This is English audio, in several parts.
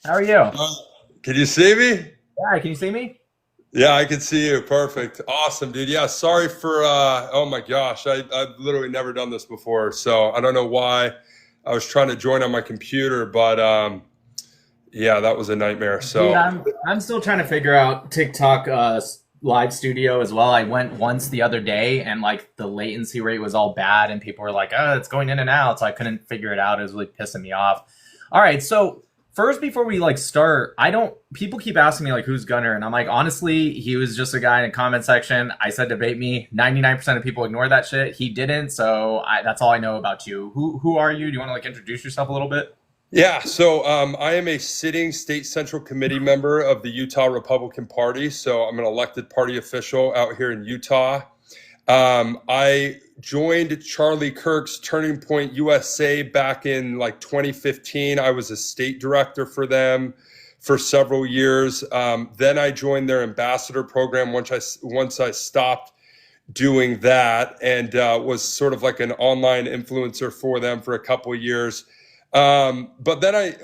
How are you? Uh, Can you see me? Yeah, can you see me? Yeah, I can see you. Perfect. Awesome, dude. Yeah, sorry for oh my gosh. I've literally never done this before. So I don't know why I was trying to join on my computer, but yeah, that was a nightmare. Dude, So I'm still trying to figure out TikTok live studio as well. I went once the other day and like the latency rate was all bad and people were like, "Oh, it's going in and out." So I couldn't figure it out. It was really pissing me off. All right, so first before we like start, I don't people keep asking me like who's Gunnar and I'm like, honestly, he was just a guy in the comment section. I said debate me. 99% of people ignore that shit. He didn't, so that's all I know about you. Who are you? Do you want to like introduce yourself a little bit? yeah, so I am a sitting state central committee member of the Utah Republican Party. So I'm an elected party official out here in Utah. I joined Charlie Kirk's Turning Point USA back in like 2015. I was a state director for them for several years. Then I joined their ambassador program once I stopped doing that and was sort of like an online influencer for them for a couple of years. But then I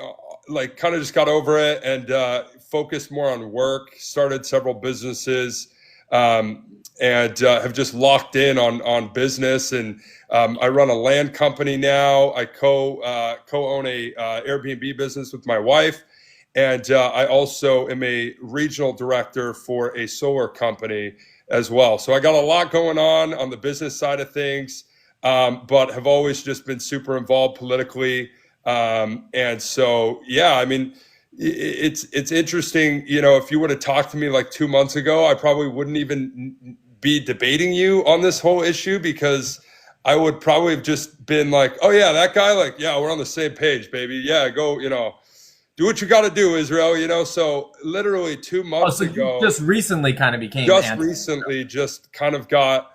like kind of just got over it and focused more on work, started several businesses, and have just locked in on business. And I run a land company now. I co-own a Airbnb business with my wife. And I also am a regional director for a solar company as well. So I got a lot going on the business side of things, but have always just been super involved politically. And so, yeah, I mean, it's interesting. You know, if you would have talked to me like 2 months ago, I probably wouldn't even be debating you on this whole issue because I would probably have just been like, oh yeah, that guy, like, yeah, we're on the same page, baby. Yeah, go, do what you got to do, Israel. So literally two Oh, months so you ago, just recently kind of became just anti. recently, just kind of got,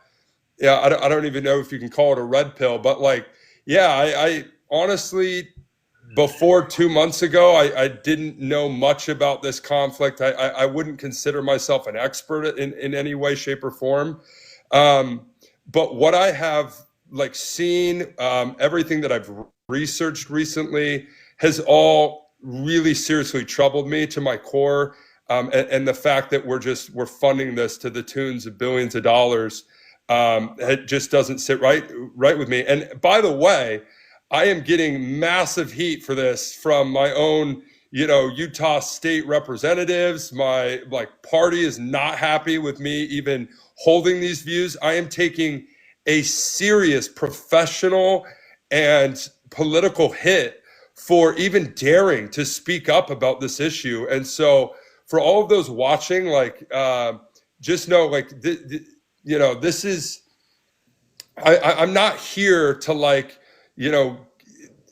yeah, I don't even know if you can call it a red pill, but like, yeah, I honestly, before 2 months ago, I didn't know much about this conflict. I wouldn't consider myself an expert in any way, shape, or form. But what I have like seen, everything that I've researched recently has all really seriously troubled me to my core. And the fact that we're funding this to the tunes of billions of dollars, it just doesn't sit right with me. And by the way, I am getting massive heat for this from my own, Utah state representatives. My like party is not happy with me even holding these views. I am taking a serious professional and political hit for even daring to speak up about this issue. And so for all of those watching, like, just know, like, this is, I'm not here to like, you know,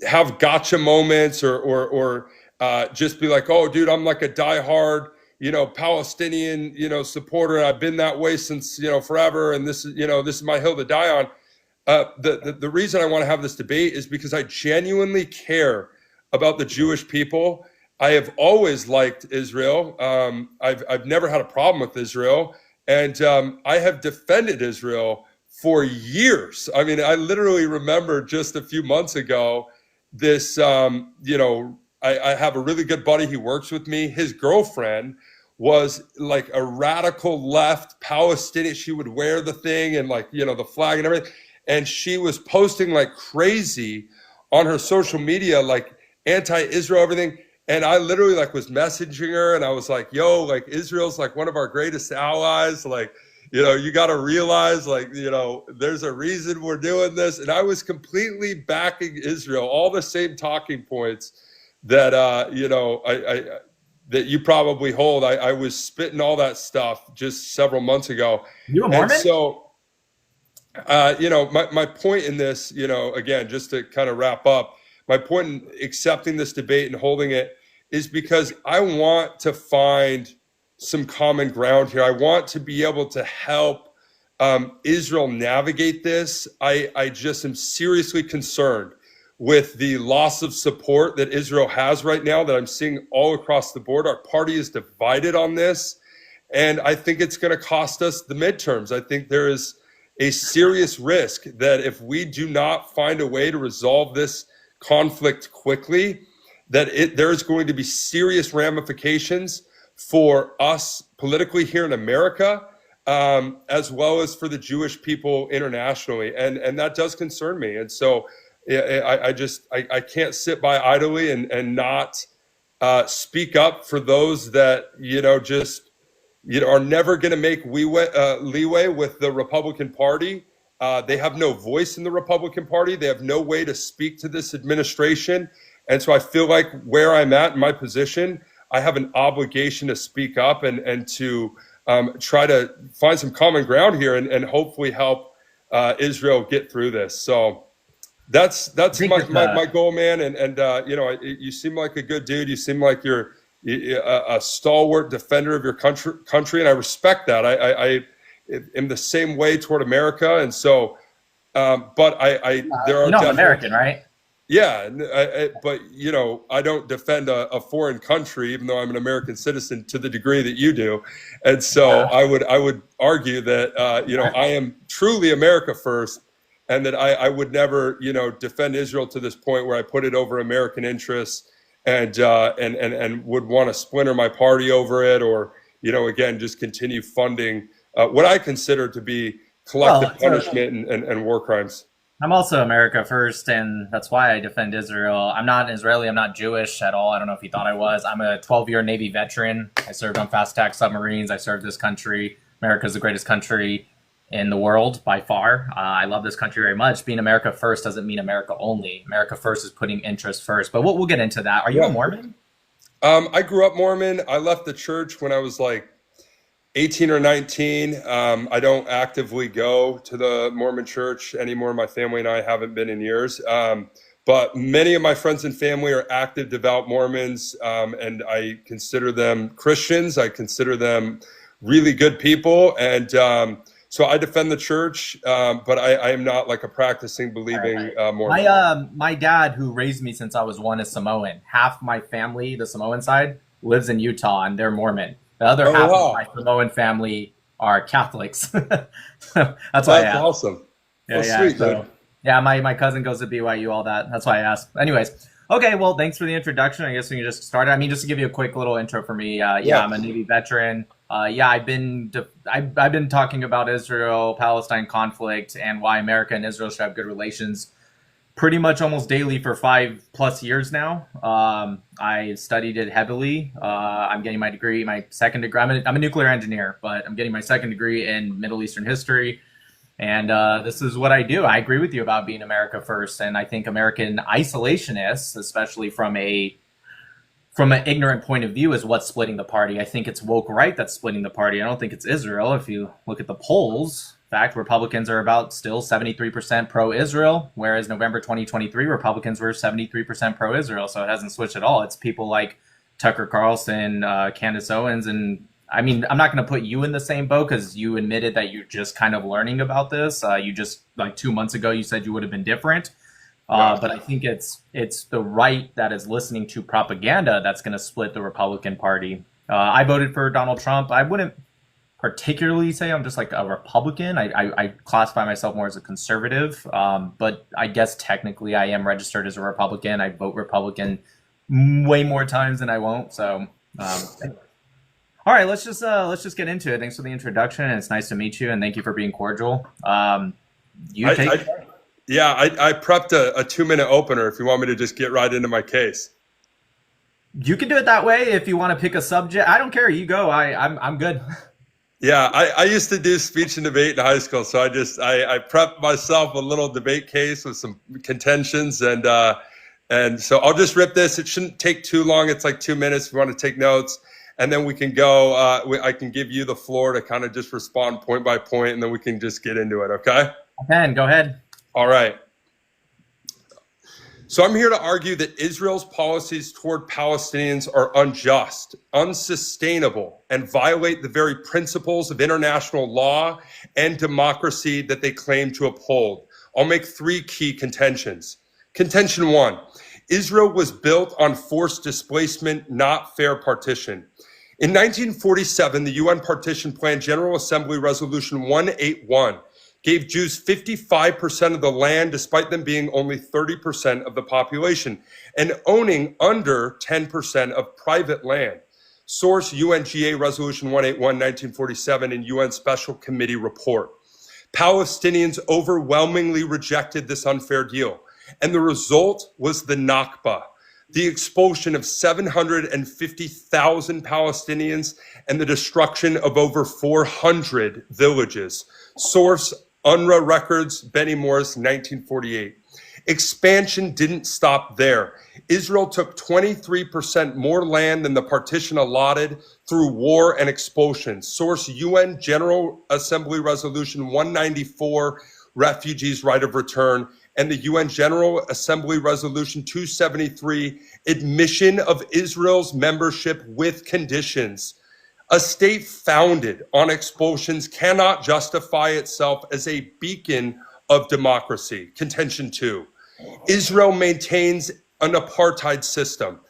have gotcha moments or just be like, oh, dude, I'm like a diehard, Palestinian, supporter. And I've been that way since, forever. And this is my hill to die on. The reason I want to have this debate is because I genuinely care about the Jewish people. I have always liked Israel. I've never had a problem with Israel. And I have defended Israel for years. I mean, I literally remember just a few months ago, this, I have a really good buddy. He works with me. His girlfriend was like a radical left Palestinian. She would wear the thing and like, the flag and everything. And she was posting like crazy on her social media, like anti-Israel, everything. And I literally like was messaging her and I was like, yo, like Israel's like one of our greatest allies. Like, you got to realize, like, there's a reason we're doing this. And I was completely backing Israel, all the same talking points that, that you probably hold. I was spitting all that stuff just several months ago. You a And Mormon? so, my point in this, again, just to kind of wrap up, my point in accepting this debate and holding it is because I want to find some common ground here. I want to be able to help Israel navigate this. I just am seriously concerned with the loss of support that Israel has right now that I'm seeing all across the board. Our party is divided on this, and I think it's going to cost us the midterms. I think there is a serious risk that if we do not find a way to resolve this conflict quickly, that there is going to be serious ramifications for us politically here in America, as well as for the Jewish people internationally, and that does concern me. And so I can't sit by idly and not speak up for those that are never going to make leeway with the Republican Party. They have no voice in the Republican Party. They have no way to speak to this administration. And so I feel like where I'm at in my position, I have an obligation to speak up and to try to find some common ground here and hopefully help Israel get through this. So that's my goal, man. And you seem like a good dude. You seem like you're a stalwart defender of your country, and I respect that. I am the same way toward America, and so, but there are American, right? Yeah, but I don't defend a foreign country, even though I'm an American citizen to the degree that you do, and so I would argue that I am truly America first, and that I would never defend Israel to this point where I put it over American interests. And would want to splinter my party over it, or again just continue funding what I consider to be collective punishment and war crimes. I'm also America first, and that's why I defend Israel. I'm not Israeli. I'm not Jewish at all. I don't know if you thought I was. I'm a 12-year Navy veteran. I served on fast attack submarines. I served this country. America is the greatest country in the world by far. I love this country very much. Being America first doesn't mean America only. America first is putting interest first. But we'll get into that. Are you a Mormon? I grew up Mormon. I left the church when I was like 18 or 19. I don't actively go to the Mormon church anymore. My family and I haven't been in years. But many of my friends and family are active, devout Mormons, and I consider them Christians. I consider them really good people, and so I defend the church, but I am not like a practicing, believing Mormon. My dad, who raised me since I was one, is Samoan. Half my family, the Samoan side, lives in Utah, and they're Mormon. The other half of my Samoan family are Catholics. That's why That's awesome. Yeah, sweet, so, yeah, my cousin goes to BYU, all that. That's why I asked. Anyways, okay, well, thanks for the introduction. I guess we can just start. I mean, just to give you a quick little intro for me. I'm a Navy veteran. I've been talking about Israel-Palestine conflict and why America and Israel should have good relations pretty much almost daily for 5+ years now. I studied it heavily. I'm getting my degree, my second degree. I'm a nuclear engineer, but I'm getting my second degree in Middle Eastern history. And this is what I do. I agree with you about being America first. And I think American isolationists, especially from an ignorant point of view, is what's splitting the party. I think it's woke right that's splitting the party. I don't think it's Israel. If you look at the polls, in fact, Republicans are about still 73% pro-Israel, whereas November 2023, Republicans were 73% pro-Israel. So it hasn't switched at all. It's people like Tucker Carlson, Candace Owens, and I mean, I'm not going to put you in the same boat because you admitted that you're just kind of learning about this. You just, like 2 months ago, you said you would have been different. But I think it's the right that is listening to propaganda that's going to split the Republican Party. I voted for Donald Trump. I wouldn't particularly say I'm just like a Republican. I classify myself more as a conservative. But I guess technically I am registered as a Republican. I vote Republican way more times than I won't. So, all right, let's just get into it. Thanks for the introduction, and it's nice to meet you, and thank you for being cordial. I prepped a 2-minute opener if you want me to just get right into my case. You can do it that way if you want to pick a subject. I don't care. You go. I'm good. Yeah, I used to do speech and debate in high school, so I prepped myself a little debate case with some contentions, and so I'll just rip this. It shouldn't take too long. It's like 2 minutes if you want to take notes. And then we can go, I can give you the floor to kind of just respond point by point, and then we can just get into it, okay? Go ahead. All right. So I'm here to argue that Israel's policies toward Palestinians are unjust, unsustainable, and violate the very principles of international law and democracy that they claim to uphold. I'll make 3 key contentions. Contention 1. Israel was built on forced displacement, not fair partition. In 1947, the UN Partition Plan General Assembly Resolution 181 gave Jews 55% of the land, despite them being only 30% of the population, and owning under 10% of private land. Source UNGA Resolution 181, 1947, and UN Special Committee report. Palestinians overwhelmingly rejected this unfair deal, and the result was the Nakba, the expulsion of 750,000 Palestinians and the destruction of over 400 villages. Source UNRWA Records, Benny Morris, 1948. Expansion didn't stop there. Israel took 23% more land than the partition allotted through war and expulsion. Source UN General Assembly Resolution 194, Refugees' Right of Return, and the UN General Assembly Resolution 273, Admission of Israel's membership with conditions. A state founded on expulsions cannot justify itself as a beacon of democracy. Contention 2. Israel maintains an apartheid system.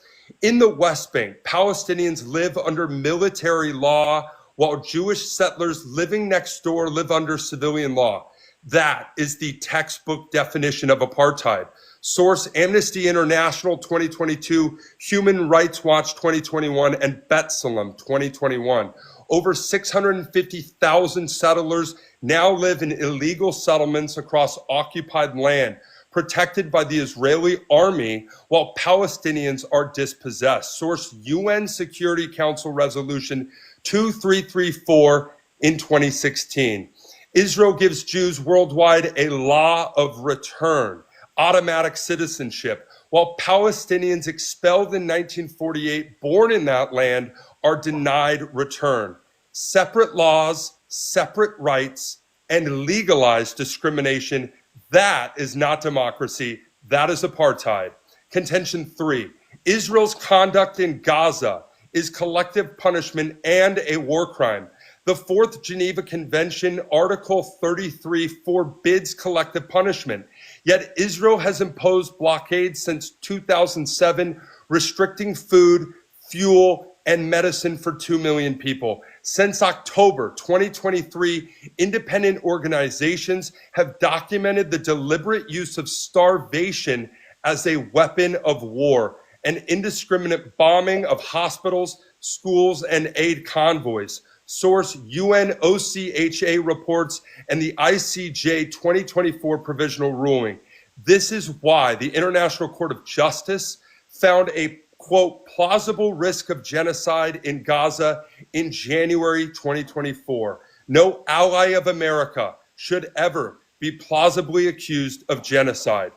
In the West Bank, Palestinians live under military law while Jewish settlers living next door live under civilian law. That is the textbook definition of apartheid. Source Amnesty International 2022, Human Rights Watch 2021, and B'Tselem 2021. Over 650,000 settlers now live in illegal settlements across occupied land, protected by the Israeli army, while Palestinians are dispossessed. Source UN Security Council Resolution 2334 in 2016. Israel gives Jews worldwide a law of return, automatic citizenship, while Palestinians expelled in 1948, born in that land, are denied return. Separate laws, separate rights, and legalized discrimination. That is not democracy. That is apartheid. Contention 3. Israel's conduct in Gaza is collective punishment and a war crime. The Fourth Geneva Convention, Article 33, forbids collective punishment. Yet Israel has imposed blockades since 2007, restricting food, fuel, and medicine for 2 million people. Since October 2023, independent organizations have documented the deliberate use of starvation as a weapon of war and indiscriminate bombing of hospitals, schools, and aid convoys. Source UNOCHA reports and the ICJ 2024 provisional ruling. This is why the International Court of Justice found a, quote, plausible risk of genocide in Gaza in January 2024. No ally of America should ever be plausibly accused of genocide.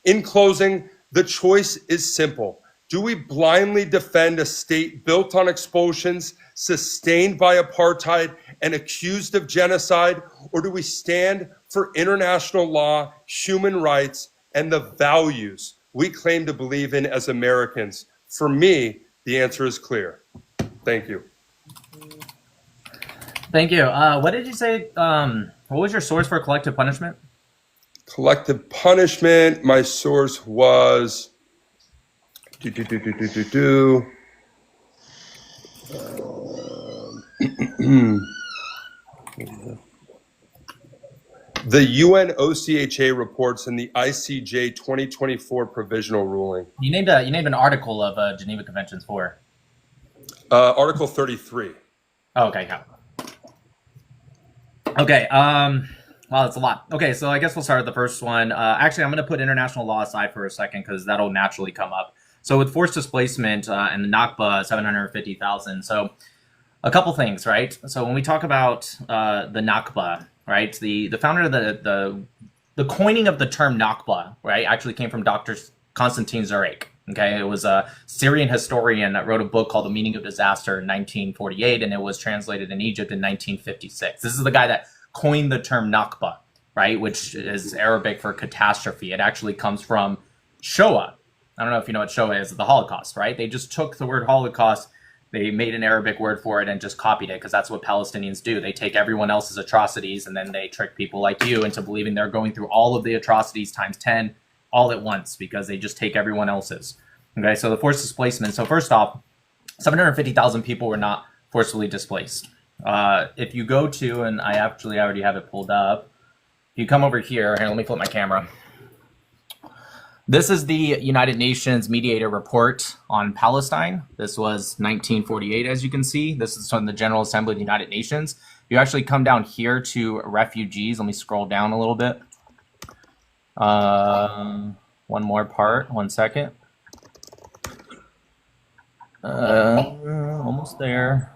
In closing, the choice is simple. Do we blindly defend a state built on expulsions, sustained by apartheid, and accused of genocide? Or do we stand for international law, human rights, and the values we claim to believe in as Americans? For me, the answer is clear. Thank you. Thank you. What did you say? What was your source for collective punishment? Collective punishment, my source was... The UNOCHA reports and the ICJ 2024 provisional ruling. You named an article of Geneva Conventions for. Article 33. Oh, okay, yeah. Okay. Well, that's a lot. Okay, so I guess we'll start with the first one. Actually, I'm going to put international law aside for a second because that'll naturally come up. So with forced displacement and the Nakba, 750,000. So a couple things, right? So when we talk about the Nakba, right, the founder of the coining of the term Nakba, right, actually came from Dr. Konstantin Zarek. Okay, it was a Syrian historian that wrote a book called The Meaning of Disaster in 1948, and it was translated in Egypt in 1956. This is the guy that coined the term Nakba, right, which is Arabic for catastrophe. It actually comes from Shoah. I don't know if you know what Shoah is, the Holocaust, right? They just took the word Holocaust, they made an Arabic word for it and just copied it because that's what Palestinians do. They take everyone else's atrocities and then they trick people like you into believing they're going through all of the atrocities times 10 all at once because they just take everyone else's. Okay, so the forced displacement. So first off, 750,000 people were not forcibly displaced. If you go to, and I already have it pulled up, you come over here, let me flip my camera. This is the United Nations Mediator Report on Palestine. This was 1948, as you can see. This is from the General Assembly of the United Nations. You actually come down here to refugees. Let me scroll down a little bit. One more part, 1 second. Almost there.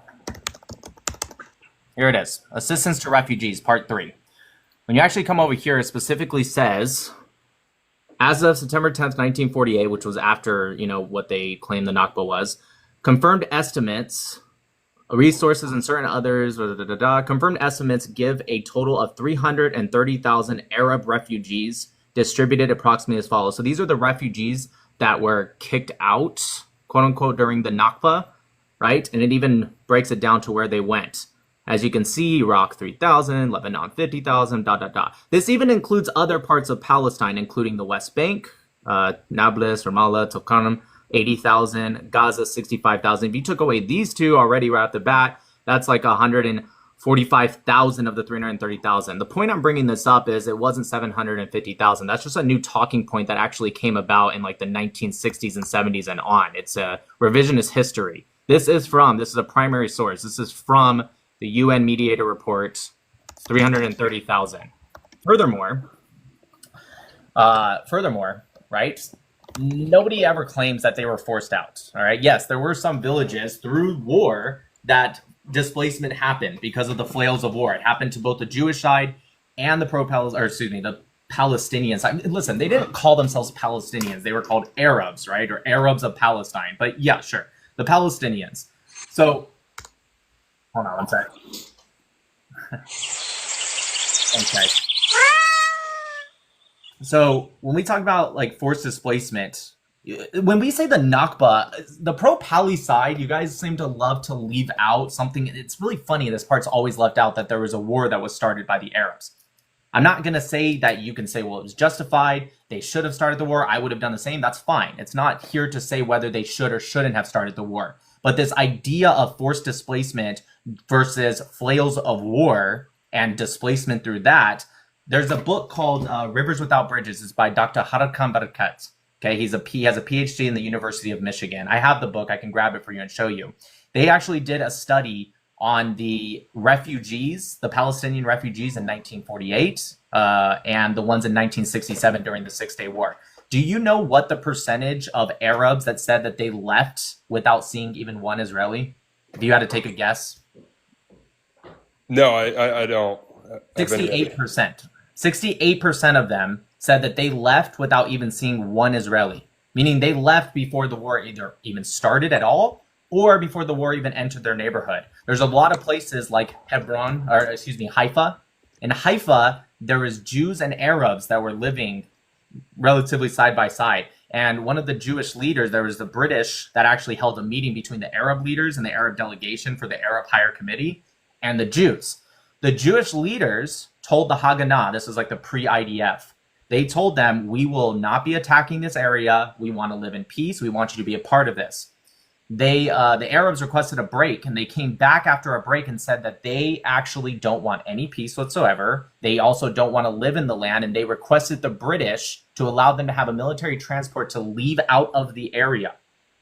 Here it is. Assistance to Refugees, Part 3. When you actually come over here, it specifically says, as of September 10th, 1948, which was after, what they claimed the Nakba was, confirmed estimates, resources and certain others, confirmed estimates give a total of 330,000 Arab refugees distributed approximately as follows. So these are the refugees that were kicked out, quote unquote, during the Nakba, right? And it even breaks it down to where they went. As you can see, Iraq 3,000, Lebanon 50,000, This even includes other parts of Palestine, including the West Bank, Nablus, Ramallah, Tulkarm, 80,000, Gaza 65,000. If you took away these two already right off the bat, that's like 145,000 of the 330,000. The point I'm bringing this up is it wasn't 750,000. That's just a new talking point that actually came about in like the 1960s and 70s and on. It's a revisionist history. This is a primary source. This is from the UN Mediator Report, 330,000. Furthermore, right? Nobody ever claims that they were forced out. All right. Yes, there were some villages through war that displacement happened because of the flails of war. It happened to both the Jewish side and the the Palestinian side. Listen, they didn't call themselves Palestinians. They were called Arabs, right? Or Arabs of Palestine. But yeah, sure. The Palestinians. So, hold on one sec. Okay. So when we talk about like forced displacement, when we say the Nakba, the pro-Pali side, you guys seem to love to leave out something. It's really funny. This part's always left out, that there was a war that was started by the Arabs. I'm not going to say that you can say, well, it was justified. They should have started the war. I would have done the same. That's fine. It's not here to say whether they should or shouldn't have started the war. But this idea of forced displacement versus flails of war and displacement through that, there's a book called Rivers Without Bridges. It's by Dr. Harakam Barakat. Okay, he has a PhD in the University of Michigan. I have the book. I can grab it for you and show you. They actually did a study on the refugees, the Palestinian refugees in 1948, and the ones in 1967 during the Six-Day War. Do you know what the percentage of Arabs that said that they left without seeing even one Israeli? If you had to take a guess. No, I don't. 68%. 68% of them said that they left without even seeing one Israeli, meaning they left before the war either even started at all or before the war even entered their neighborhood. There's a lot of places like Haifa. In Haifa, there was Jews and Arabs that were living relatively side by side. And one of the Jewish leaders, there was the British that actually held a meeting between the Arab leaders and the Arab delegation for the Arab Higher Committee and the Jews. The Jewish leaders told the Haganah, this is like the pre-IDF, they told them, we will not be attacking this area. We want to live in peace. We want you to be a part of this. The Arabs requested a break, and they came back after a break and said that they actually don't want any peace whatsoever. They also don't want to live in the land, and they requested the British to allow them to have a military transport to leave out of the area.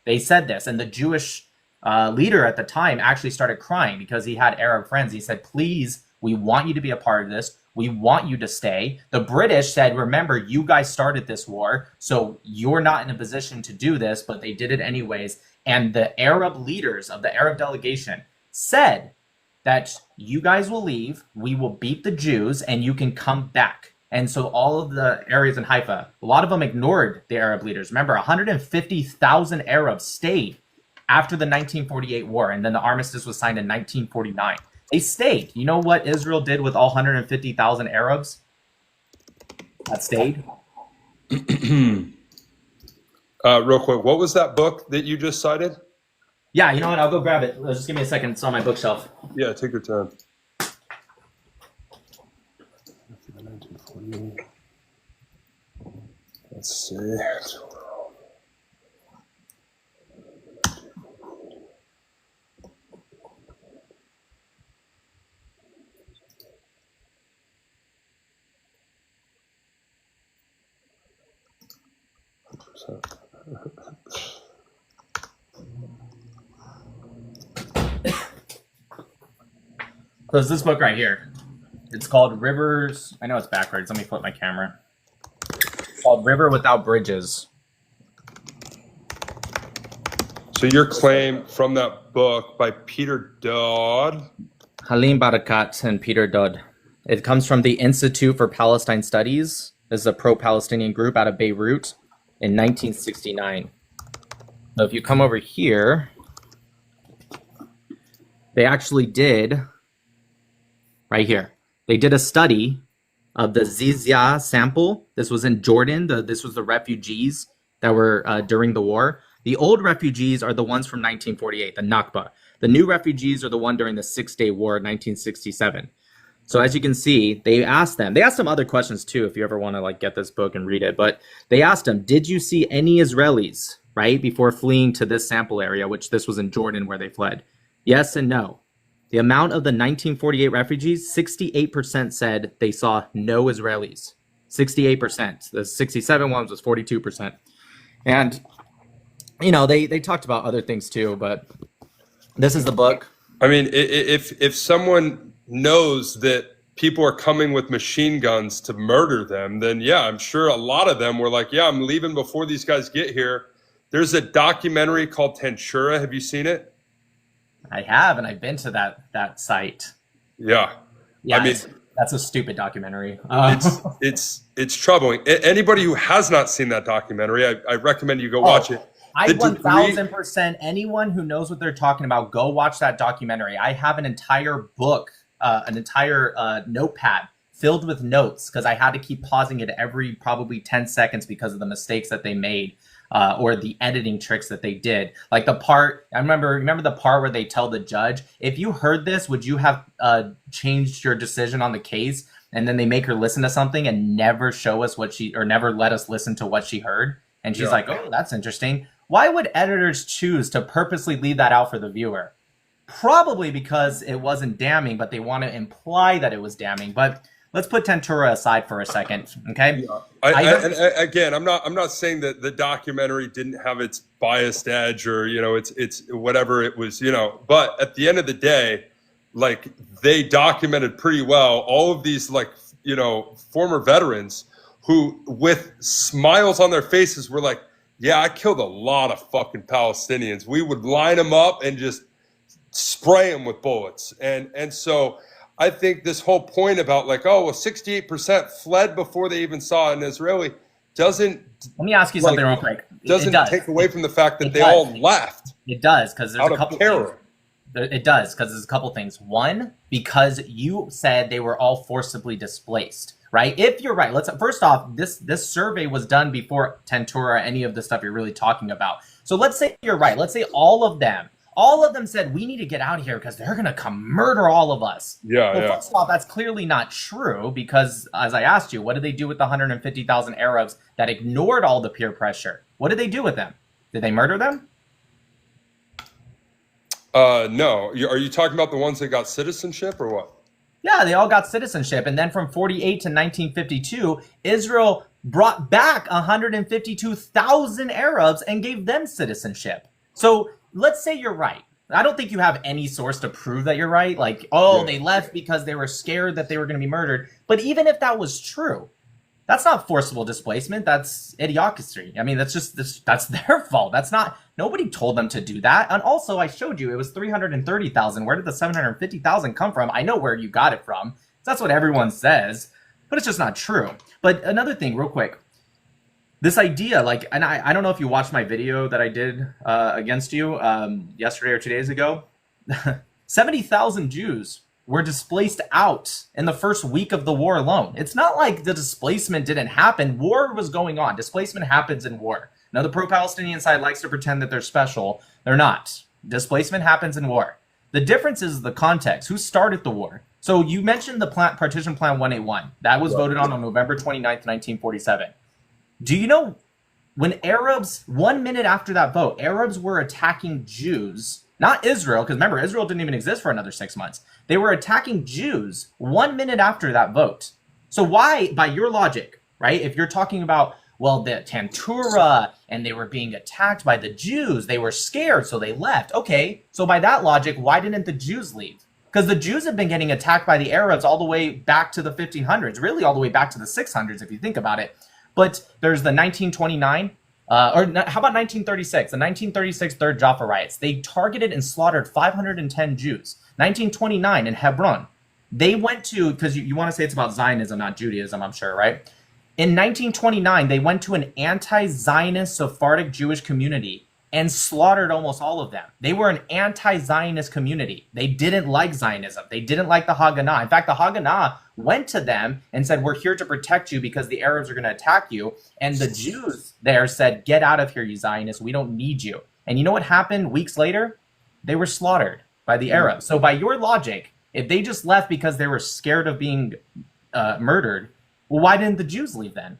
They said this, and the Jewish leader at the time actually started crying because he had Arab friends. He said, please, we want you to be a part of this. We want you to stay. The British said, remember, you guys started this war, so you're not in a position to do this, but they did it anyways. And the Arab leaders of the Arab delegation said that you guys will leave, we will beat the Jews, and you can come back. And so all of the areas in Haifa, a lot of them ignored the Arab leaders. Remember, 150,000 Arabs stayed after the 1948 war, and then the armistice was signed in 1949. They stayed. You know what Israel did with all 150,000 Arabs that stayed? Real quick, what was that book that you just cited? Yeah, you know what? I'll go grab it. Just give me a second. It's on my bookshelf. Yeah, take your time. Let's see. So it's this book right here. It's called Rivers. I know it's backwards. Let me flip my camera. It's called River Without Bridges. So your claim from that book by Peter Dodd. Halim Barakat and Peter Dodd. It comes from the Institute for Palestine Studies. This is a pro-Palestinian group out of Beirut in 1969. So if you come over here, they actually did, right here, they did a study of the Zizia sample. This was in Jordan. This was the refugees that were during the war. The old refugees are the ones from 1948, the Nakba. The new refugees are the one during the Six-Day War, 1967. So as you can see, they asked them other questions too, if you ever want to like get this book and read it, but they asked them, did you see any Israelis, right, before fleeing to this sample area, which this was in Jordan where they fled? Yes and no. The amount of the 1948 refugees, 68% said they saw no Israelis. 68%. The 67 ones was 42%. And, you know, they talked about other things too, but this is the book. I mean, if someone knows that people are coming with machine guns to murder them, then yeah, I'm sure a lot of them were like, yeah, I'm leaving before these guys get here. There's a documentary called Tantura. Have you seen it? I have, and I've been to that site. Yeah. Yeah, I mean, that's a stupid documentary. It's troubling. Anybody who has not seen that documentary, I recommend you go watch it. I 1000% anyone who knows what they're talking about, go watch that documentary. I have an entire book, an entire notepad filled with notes because I had to keep pausing it every probably 10 seconds because of the mistakes that they made or the editing tricks that they did. Like the part, I remember the part where they tell the judge, if you heard this, would you have changed your decision on the case? And then they make her listen to something and never show us never let us listen to what she heard. And she's like, oh, that's interesting. Why would editors choose to purposely leave that out for the viewer? Probably because it wasn't damning, but they want to imply that it was damning. But let's put Tantura aside for a second, okay? Yeah. Again, I'm not saying that the documentary didn't have its biased edge or it's whatever it was, But at the end of the day, like they documented pretty well all of these former veterans who, with smiles on their faces, were like, yeah, I killed a lot of fucking Palestinians. We would line them up and just spray them with bullets. And so I think this whole point about 68% fled before they even saw an Israeli doesn't. Let me ask you something real quick. Doesn't take away from the fact that they all left. It does, because there's out a couple of terror. It does, because there's a couple things. One, because you said they were all forcibly displaced. Right? If you're right, first off, this survey was done before Tantura, any of the stuff you're really talking about. So let's say you're right. Let's say all of them said, we need to get out of here because they're going to come murder all of us. First off, that's clearly not true because, as I asked you, what did they do with the 150,000 Arabs that ignored all the peer pressure? What did they do with them? Did they murder them? No. Are you talking about the ones that got citizenship or what? Yeah, they all got citizenship. And then from 48 to 1952, Israel brought back 152,000 Arabs and gave them citizenship. So let's say you're right. I don't think you have any source to prove that you're right. They left because they were scared that they were going to be murdered. But even if that was true, that's not forcible displacement. That's idiocracy. I mean, that's their fault. Nobody told them to do that. And also, I showed you it was 330,000. Where did the 750,000 come from? I know where you got it from. That's what everyone says, but it's just not true. But another thing, real quick, this idea, and I don't know if you watched my video that I did against you yesterday or 2 days ago. 70,000 Jews were displaced out in the first week of the war alone. It's not like the displacement didn't happen. War was going on. Displacement happens in war. Now, the pro-Palestinian side likes to pretend that they're special. They're not. Displacement happens in war. The difference is the context. Who started the war? So you mentioned the Partition Plan 181. That was voted on November 29th, 1947. Do you know when Arabs, 1 minute after that vote, Arabs were attacking Jews, not Israel, because remember, Israel didn't even exist for another 6 months. They were attacking Jews 1 minute after that vote. So why, by your logic, right, if you're talking about well, the Tantura, and they were being attacked by the Jews. They were scared, so they left. Okay, so by that logic, why didn't the Jews leave? Because the Jews have been getting attacked by the Arabs all the way back to the 1500s, really all the way back to the 600s, if you think about it. But there's the 1929, how about 1936? The 1936 Third Jaffa riots. They targeted and slaughtered 510 Jews. 1929 in Hebron. They went to, because you want to say it's about Zionism, not Judaism, I'm sure, right? In 1929, they went to an anti-Zionist Sephardic Jewish community and slaughtered almost all of them. They were an anti-Zionist community. They didn't like Zionism. They didn't like the Haganah. In fact, the Haganah went to them and said, we're here to protect you because the Arabs are going to attack you. And the Jews there said, get out of here, you Zionists. We don't need you. And you know what happened weeks later? They were slaughtered by the Arabs. So by your logic, if they just left because they were scared of being murdered, well, why didn't the Jews leave then?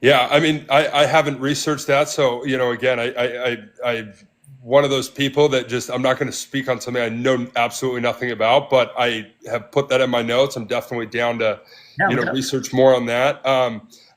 Yeah, I mean, I haven't researched that. So, again, I one of those people that just, I'm not going to speak on something I know absolutely nothing about, but I have put that in my notes. I'm definitely down to, research more on that.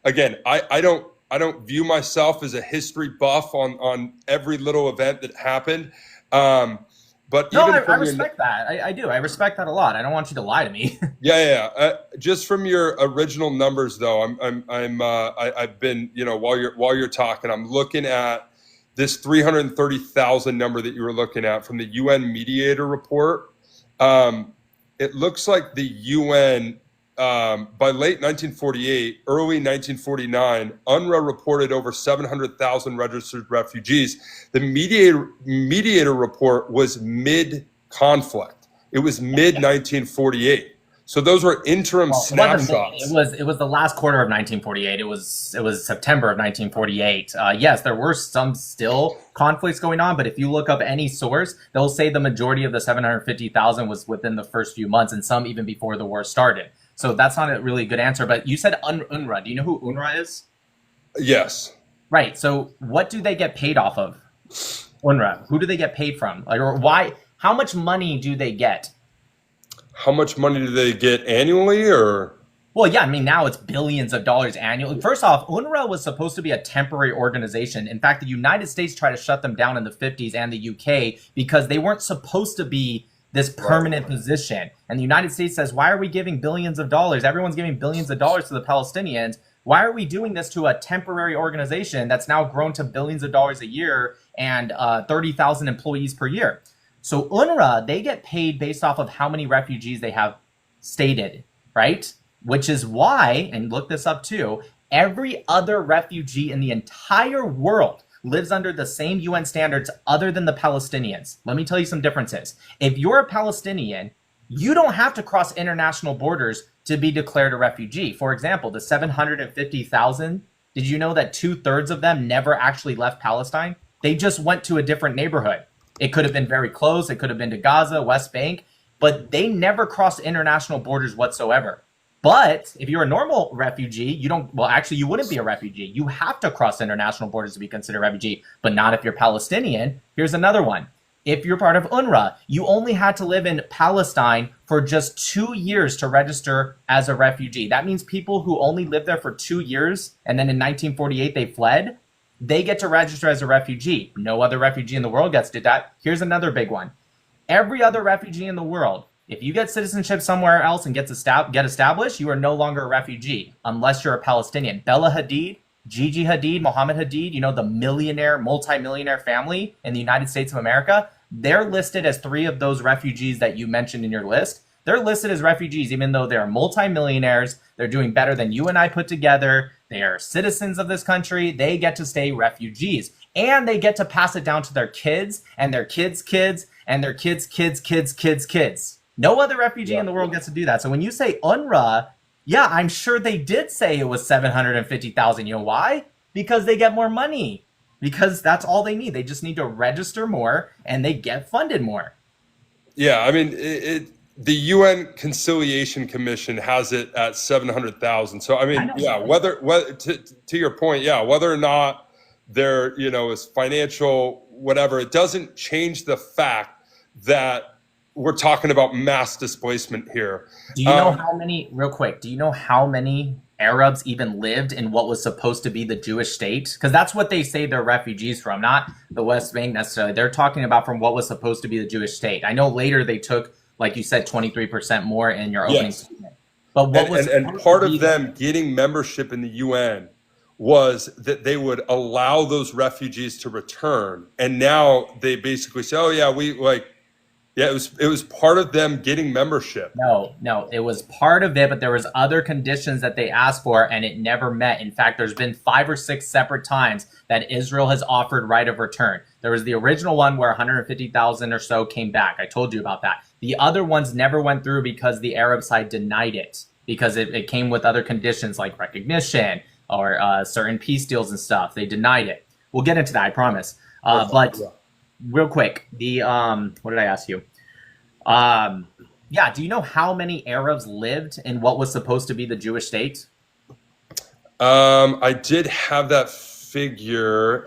Again, I don't view myself as a history buff on every little event that happened. But no, I respect that. I do. I respect that a lot. I don't want you to lie to me. Yeah. Just from your original numbers, though, I've been, while you're talking, I'm looking at this 330,000 number that you were looking at from the UN mediator report. It looks like the UN, by late 1948, early 1949, UNRWA reported over 700,000 registered refugees. The mediator report was mid-conflict. It was mid-1948. So those were interim snapshots. It was the last quarter of 1948. It was September of 1948. Yes, there were some still conflicts going on, but if you look up any source, they'll say the majority of the 750,000 was within the first few months, and some even before the war started. So that's not a really good answer. But you said UNRWA. Do you know who UNRWA is? Yes. Right. So what do they get paid off of? UNRWA. Who do they get paid from? Or why? How much money do they get? How much money do they get annually, or? Well, yeah, I mean, now it's billions of dollars annually. First off, UNRWA was supposed to be a temporary organization. In fact, the United States tried to shut them down in the 50s and the UK because they weren't supposed to be this permanent position. And the United States says, why are we giving billions of dollars? Everyone's giving billions of dollars to the Palestinians. Why are we doing this to a temporary organization that's now grown to billions of dollars a year and 30,000 employees per year? So UNRWA, they get paid based off of how many refugees they have stated, right? Which is why, and look this up too, every other refugee in the entire world lives under the same UN standards other than the Palestinians. Let me tell you some differences. If you're a Palestinian, you don't have to cross international borders to be declared a refugee. For example, the 750,000, did you know that 2/3 of them never actually left Palestine? They just went to a different neighborhood. It could have been very close. It could have been to Gaza, West Bank, but they never crossed international borders whatsoever. But if you're a normal refugee, you wouldn't be a refugee. You have to cross international borders to be considered a refugee, but not if you're Palestinian. Here's another one. If you're part of UNRWA, you only had to live in Palestine for just 2 years to register as a refugee. That means people who only lived there for 2 years and then in 1948 they fled, they get to register as a refugee. No other refugee in the world gets to do that. Here's another big one. Every other refugee in the world, if you get citizenship somewhere else and get established, you are no longer a refugee unless you're a Palestinian. Bella Hadid, Gigi Hadid, Mohammed Hadid, the millionaire, multimillionaire family in the United States of America, they're listed as 3 of those refugees that you mentioned in your list. They're listed as refugees even though they're multimillionaires. They're doing better than you and I put together. They are citizens of this country. They get to stay refugees. And they get to pass it down to their kids and their kids' kids and their kids' kids'. No other refugee in the world gets to do that. So when you say UNRWA, yeah, I'm sure they did say it was 750,000. You know why? Because they get more money. Because that's all they need. They just need to register more and they get funded more. Yeah, I mean, the UN Conciliation Commission has it at 700,000. So I mean, whether to your point, whether or not there is financial whatever, it doesn't change the fact that we're talking about mass displacement here. Do you know how many, real quick, do you know how many Arabs even lived in what was supposed to be the Jewish state? Because that's what they say they're refugees from, not the West Bank necessarily. They're talking about from what was supposed to be the Jewish state. I know later they took, like you said, 23% more in your opening statement. But what was and part of them getting membership in the UN was that they would allow those refugees to return, and now they basically say, "Oh yeah, it was part of them getting membership." No, it was part of it, but there was other conditions that they asked for, and it never met. In fact, there's been 5 or 6 separate times that Israel has offered right of return. There was the original one where 150,000 or so came back. I told you about that. The other ones never went through because the Arab side denied it, because it came with other conditions like recognition or certain peace deals and stuff. They denied it. We'll get into that, I promise. But real quick, the what did I ask you? Do you know how many Arabs lived in what was supposed to be the Jewish state? I did have that figure,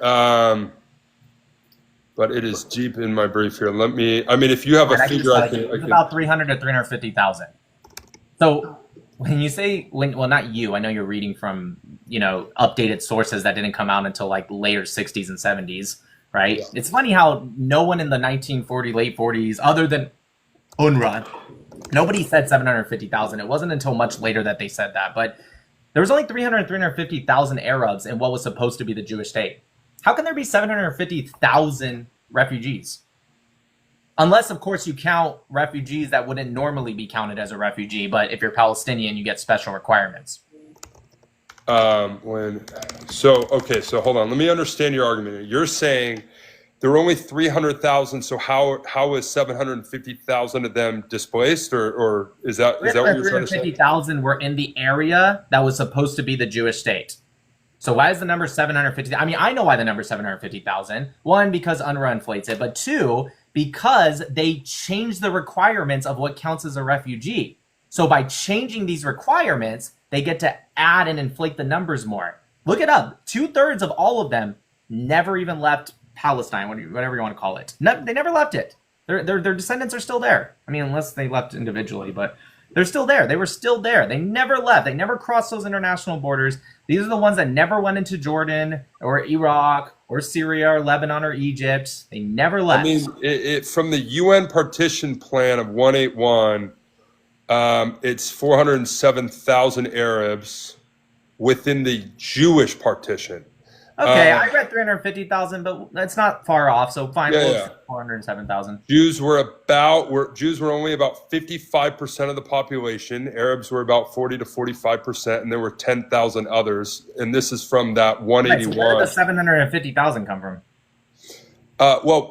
but it is deep in my brief here. If you have a figure, it's about 300 to 350,000. So when you say, well, not you, I know you're reading from, updated sources that didn't come out until like later 60s and 70s, right? Yeah. It's funny how no one in the 1940s, late 40s, other than UNRWA, nobody said 750,000. It wasn't until much later that they said that. But there was only 350,000 Arabs in what was supposed to be the Jewish state. How can there be 750,000 refugees? Unless, of course, you count refugees that wouldn't normally be counted as a refugee. But if you're Palestinian, you get special requirements. So hold on. Let me understand your argument. You're saying there were only 300,000. So how is 750,000 of them displaced, or is that what you're trying to say? 350,000 were in the area that was supposed to be the Jewish state. So why is the number 750? I mean, I know why the number 750,000. One, because UNRWA inflates it, but two, because they changed the requirements of what counts as a refugee. So by changing these requirements, they get to add and inflate the numbers more. Look it up. 2/3 of all of them never even left Palestine, whatever you want to call it. No, they never left it. Their descendants are still there. I mean, unless they left individually, but they're still there. They were still there. They never left. They never crossed those international borders. These are the ones that never went into Jordan or Iraq or Syria or Lebanon or Egypt. They never left. I mean, from the UN partition plan of 181, it's 407,000 Arabs within the Jewish partition. Okay, I read 350,000, but that's not far off. So fine, 407,000. Jews were only about 55% of the population. Arabs were about 40 to 45%, and there were 10,000 others. And this is from that 181. Right, so where did the 750,000 come from?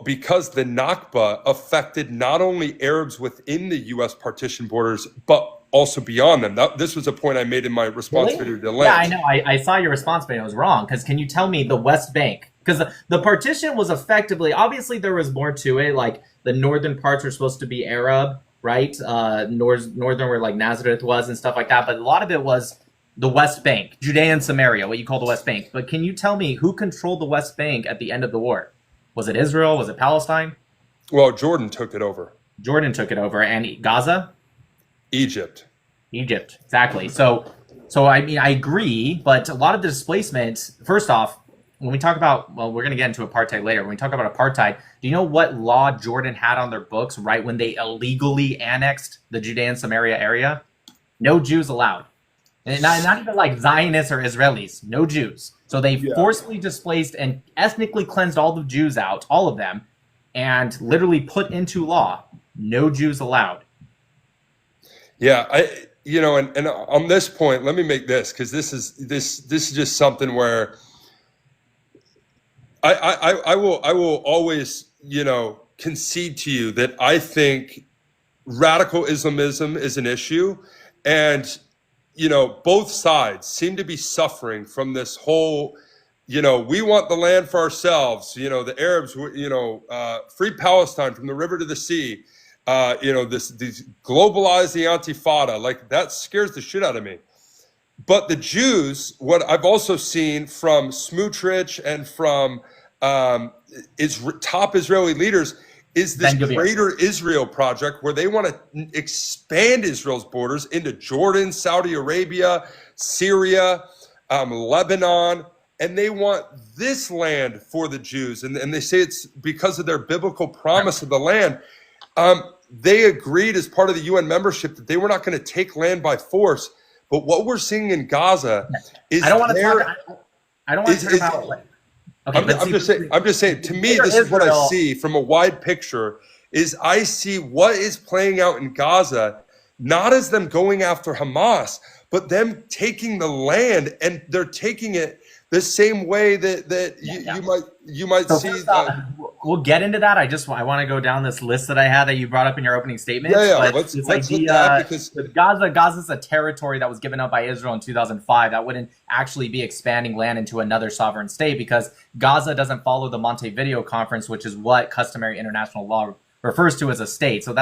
Because the Nakba affected not only Arabs within the U.S. partition borders, but also beyond them. This was a point I made in my response video to Lynch. Yeah, I know. I saw your response, but it was wrong. Because can you tell me the West Bank? Because the partition was effectively, obviously there was more to it. Like the northern parts were supposed to be Arab, right? Northern where like Nazareth was and stuff like that. But a lot of it was the West Bank, Judea and Samaria, what you call the West Bank. But can you tell me who controlled the West Bank at the end of the war? Was it Israel? Was it Palestine? Well, Jordan took it over. And Gaza? Egypt, exactly. So I mean, I agree, but a lot of the displacement, first off, when we talk about, well, we're going to get into apartheid later. When we talk about apartheid, do you know what law Jordan had on their books right when they illegally annexed the Judea and Samaria area? No Jews allowed. And not even like Zionists or Israelis, no Jews. So they forcibly displaced and ethnically cleansed all the Jews out, all of them, and literally put into law, no Jews allowed. Yeah, and on this point, let me make this, because this is just something where I will always concede to you that I think radical Islamism is an issue, and both sides seem to be suffering from this whole, we want the land for ourselves. The Arabs, free Palestine from the river to the sea. These globalize the Antifada, like that scares the shit out of me. But the Jews, what I've also seen from Smotrich and from top Israeli leaders, is this Then you'll be Greater Israel project where they want to expand Israel's borders into Jordan, Saudi Arabia, Syria, Lebanon, and they want this land for the Jews. And they say it's because of their biblical promise of the land. They agreed as part of the UN membership that they were not going to take land by force. But what we're seeing in Gaza is I don't want to talk about. Okay, I'm just saying. To me, this is what I see from a wide picture. Is I see what is playing out in Gaza, not as them going after Hamas, but them taking the land, and they're taking it the same way that you might see. We'll get into that. I want to go down this list that I had that you brought up in your opening statement. Let's look at that, because Gaza's a territory that was given up by Israel in 2005 that wouldn't actually be expanding land into another sovereign state, because Gaza doesn't follow the Montevideo Conference, which is what customary international law refers to as a state. So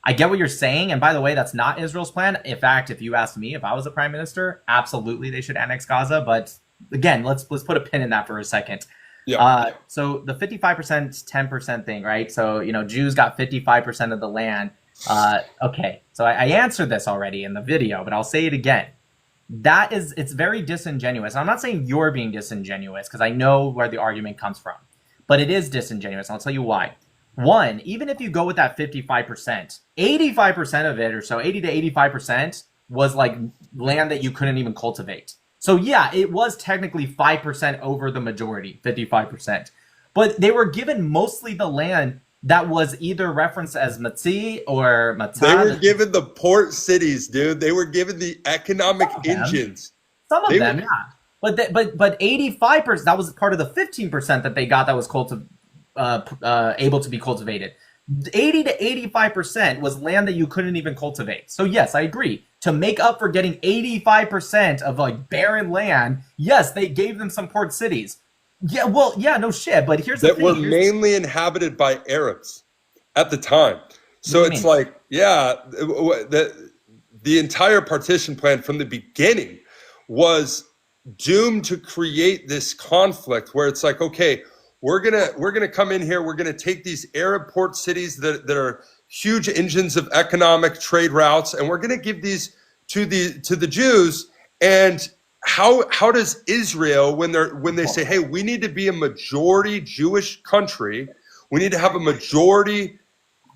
I get what you're saying. And by the way, that's not Israel's plan. In fact, if you asked me, if I was the prime minister, absolutely they should annex Gaza. But again, let's put a pin in that for a second. Yeah. So the 55%, 10% thing, right? So, Jews got 55% of the land. Okay. So I answered this already in the video, but I'll say it again. It's very disingenuous. I'm not saying you're being disingenuous, because I know where the argument comes from, but it is disingenuous. I'll tell you why. One, even if you go with that 55%, 85% of it, or so 80 to 85%, was like land that you couldn't even cultivate. So yeah, it was technically 5% over the majority, 55%. But they were given mostly the land that was either referenced as Matzi or Matau. They were given the port cities, dude. They were given the economic engines. Some of them, yeah. But 85%, that was part of the 15% that they got that was able to be cultivated. 80 to 85% was land that you couldn't even cultivate. So yes, I agree. To make up for getting 85% of like barren land, yes, they gave them some port cities. Yeah, well, yeah, no shit. But here's the thing. That were mainly inhabited by Arabs at the time. So it's like, yeah, the entire partition plan from the beginning was doomed to create this conflict where it's like, okay, we're gonna come in here. We're gonna take these Arab port cities that are huge engines of economic trade routes, and we're gonna give these to the Jews. And how does Israel, when they say, hey, we need to be a majority Jewish country, we need to have a majority,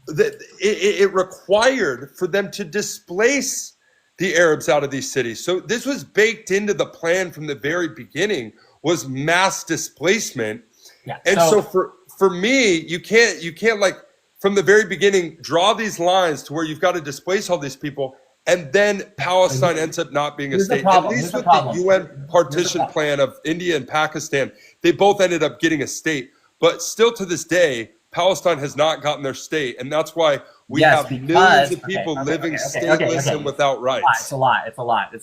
that it required for them to displace the Arabs out of these cities. So this was baked into the plan from the very beginning, was mass displacement. Yeah, and so for me, you can't like from the very beginning draw these lines to where you've got to displace all these people, and then Palestine ends up not being a state. At least with the UN partition plan of India and Pakistan, they both ended up getting a state. But still to this day, Palestine has not gotten their state, and that's why we have millions of people living stateless and without rights. It's a lot.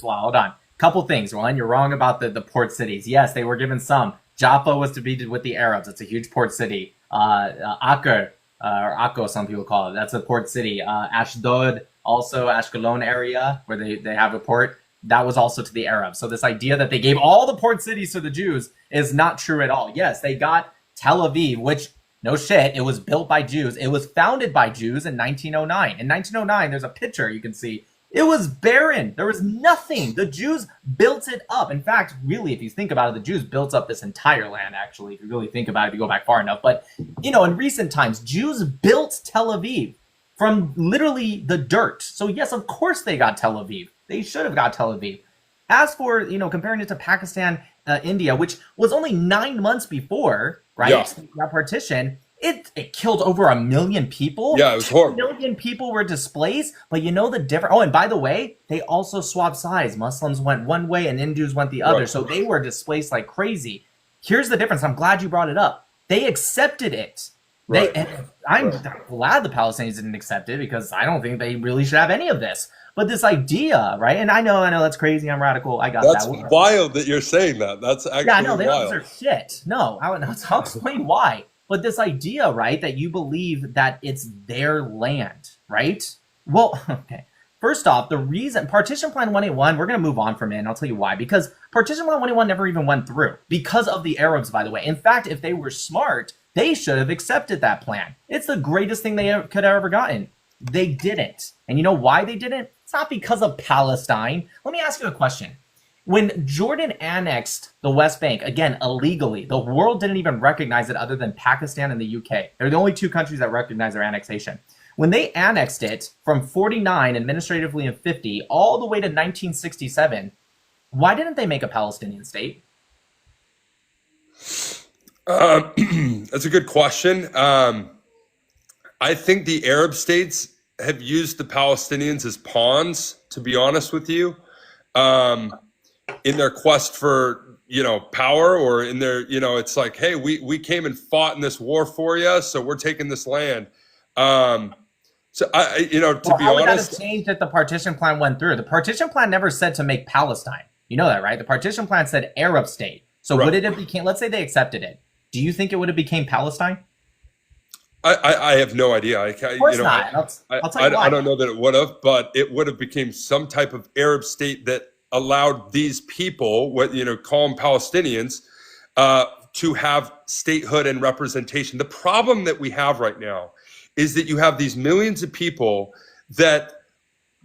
Hold on. Couple things. One, you're wrong about the port cities. Yes, they were given some. Jaffa was to be with the Arabs. It's a huge port city. Acre, or Akko, some people call it. That's a port city. Ashdod, also Ashkelon area, where they have a port. That was also to the Arabs. So this idea that they gave all the port cities to the Jews is not true at all. Yes, they got Tel Aviv, which, no shit, it was built by Jews. It was founded by Jews in 1909. In 1909, there's a picture you can see. It was barren. There was nothing. The Jews built it up. In fact, really, if you think about it, the Jews built up this entire land, actually, if you really think about it, if you go back far enough. But, in recent times, Jews built Tel Aviv from literally the dirt. So, yes, of course they got Tel Aviv. They should have got Tel Aviv. As for, comparing it to Pakistan, India, which was only 9 months before, right, that partition, it killed over 1 million people. Yeah, it was horrible. 2 million people were displaced. But the difference. Oh, and by the way, they also swapped sides. Muslims went one way and Hindus went the other. Right. So they were displaced like crazy. Here's the difference. I'm glad you brought it up. They accepted it. Right. I'm glad the Palestinians didn't accept it, because I don't think they really should have any of this. But this idea, right? And I know that's crazy. I'm radical. I got that's that. That's wild that you're saying that. That's actually wild. They don't deserve shit. No, I'll explain why. But this idea, right, that you believe that it's their land, right? Well, okay. First off, the reason Partition Plan 181, we're going to move on from it, and I'll tell you why. Because Partition Plan 181 never even went through because of the Arabs, by the way. In fact, if they were smart, They should have accepted that plan. It's the greatest thing they could have ever gotten. They didn't. And you know why they didn't? It's not because of Palestine. Let me ask you a question. When Jordan annexed the West Bank, again, illegally, the world didn't even recognize it other than Pakistan and the UK. They're the only two countries that recognize their annexation. When they annexed it from 49 administratively in 50 all the way to 1967, why didn't they make a Palestinian state? That's a good question. I think the Arab states have used the Palestinians as pawns, to be honest with you, in their quest for, power, or in their, it's like, hey, we came and fought in this war for you, so we're taking this land. So to be honest, would that have changed if the partition plan went through? The partition plan never said to make Palestine. You know that, right? The partition plan said Arab state. So would it have became? Let's say they accepted it. Do you think it would have became Palestine? I have no idea. Of course not. I'll tell you why. I don't know that it would have, but it would have became some type of Arab state that allowed these people, call them Palestinians, to have statehood and representation. The problem that we have right now is that you have these millions of people that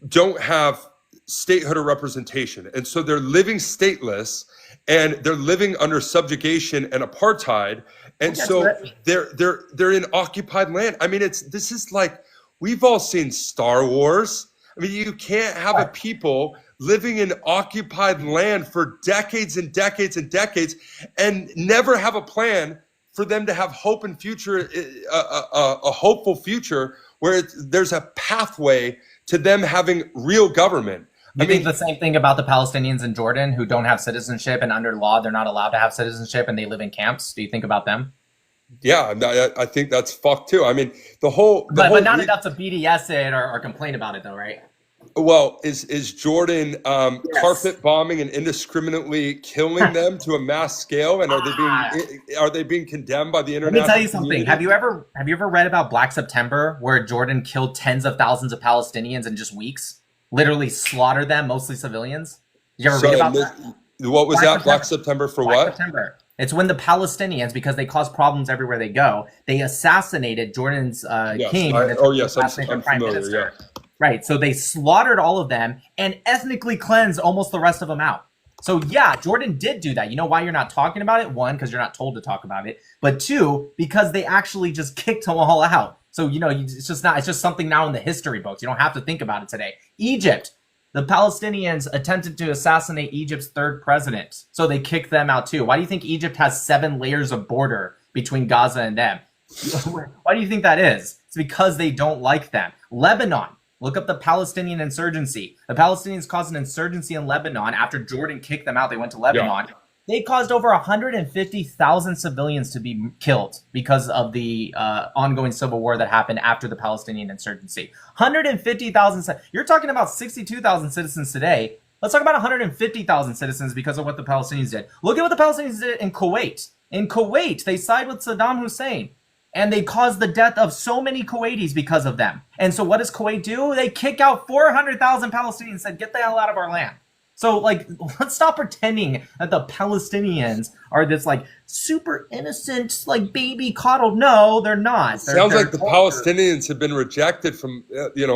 don't have statehood or representation. And so they're living stateless, and they're living under subjugation and apartheid. And so they're in occupied land. I mean, this is like, we've all seen Star Wars. I mean, you can't have a people living in occupied land for decades and decades and decades and never have a plan for them to have hope and future, a hopeful future where there's a pathway to them having real government. You think the same thing about the Palestinians in Jordan who don't have citizenship, and under law they're not allowed to have citizenship and they live in camps? Do you think about them? Yeah, I think that's fucked too. I mean, but not enough to BDS it or complain about it though, right? Well, is Jordan carpet bombing and indiscriminately killing them to a mass scale? And are they being condemned by the international? Let me tell you something. Have you ever read about Black September, where Jordan killed tens of thousands of Palestinians in just weeks? Literally slaughtered them, mostly civilians. Did you ever read about that? What was that? Black September for what? Black September. It's when the Palestinians, because they cause problems everywhere they go, they assassinated Jordan's king. I'm prime familiar. minister. Yeah. Right, so they slaughtered all of them and ethnically cleansed almost the rest of them out. So yeah, Jordan did do that. You know why you're not talking about it? One, because you're not told to talk about it. But two, because they actually just kicked them all out. So, it's just something now in the history books. You don't have to think about it today. Egypt, the Palestinians attempted to assassinate Egypt's third president. So they kicked them out too. Why do you think Egypt has 7 layers of border between Gaza and them? Why do you think that is? It's because they don't like them. Lebanon. Look up the Palestinian insurgency. The Palestinians caused an insurgency in Lebanon after Jordan kicked them out. They went to Lebanon. Yeah. They caused over 150,000 civilians to be killed because of the ongoing civil war that happened after the Palestinian insurgency. 150,000. You're talking about 62,000 citizens today. Let's talk about 150,000 citizens because of what the Palestinians did. Look at what the Palestinians did in Kuwait. In Kuwait, they sided with Saddam Hussein. And they caused the death of so many Kuwaitis because of them. And so what does Kuwait do? They kick out 400,000 Palestinians and said, get the hell out of our land. So, let's stop pretending that the Palestinians are this, super innocent, baby coddled. No, they're not. Sounds like the Palestinians have been rejected from,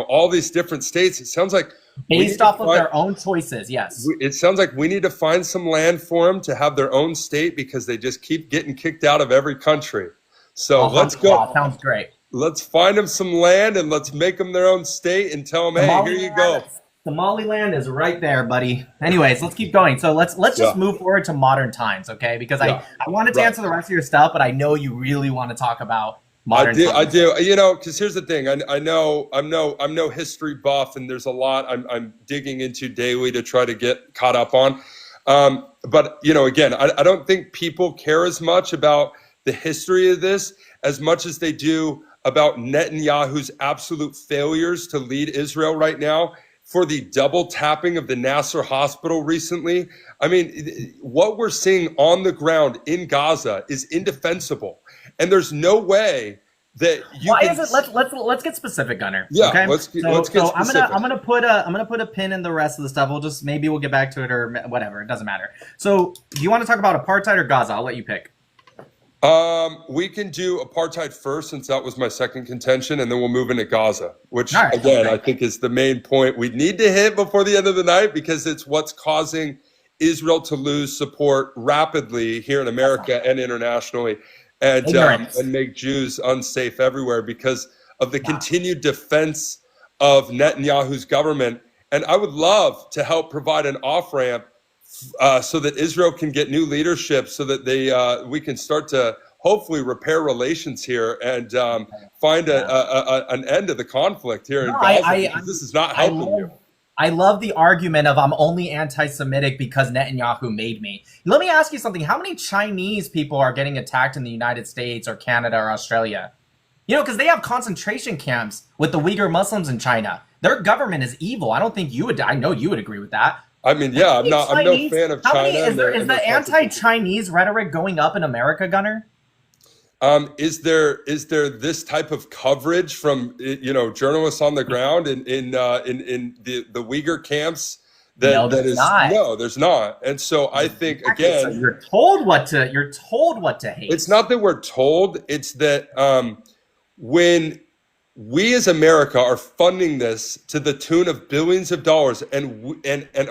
all these different states. It sounds like based off of their own choices, yes. It sounds like we need to find some land for them to have their own state because they just keep getting kicked out of every country. So let's go. Sounds great. Let's find them some land and let's make them their own state and tell them, hey, here you go. Somaliland is right there, buddy. Anyways, let's keep going. So let's just move forward to modern times, okay? Because I wanted to answer the rest of your stuff, but I know you really want to talk about modern times. I do. Because here's the thing. I know I'm no history buff, and there's a lot I'm digging into daily to try to get caught up on. But again, I don't think people care as much about the history of this as much as they do about Netanyahu's absolute failures to lead Israel right now, for the double tapping of the Nasser hospital recently. I mean, what we're seeing on the ground in Gaza is indefensible. And there's no way that you can... Let's get specific, Gunnar. Yeah, okay? let's get specific. I'm gonna put a pin in the rest of the stuff. We'll get back to it or whatever. It doesn't matter. So do you want to talk about apartheid or Gaza? I'll let you pick. We can do apartheid first, since that was my second contention, and then we'll move into Gaza, which All right, again, okay. I think is the main point we need to hit before the end of the night, because it's what's causing Israel to lose support rapidly here in America and internationally, Ignorance. and make Jews unsafe everywhere because of the Yeah. continued defense of Netanyahu's government. And I would love to help provide an off-ramp so that Israel can get new leadership, so that we can start to hopefully repair relations here and find an end to the conflict here in Gaza, because this is not helping you. I love the argument of I'm only anti-Semitic because Netanyahu made me. Let me ask you something. How many Chinese people are getting attacked in the United States or Canada or Australia? You know, because they have concentration camps with the Uyghur Muslims in China. Their government is evil. I don't think you would. I know you would agree with that. I mean, yeah, I'm no fan of China. Is the anti-Chinese rhetoric going up in America, Gunnar? Is there this type of coverage from journalists on the ground in the Uyghur camps? No, there's not. No, there's not. And so I think again, so you're told what to hate. It's not that we're told; it's that when we as America are funding this to the tune of billions of dollars, and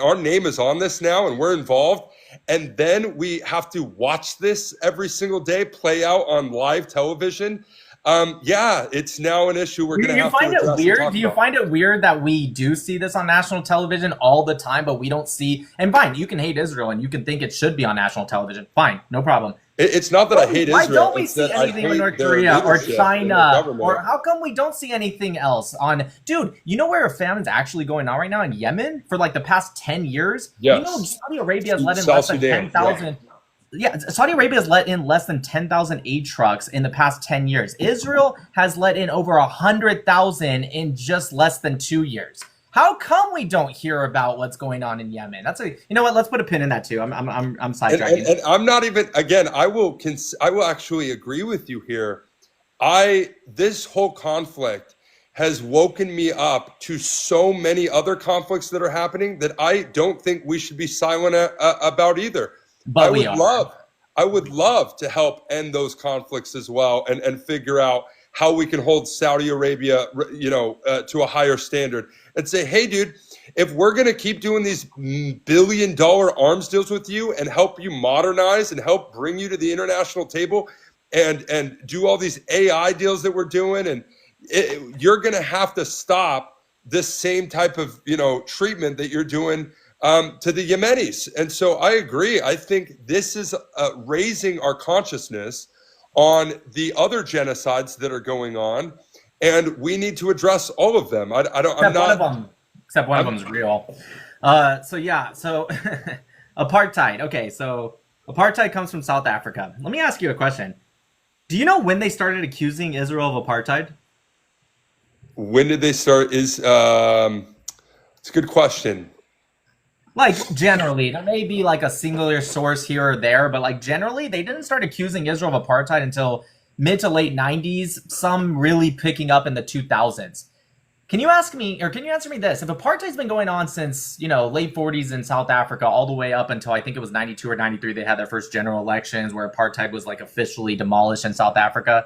our name is on this now, and we're involved. And then we have to watch this every single day play out on live television. Yeah, it's now an issue we're going to have to address. Do you find it weird that we do see this on national television all the time, but we don't see? And fine, you can hate Israel and you can think it should be on national television. Fine, no problem. It's not that I hate Israel. Why don't we see anything in North Korea or China? Or how come we don't see anything else on? Dude, you know where a famine's actually going on right now in Yemen for like the past 10 years? Yes. You know, Saudi Arabia has let in less than 10,000. Yeah, Saudi Arabia has let in less than 10,000 aid trucks in the past 10 years. Israel has let in over 100,000 in just less than 2 years. How come we don't hear about what's going on in Yemen? You know what? Let's put a pin in that too. I'm sidetracking. And I'm not even. Again, I will actually agree with you here. This whole conflict has woken me up to so many other conflicts that are happening that I don't think we should be silent about either. But I would love to help end those conflicts as well, and figure out how we can hold Saudi Arabia, to a higher standard, and say, hey, dude, if we're going to keep doing these billion-dollar arms deals with you and help you modernize and help bring you to the international table and do all these AI deals that we're doing, and you're going to have to stop this same type of, treatment that you're doing to the Yemenis. And so I agree. I think this is raising our consciousness on the other genocides that are going on, and we need to address all of them. Except one of them's real. So apartheid. Okay, so apartheid comes from South Africa. Let me ask you a question. Do you know when they started accusing Israel of apartheid? When did they start? It's a good question. Like, generally, there may be like a singular source here or there, but like generally, they didn't start accusing Israel of apartheid until mid to late 90s, some really picking up in the 2000s. Can you answer me this? If apartheid's been going on since, late 40s in South Africa, all the way up until I think it was 92 or 93, they had their first general elections where apartheid was like officially demolished in South Africa.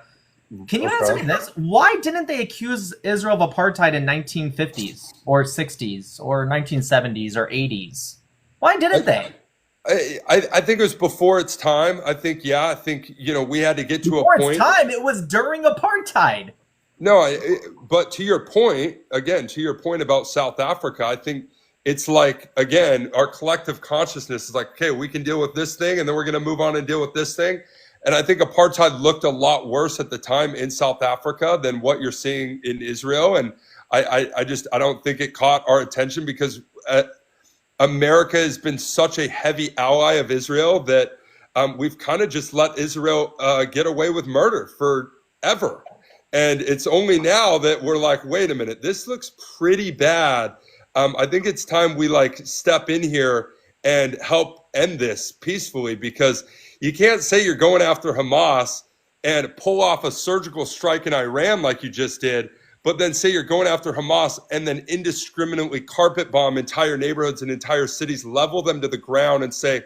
Can you answer me this? Why didn't they accuse Israel of apartheid in 1950s or 60s or 1970s or 80s? Why didn't they? I think it was before its time. I think we had to get to before a point. Its time, it was during apartheid. No, but to your point about South Africa, I think it's like, again, our collective consciousness is like, okay, we can deal with this thing, and then we're going to move on and deal with this thing. And I think apartheid looked a lot worse at the time in South Africa than what you're seeing in Israel. And I don't think it caught our attention because America has been such a heavy ally of Israel that we've kind of just let Israel get away with murder forever. And it's only now that we're like, wait a minute, this looks pretty bad. I think it's time we step in here and help end this peacefully, because you can't say you're going after Hamas and pull off a surgical strike in Iran like you just did, but then say you're going after Hamas and then indiscriminately carpet bomb entire neighborhoods and entire cities, level them to the ground and say,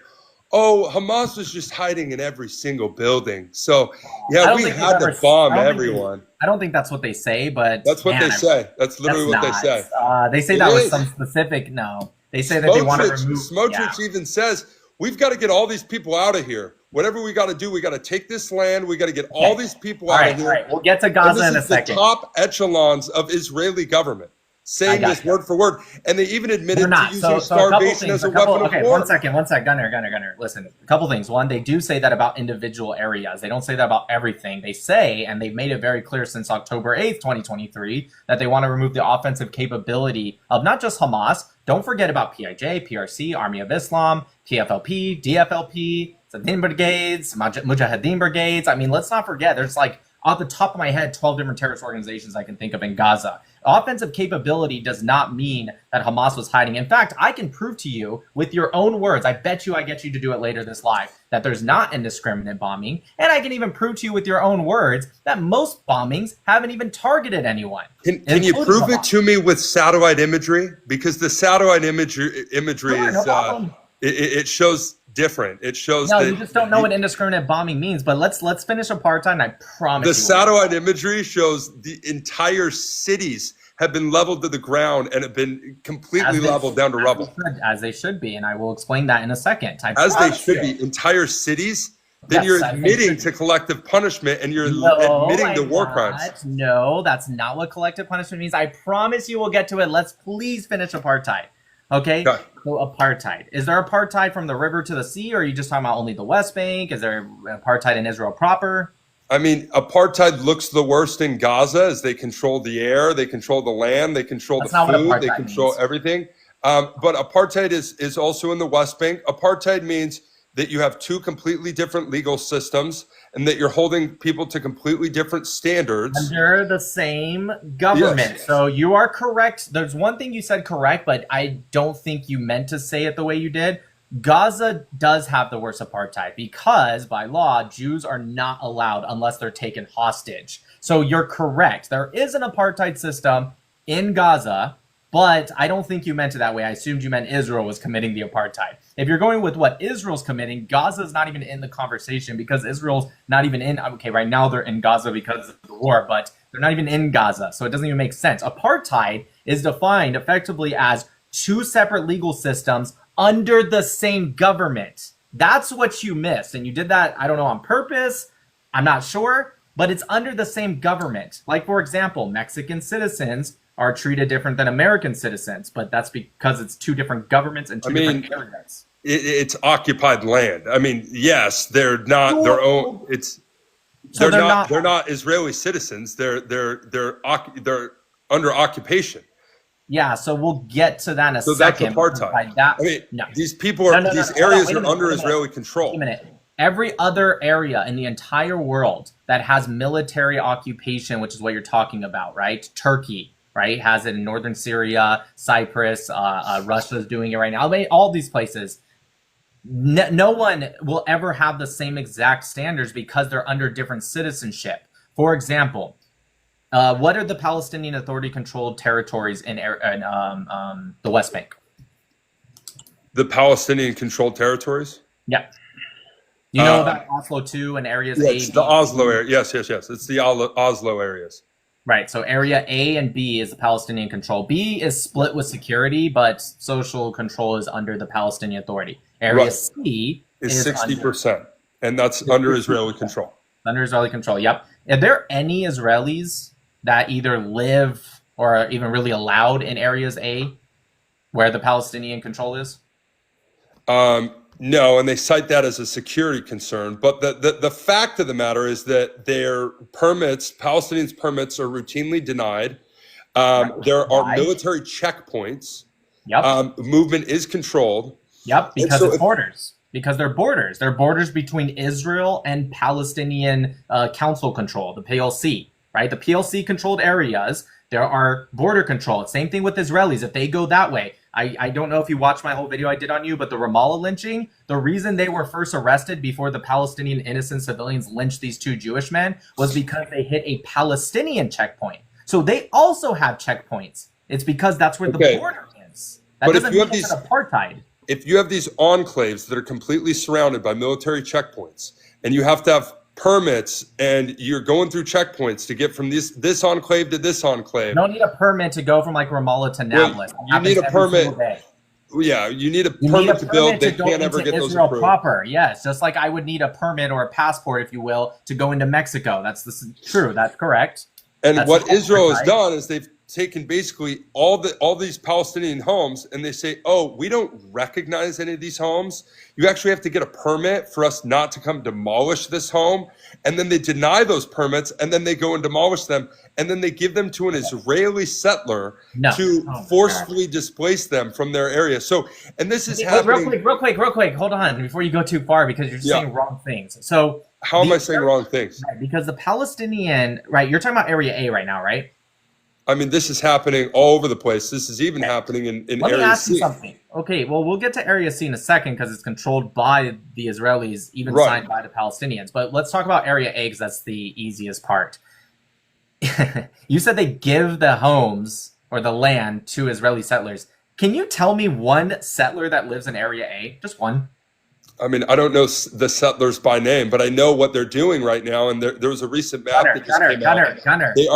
oh, Hamas was just hiding in every single building. So, yeah, we had to bomb everyone. I don't think that's what they say, but that's what they say. That's literally what they say. They say that with some specific. No, they say that they want to remove. Smotrich even says we've got to get all these people out of here. Whatever we got to do, we got to take this land. We got to get all these people out of here. All right, we'll get to Gaza in a second. The top echelons of Israeli government saying this word for word, and they even admitted to using starvation as a weapon of war. Okay, one second, Gunnar. Listen, a couple things. One, they do say that about individual areas. They don't say that about everything. They say, and they've made it very clear since October 8th, 2023, that they want to remove the offensive capability of not just Hamas. Don't forget about PIJ, PRC, Army of Islam, PFLP, DFLP, Zadin brigades, Mujahideen brigades. I mean, let's not forget, there's like, off the top of my head, 12 different terrorist organizations I can think of in Gaza. Offensive capability does not mean that Hamas was hiding. In fact, I can prove to you with your own words, I bet you I get you to do it later this live, that there's not indiscriminate bombing. And I can even prove to you with your own words that most bombings haven't even targeted anyone. Can you prove it to me with satellite imagery? Because the satellite imagery is, it shows different. It shows that you just don't know what indiscriminate bombing means. But let's finish apartheid, and I promise the satellite imagery shows the entire cities have been leveled to the ground and have been completely leveled down to rubble. As they should be, and I will explain that in a second. As they should be, entire cities. Then you're admitting to collective punishment, and you're admitting to war crimes. No, that's not what collective punishment means. I promise you we'll get to it. Let's please finish apartheid. Okay? So apartheid. Is there apartheid from the river to the sea, or are you just talking about only the West Bank? Is there apartheid in Israel proper? I mean, apartheid looks the worst in Gaza as they control the air, they control the land, they control the food, they control everything. But apartheid is also in the West Bank. Apartheid means that you have two completely different legal systems and that you're holding people to completely different standards. Under the same government. Yes. So you are correct. There's one thing you said correct, but I don't think you meant to say it the way you did. Gaza does have the worst apartheid because by law, Jews are not allowed unless they're taken hostage. So you're correct. There is an apartheid system in Gaza, but I don't think you meant it that way. I assumed you meant Israel was committing the apartheid. If you're going with what Israel's committing, Gaza's not even in the conversation because Israel's not even in. Okay, right now they're in Gaza because of the war, but they're not even in Gaza. So it doesn't even make sense. Apartheid is defined effectively as two separate legal systems under the same government. That's what you missed. And you did that, I don't know, on purpose. I'm not sure, but it's under the same government. Like, for example, Mexican citizens are treated different than American citizens, but that's because it's two different governments and two different areas. It's occupied land. I mean, yes, they're not their own. They're not Israeli citizens. They're under occupation. Yeah, so we'll get to that in a second. So that's apartheid. These people are these areas are under Israeli control. Wait a minute. Every other area in the entire world that has military occupation, which is what you're talking about, right? Turkey, right, has it in northern Syria, Cyprus, Russia's doing it right now. All these places, no one will ever have the same exact standards because they're under different citizenship. For example, what are the Palestinian Authority-controlled territories in the West Bank? The Palestinian-controlled territories? Yeah. You know about Oslo II and areas A, B, the Oslo area. Yes. It's the Oslo areas. Right. So area A and B is the Palestinian control. B is split with security, but social control is under the Palestinian Authority. Area C is 60%, and that's under Israeli control. Under Israeli control, yep. Are there any Israelis that either live or are even really allowed in areas A where the Palestinian control is? No, and they cite that as a security concern. But the fact of the matter is that their permits, Palestinians' permits, are routinely denied. There are military checkpoints. Yep. Movement is controlled. Yep, because it's borders. Because they're borders. They're borders between Israel and Palestinian Council control, the PLC, right? The PLC-controlled areas, there are border control. Same thing with Israelis. If they go that way, I don't know if you watched my whole video I did on you, but the Ramallah lynching, the reason they were first arrested before the Palestinian innocent civilians lynched these two Jewish men was because they hit a Palestinian checkpoint. So they also have checkpoints. It's because that's where the border is. That doesn't mean it's apartheid. if you have these enclaves that are completely surrounded by military checkpoints, and you have to have permits, and you're going through checkpoints to get from this enclave to this enclave. You don't need a permit to go from like Ramallah to Nablus. You need a permit. Yeah, you need a permit to build. They can't ever get those approved. Proper. Yes, just like I would need a permit or a passport, if you will, to go into Mexico. True. That's correct. And what Israel has done is they've taken basically all these Palestinian homes, and they say, oh, we don't recognize any of these homes. You actually have to get a permit for us not to come demolish this home. And then they deny those permits, and then they go and demolish them, and then they give them to an Israeli settler to forcefully displace them from their area. So, and this is happening. Real quick. Hold on before you go too far, because you're saying wrong things. So how am I saying wrong things? Right, because the Palestinian, right, you're talking about Area A right now, right? I mean, this is happening all over the place. This is even happening in Area C. Let me ask you something. Okay, well, we'll get to Area C in a second because it's controlled by the Israelis, even signed by the Palestinians. But let's talk about Area A because that's the easiest part. You said they give the homes or the land to Israeli settlers. Can you tell me one settler that lives in Area A? Just one. I mean, I don't know the settlers by name, but I know what they're doing right now. And there was a recent map that just came out. Gunnar, they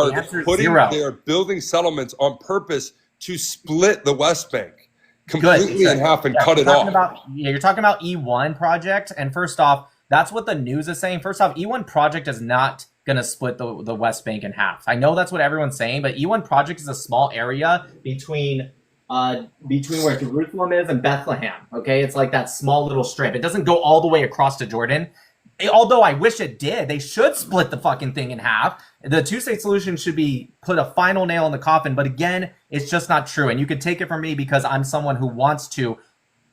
are building settlements on purpose to split the West Bank completely in half and cut it off. You're talking about E1 project. And first off, that's what the news is saying. First off, E1 project is not going to split the West Bank in half. I know that's what everyone's saying, but E1 project is a small area between where Jerusalem is and Bethlehem. Okay, it's like that small little strip. It doesn't go all the way across to Jordan. Although I wish it did. They should split the fucking thing in half. The two-state solution should be put a final nail in the coffin. But again, it's just not true. And you could take it from me because I'm someone who wants to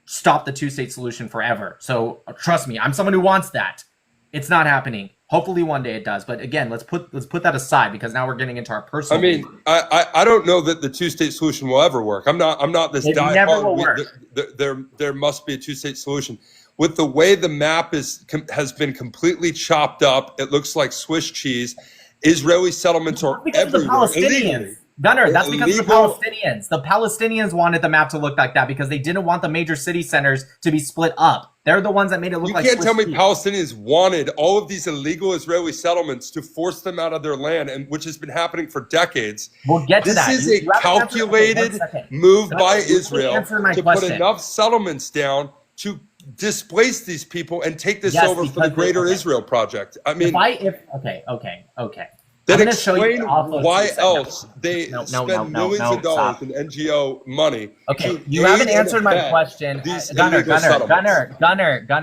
stop the two-state solution forever. So trust me, I'm someone who wants that. It's not happening. Hopefully one day it does. But again, let's put that aside because now we're getting into our personal. I mean, I don't know that the two-state solution will ever work. I'm not this diehard. Never will work. There must be a two-state solution. With the way the map has been completely chopped up, it looks like Swiss cheese. Israeli settlements are everywhere. Illegally. Gunnar, that's because of the Palestinians. The Palestinians wanted the map to look like that because they didn't want the major city centers to be split up. They're the ones that made it look like. You can't tell me Palestinians wanted all of these illegal Israeli settlements to force them out of their land, and which has been happening for decades. We'll get to that. This is a calculated move by Israel to put enough settlements down to displace these people and take this over for the Greater Israel Project. I mean, okay. Then explain why else they spend millions of dollars in NGO money. Okay, you haven't answered my question. Gunnar,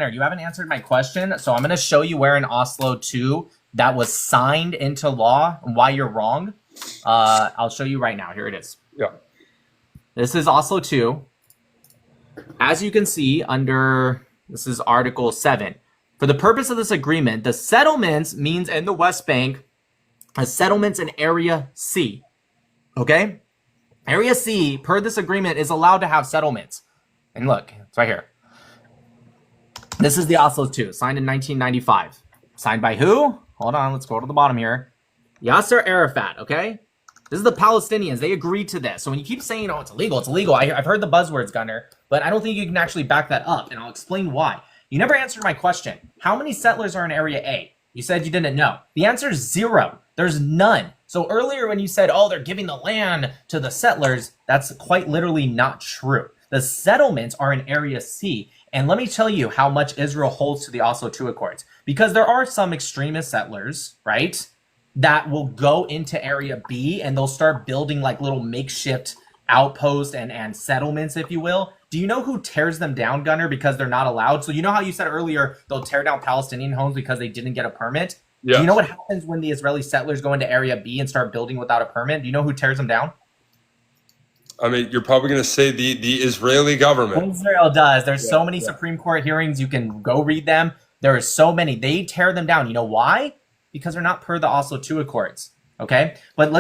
you haven't answered my question. So I'm going to show you where in Oslo 2 that was signed into law and why you're wrong. I'll show you right now. Here it is. Yeah. This is Oslo 2. As you can see this is Article 7. For the purpose of this agreement, the settlements means in the West Bank, settlements in Area C. Okay? Area C, per this agreement, is allowed to have settlements. And look, it's right here. This is the Oslo 2, signed in 1995. Signed by who? Hold on, let's go to the bottom here. Yasser Arafat, okay? This is the Palestinians. They agreed to this. So when you keep saying, oh, it's illegal, I've heard the buzzwords, Gunnar, but I don't think you can actually back that up, and I'll explain why. You never answered my question. How many settlers are in Area A? You said you didn't know. The answer is 0. There's none. So earlier when you said, oh, they're giving the land to the settlers, that's quite literally not true. The settlements are in Area C. And let me tell you how much Israel holds to the Oslo II Accords. Because there are some extremist settlers, right, that will go into Area B and they'll start building like little makeshift outposts and settlements, if you will. Do you know who tears them down, Gunnar, because they're not allowed? So you know how you said earlier they'll tear down Palestinian homes because they didn't get a permit? Yeah. Do you know what happens when the Israeli settlers go into Area B and start building without a permit? Do you know who tears them down? I mean, you're probably going to say the Israeli government. Israel does. There's so many Supreme Court hearings. You can go read them. There are so many. They tear them down. You know why? Because they're not per the Oslo II Accords. Okay, but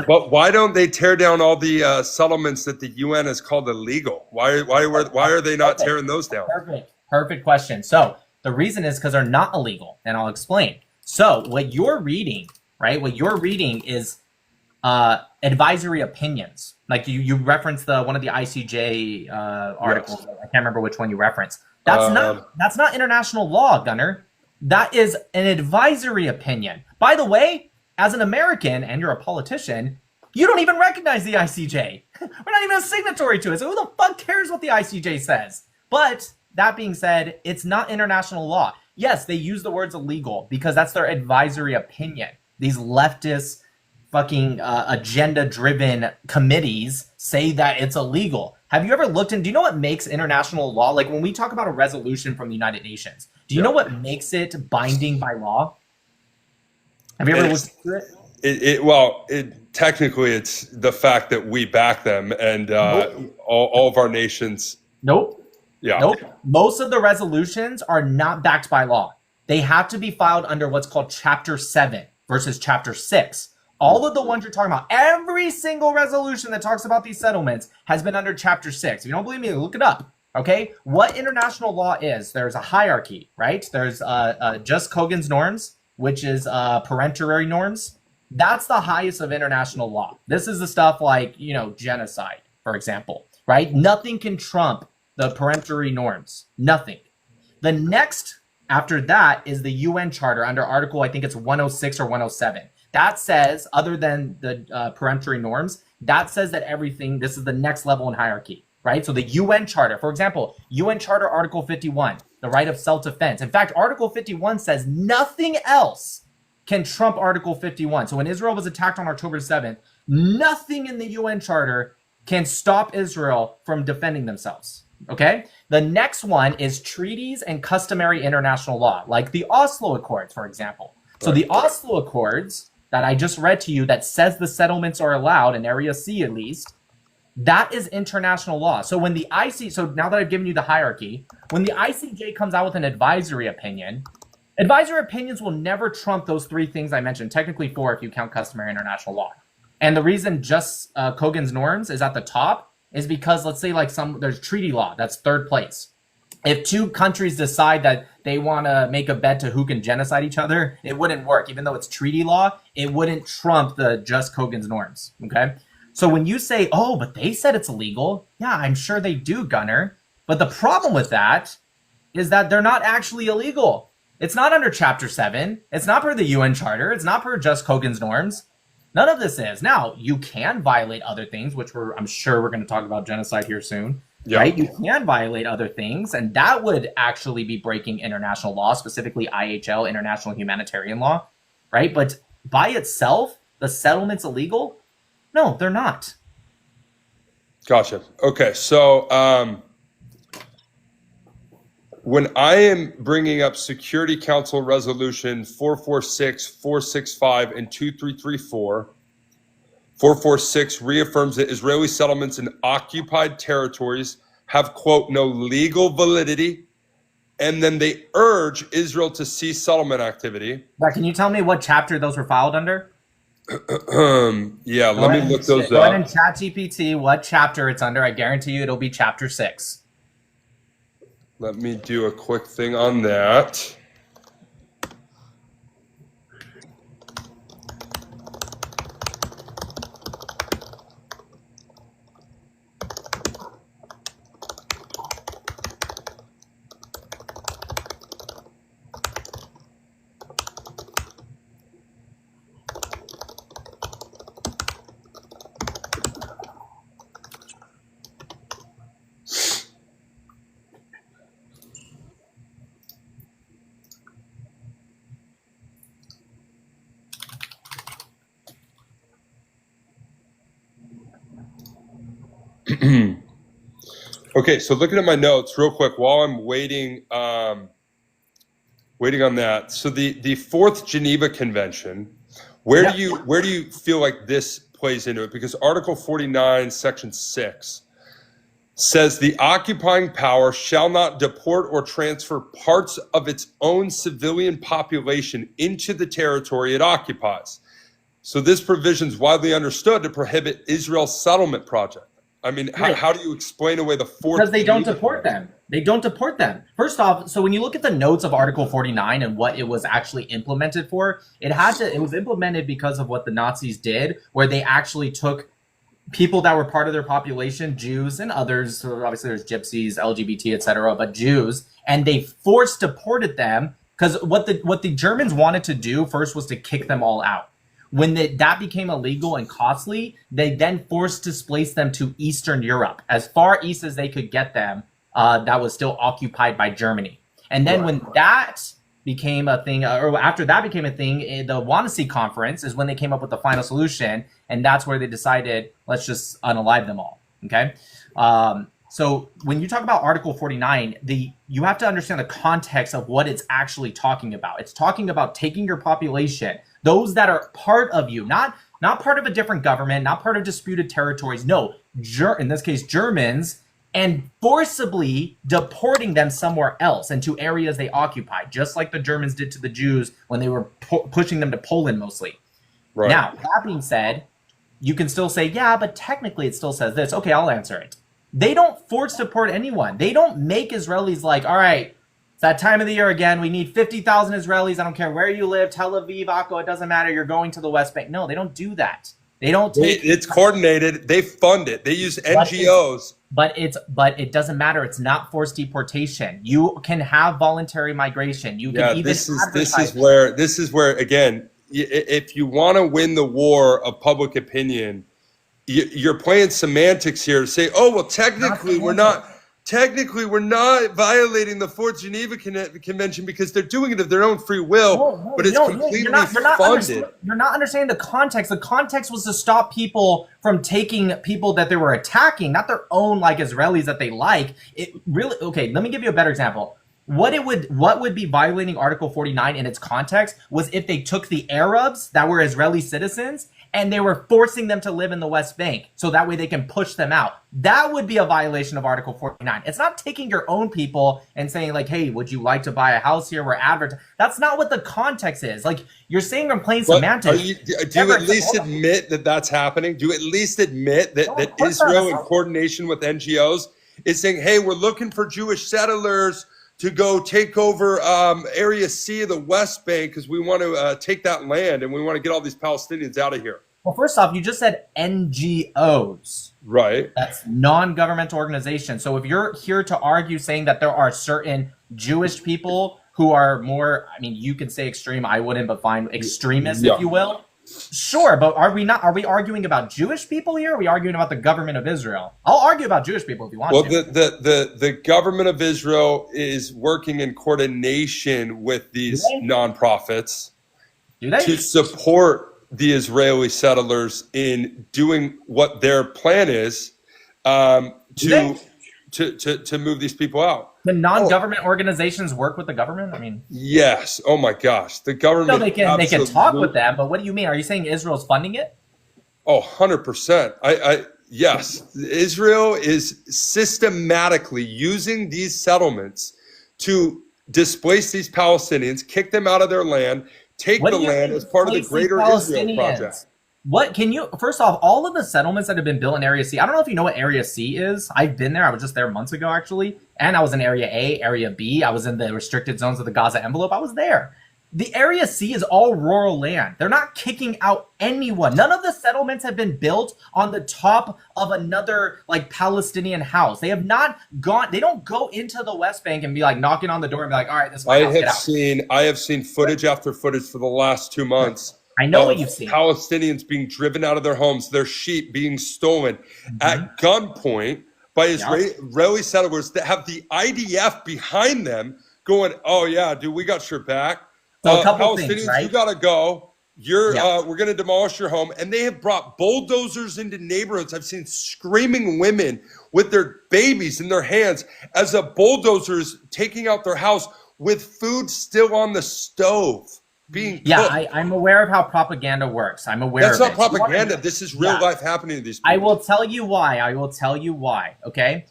but why don't they tear down all the settlements that the UN has called illegal? Why are they not tearing those down? Perfect question. So the reason is because they're not illegal, and I'll explain. So what you're reading, right? What you're reading is advisory opinions. Like you referenced one of the ICJ articles. Yes. I can't remember which one you referenced. That's not international law, Gunnar. That is an advisory opinion. By the way, as an American, and you're a politician, you don't even recognize the ICJ. We're not even a signatory to it. So who the fuck cares what the ICJ says? But that being said, it's not international law. Yes, they use the words illegal because that's their advisory opinion. These leftist fucking agenda-driven committees say that it's illegal. Have you ever looked do you know what makes international law? Like when we talk about a resolution from the United Nations, do you know what makes it binding by law? Have you ever looked into it? Technically, it's the fact that we back them and all of our nations. Nope. Yeah. Nope. Most of the resolutions are not backed by law. They have to be filed under what's called Chapter 7 versus Chapter 6. All of the ones you're talking about, every single resolution that talks about these settlements has been under Chapter 6. If you don't believe me, look it up. Okay? What international law is, there's a hierarchy, right? There's just Kogan's norms, which is peremptory norms. That's the highest of international law. This is the stuff like, genocide, for example, right? Nothing can trump the peremptory norms. Nothing. The next after that is the UN Charter under Article, I think it's 106 or 107. That says, other than the peremptory norms, that says that everything, this is the next level in hierarchy, right? So the UN Charter, for example, UN Charter Article 51, the right of self-defense. In fact, Article 51 says nothing else can trump Article 51. So when Israel was attacked on October 7th, nothing in the UN Charter can stop Israel from defending themselves. Okay? The next one is treaties and customary international law, like the Oslo Accords, for example. So the Oslo Accords that I just read to you that says the settlements are allowed in Area C at least, that is international law. So when the so now that I've given you the hierarchy, when the ICJ comes out with an advisory opinion, advisory opinions will never trump those three things I mentioned, technically four if you count customary international law. And the reason just Kogan's norms is at the top is because, let's say, there's treaty law, that's third place. If two countries decide that they want to make a bet to who can genocide each other, it wouldn't work. Even though it's treaty law, it wouldn't trump the just Kogan's norms, okay? So when you say, oh, but they said it's illegal, yeah, I'm sure they do, Gunnar. But the problem with that is that they're not actually illegal. It's not under Chapter 7. It's not per the UN Charter. It's not per just Kogan's norms. None of this is. Now, you can violate other things, which I'm sure we're going to talk about genocide here soon, right? You can violate other things, and that would actually be breaking international law, specifically IHL, International Humanitarian Law, right? But by itself, the settlement's illegal? No, they're not. Gotcha. Okay, so when I am bringing up Security Council Resolution 446, 465, and 2334, 446 reaffirms that Israeli settlements in occupied territories have, quote, no legal validity, and then they urge Israel to cease settlement activity. But can you tell me what chapter those were filed under? Yeah, let me look those up. Go ahead and ChatGPT what chapter it's under. I guarantee you it'll be Chapter 6. Let me do a quick thing on that. Okay, so looking at my notes real quick while I'm waiting waiting on that. So the fourth Geneva Convention, where do you feel like this plays into it? Because Article 49, Section 6 says the occupying power shall not deport or transfer parts of its own civilian population into the territory it occupies. So this provision is widely understood to prohibit Israel's settlement project. I mean, Right. how do you explain away the fourth? Because they don't Geneva deport Convention? them. They don't deport them. First off, so when you look at the notes of Article 49 and what it was actually implemented for, it was implemented because of what the Nazis did, where they actually took people that were part of their population, Jews and others, so obviously there's gypsies, LGBT, etc., but Jews, and they forced deported them because what the Germans wanted to do first was to kick them all out. When that became illegal and costly, they then forced displaced them to Eastern Europe, as far east as they could get them. That was still occupied by Germany. And then when that became a thing, or after that became a thing, the Wannsee Conference is when they came up with the final solution, and that's where they decided, let's just unalive them all. Okay. So when you talk about Article 49, you have to understand the context of what it's actually talking about. It's talking about taking your population, those that are part of you, not part of a different government, not part of disputed territories. No, in this case, Germans, and forcibly deporting them somewhere else into areas they occupied, just like the Germans did to the Jews when they were pushing them to Poland mostly. Right. Now, that being said, you can still say, yeah, but technically it still says this. Okay, I'll answer it. They don't force deport anyone. They don't make Israelis like, all right, it's that time of the year again. We need 50,000 Israelis. I don't care where you live, Tel Aviv, Akko, it doesn't matter. You're going to the West Bank. No, they don't do that. They don't take it's coordinated. They fund it. They use NGOs. But it doesn't matter. It's not forced deportation. You can have voluntary migration. You can even this is where again, if you want to win the war of public opinion, you're playing semantics here to say, oh, well, technically we're not violating the Fourth Geneva Convention because they're doing it of their own free will, but it's completely funded. You're not understanding the context. The context was to stop people from taking people that they were attacking, not their own like Israelis that they like. It really, okay, let me give you a better example. What would be violating Article 49 in its context was if they took the Arabs that were Israeli citizens and they were forcing them to live in the West Bank so that way they can push them out. That would be a violation of Article 49. It's not taking your own people and saying like, hey, would you like to buy a house here? We're advertising. That's not what the context is. Like you're saying I'm playing semantics. Do you at least admit that that's happening? Do you at least admit that Israel in coordination with NGOs is saying, hey, we're looking for Jewish settlers to go take over Area C of the West Bank because we want to take that land and we want to get all these Palestinians out of here? Well, first off, you just said NGOs. Right. That's non-governmental organizations. So if you're here to argue saying that there are certain Jewish people who are more, I mean, you can say extreme, I wouldn't, but fine, extremists, if you will. Sure, but are we arguing about Jewish people here? Or are we arguing about the government of Israel? I'll argue about Jewish people if you want to. Well, the government of Israel is working in coordination with these nonprofits to support the Israeli settlers in doing what their plan is to move these people out. The non-government organizations work with the government? I mean, yes. Oh my gosh. The government. No, they can talk with them, but what do you mean? Are you saying Israel's funding it? Oh, 100%. Yes. Israel is systematically using these settlements to displace these Palestinians, kick them out of their land, take the land as part of the greater Israel project. What can you, first off, all of the settlements that have been built in Area C, I don't know if you know what Area C is. I've been there. I was just there months ago, actually. And I was in Area A, Area B. I was in the restricted zones of the Gaza envelope. I was there. The Area C is all rural land. They're not kicking out anyone. None of the settlements have been built on the top of another like Palestinian house. They have not gone, they don't go into the West Bank and be like knocking on the door and be like, all right, this is my house, I have seen footage after footage for the last 2 months. I know what you've seen. Palestinians being driven out of their homes, their sheep being stolen at gunpoint by Israeli settlers that have the IDF behind them going, oh yeah, dude, we got your back. So a couple Palestinians, things, right? You gotta go. We're going to demolish your home. And they have brought bulldozers into neighborhoods. I've seen screaming women with their babies in their hands as a bulldozer is taking out their house with food still on the stove. I'm aware of how propaganda works. I'm aware That's of not propaganda. This is real life happening to these people. I will tell you why. Okay.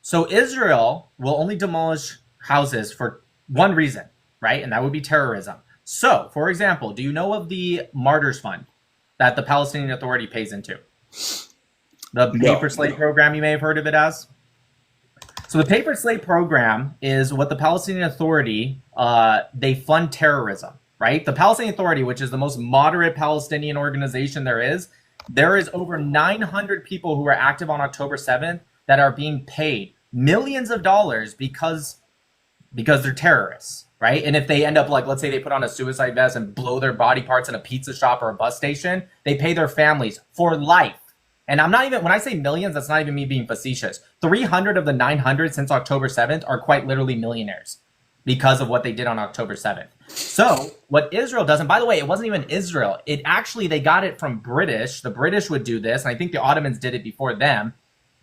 So Israel will only demolish houses for one reason, right? And that would be terrorism. So, for example, do you know of the Martyrs Fund that the Palestinian Authority pays into? The No, paper slave no. program, you may have heard of it as. So the paper slave program is what the Palestinian Authority, they fund terrorism, right? The Palestinian Authority, which is the most moderate Palestinian organization there is over 900 people who are active on October 7th that are being paid millions of dollars because they're terrorists, right? And if they end up, like, let's say they put on a suicide vest and blow their body parts in a pizza shop or a bus station, they pay their families for life. And I'm not even, when I say millions, that's not even me being facetious. 300 of the 900 since October 7th are quite literally millionaires because of what they did on October 7th. So what Israel does, and by the way, it wasn't even Israel. It actually, they got it from British. The British would do this, and I think the Ottomans did it before them.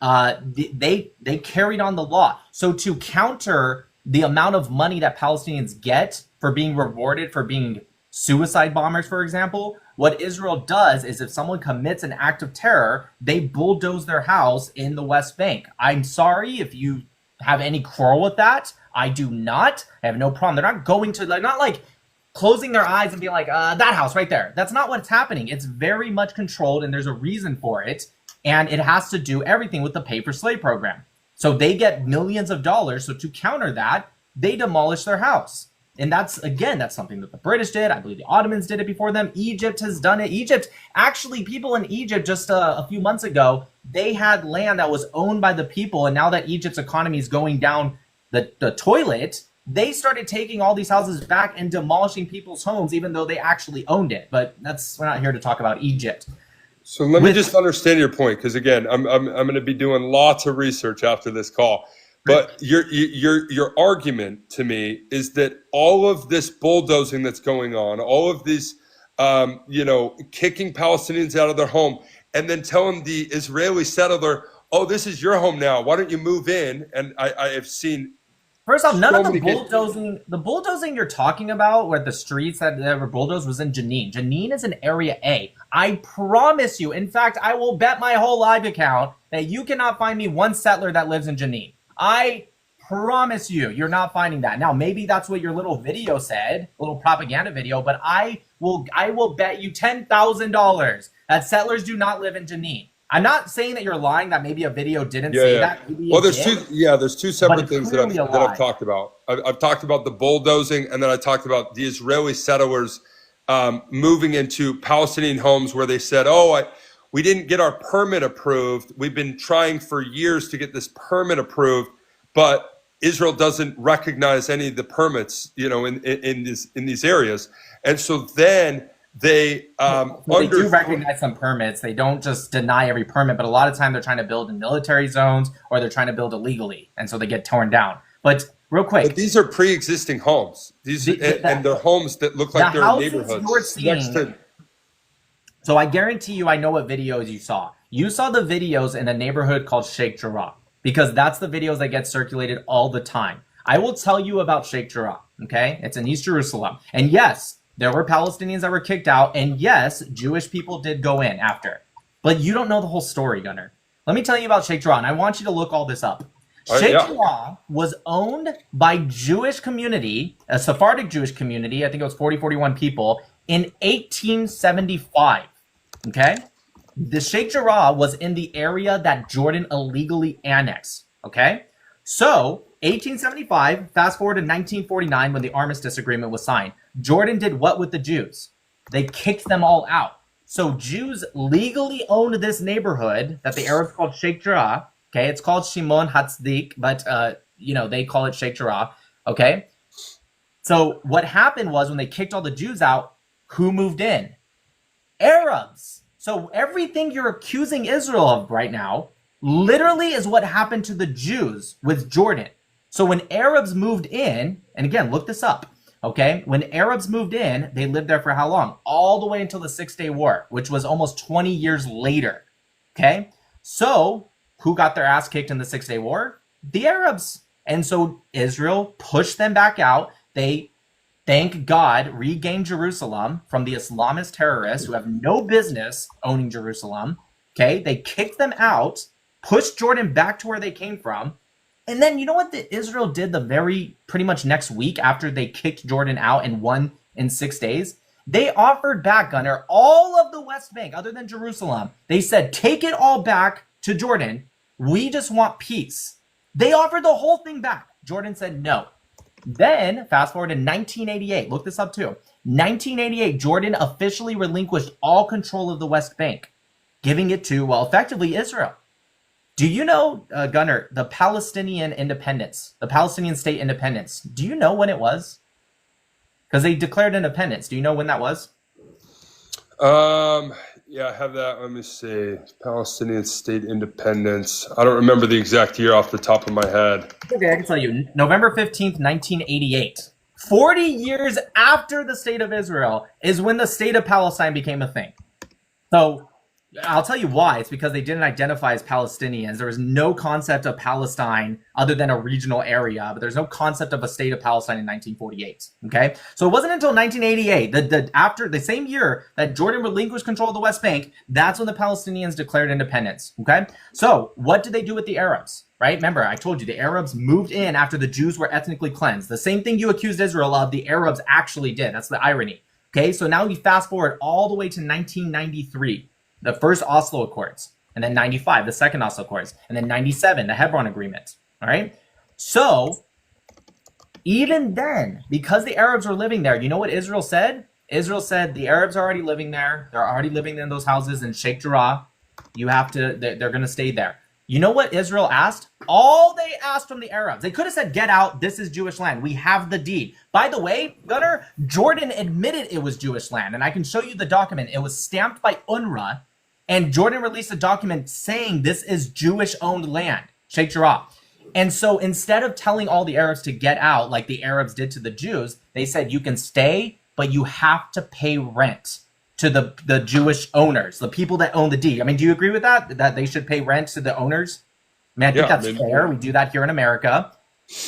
They carried on the law. So to counter the amount of money that Palestinians get for being rewarded for being suicide bombers, for example, what Israel does is if someone commits an act of terror, they bulldoze their house in the West Bank. I'm sorry if you have any quarrel with that. I do not. I have no problem. They're not going to, they're not like closing their eyes and being like, that house right there. That's not what's happening. It's very much controlled, and there's a reason for it. And it has to do everything with the paper slave program. So they get millions of dollars. So to counter that, they demolish their house. And that's, again, that's something that the British did. I believe the Ottomans did it before them. Egypt has done it. Egypt, actually, people in Egypt just a few months ago, they had land that was owned by the people. And now that Egypt's economy is going down the toilet, they started taking all these houses back and demolishing people's homes, even though they actually owned it. But we're not here to talk about Egypt. So let me just understand your point, because again, I'm going to be doing lots of research after this call. But your argument to me is that all of this bulldozing that's going on, all of these, kicking Palestinians out of their home, and then telling the Israeli settler, "Oh, this is your home now. Why don't you move in?" And I have seen. First off, none of the bulldozing you're talking about, where the streets that were bulldozed, was in Jenin. Jenin is in Area A. I promise you. In fact, I will bet my whole live account that you cannot find me one settler that lives in Jenin. I promise you, you're not finding that. Now, maybe that's what your little video said, a little propaganda video, but I will bet you $10,000 that settlers do not live in Jenin. I'm not saying that you're lying, that maybe a video didn't say that. Maybe well, there's two separate things that I've talked about. I've talked about the bulldozing, and then I talked about the Israeli settlers moving into Palestinian homes where they said, we didn't get our permit approved. We've been trying for years to get this permit approved, but Israel doesn't recognize any of the permits, in these areas. And so then they do recognize some permits. They don't just deny every permit, but a lot of time they're trying to build in military zones, or they're trying to build illegally, and so they get torn down. But real quick, but these are pre-existing homes. And they're homes that look like they're in neighborhoods. So I guarantee you, I know what videos you saw. You saw the videos in a neighborhood called Sheikh Jarrah, because that's the videos that get circulated all the time. I will tell you about Sheikh Jarrah, okay? It's in East Jerusalem. And yes, there were Palestinians that were kicked out. And yes, Jewish people did go in after. But you don't know the whole story, Gunnar. Let me tell you about Sheikh Jarrah, and I want you to look all this up. Sheikh Jarrah was owned by Jewish community, a Sephardic Jewish community. I think it was 41 people in 1875. Okay, the Sheikh Jarrah was in the area that Jordan illegally annexed. Okay, so 1875, fast forward to 1949 when the armistice agreement was signed. Jordan did what with the Jews? They kicked them all out. So Jews legally owned this neighborhood that the Arabs called Sheikh Jarrah. Okay, it's called Shimon Hatzadik, but they call it Sheikh Jarrah. Okay, so what happened was when they kicked all the Jews out, who moved in? Arabs. So everything you're accusing Israel of right now literally is what happened to the Jews with Jordan. So when Arabs moved in, and again, look this up, okay? When Arabs moved in, they lived there for how long? All the way until the 6-Day War, which was almost 20 years later, okay? So who got their ass kicked in the 6-Day War? The Arabs. And so Israel pushed them back out. They, thank God, regained Jerusalem from the Islamist terrorists who have no business owning Jerusalem. Okay, they kicked them out, pushed Jordan back to where they came from. And then you know what Israel did the very pretty much next week after they kicked Jordan out and won in 6 days? They offered back, Gunnar, all of the West Bank other than Jerusalem. They said, take it all back to Jordan, we just want peace. They offered the whole thing back. Jordan said no. Then, fast forward to 1988. Look this up too. 1988, Jordan officially relinquished all control of the West Bank, giving it to, well, effectively Israel. Do you know, Gunnar, the Palestinian independence, the Palestinian state independence, do you know when it was? Because they declared independence. Do you know when that was? Yeah, I have that. Let me see. Palestinian state independence. I don't remember the exact year off the top of my head. Okay, I can tell you. November 15th, 1988. 40 years after the state of Israel is when the state of Palestine became a thing. So I'll tell you why. It's because they didn't identify as Palestinians. There was no concept of Palestine other than a regional area, but there's no concept of a state of Palestine in 1948. Okay, so it wasn't until 1988, after the same year that Jordan relinquished control of the West Bank, that's when the Palestinians declared independence. Okay, so what did they do with the Arabs? Right? Remember, I told you the Arabs moved in after the Jews were ethnically cleansed. The same thing you accused Israel of, the Arabs actually did. That's the irony. Okay, so now we fast forward all the way to 1993. The first Oslo Accords, and then 95, the second Oslo Accords, and then 97, the Hebron Agreement. All right. So even then, because the Arabs were living there, you know what Israel said? Israel said the Arabs are already living there. They're already living in those houses in Sheikh Jarrah. You have to, they're going to stay there. You know what Israel asked? All they asked from the Arabs, they could have said, get out. This is Jewish land. We have the deed. By the way, Gunnar, Jordan admitted it was Jewish land. And I can show you the document. It was stamped by UNRWA. And Jordan released a document saying this is Jewish-owned land, Sheikh Jarrah. And so instead of telling all the Arabs to get out like the Arabs did to the Jews, they said you can stay, but you have to pay rent to the Jewish owners, the people that own the deed. I mean, do you agree with that? That they should pay rent to the owners? I mean, I think that's fair. We do that here in America.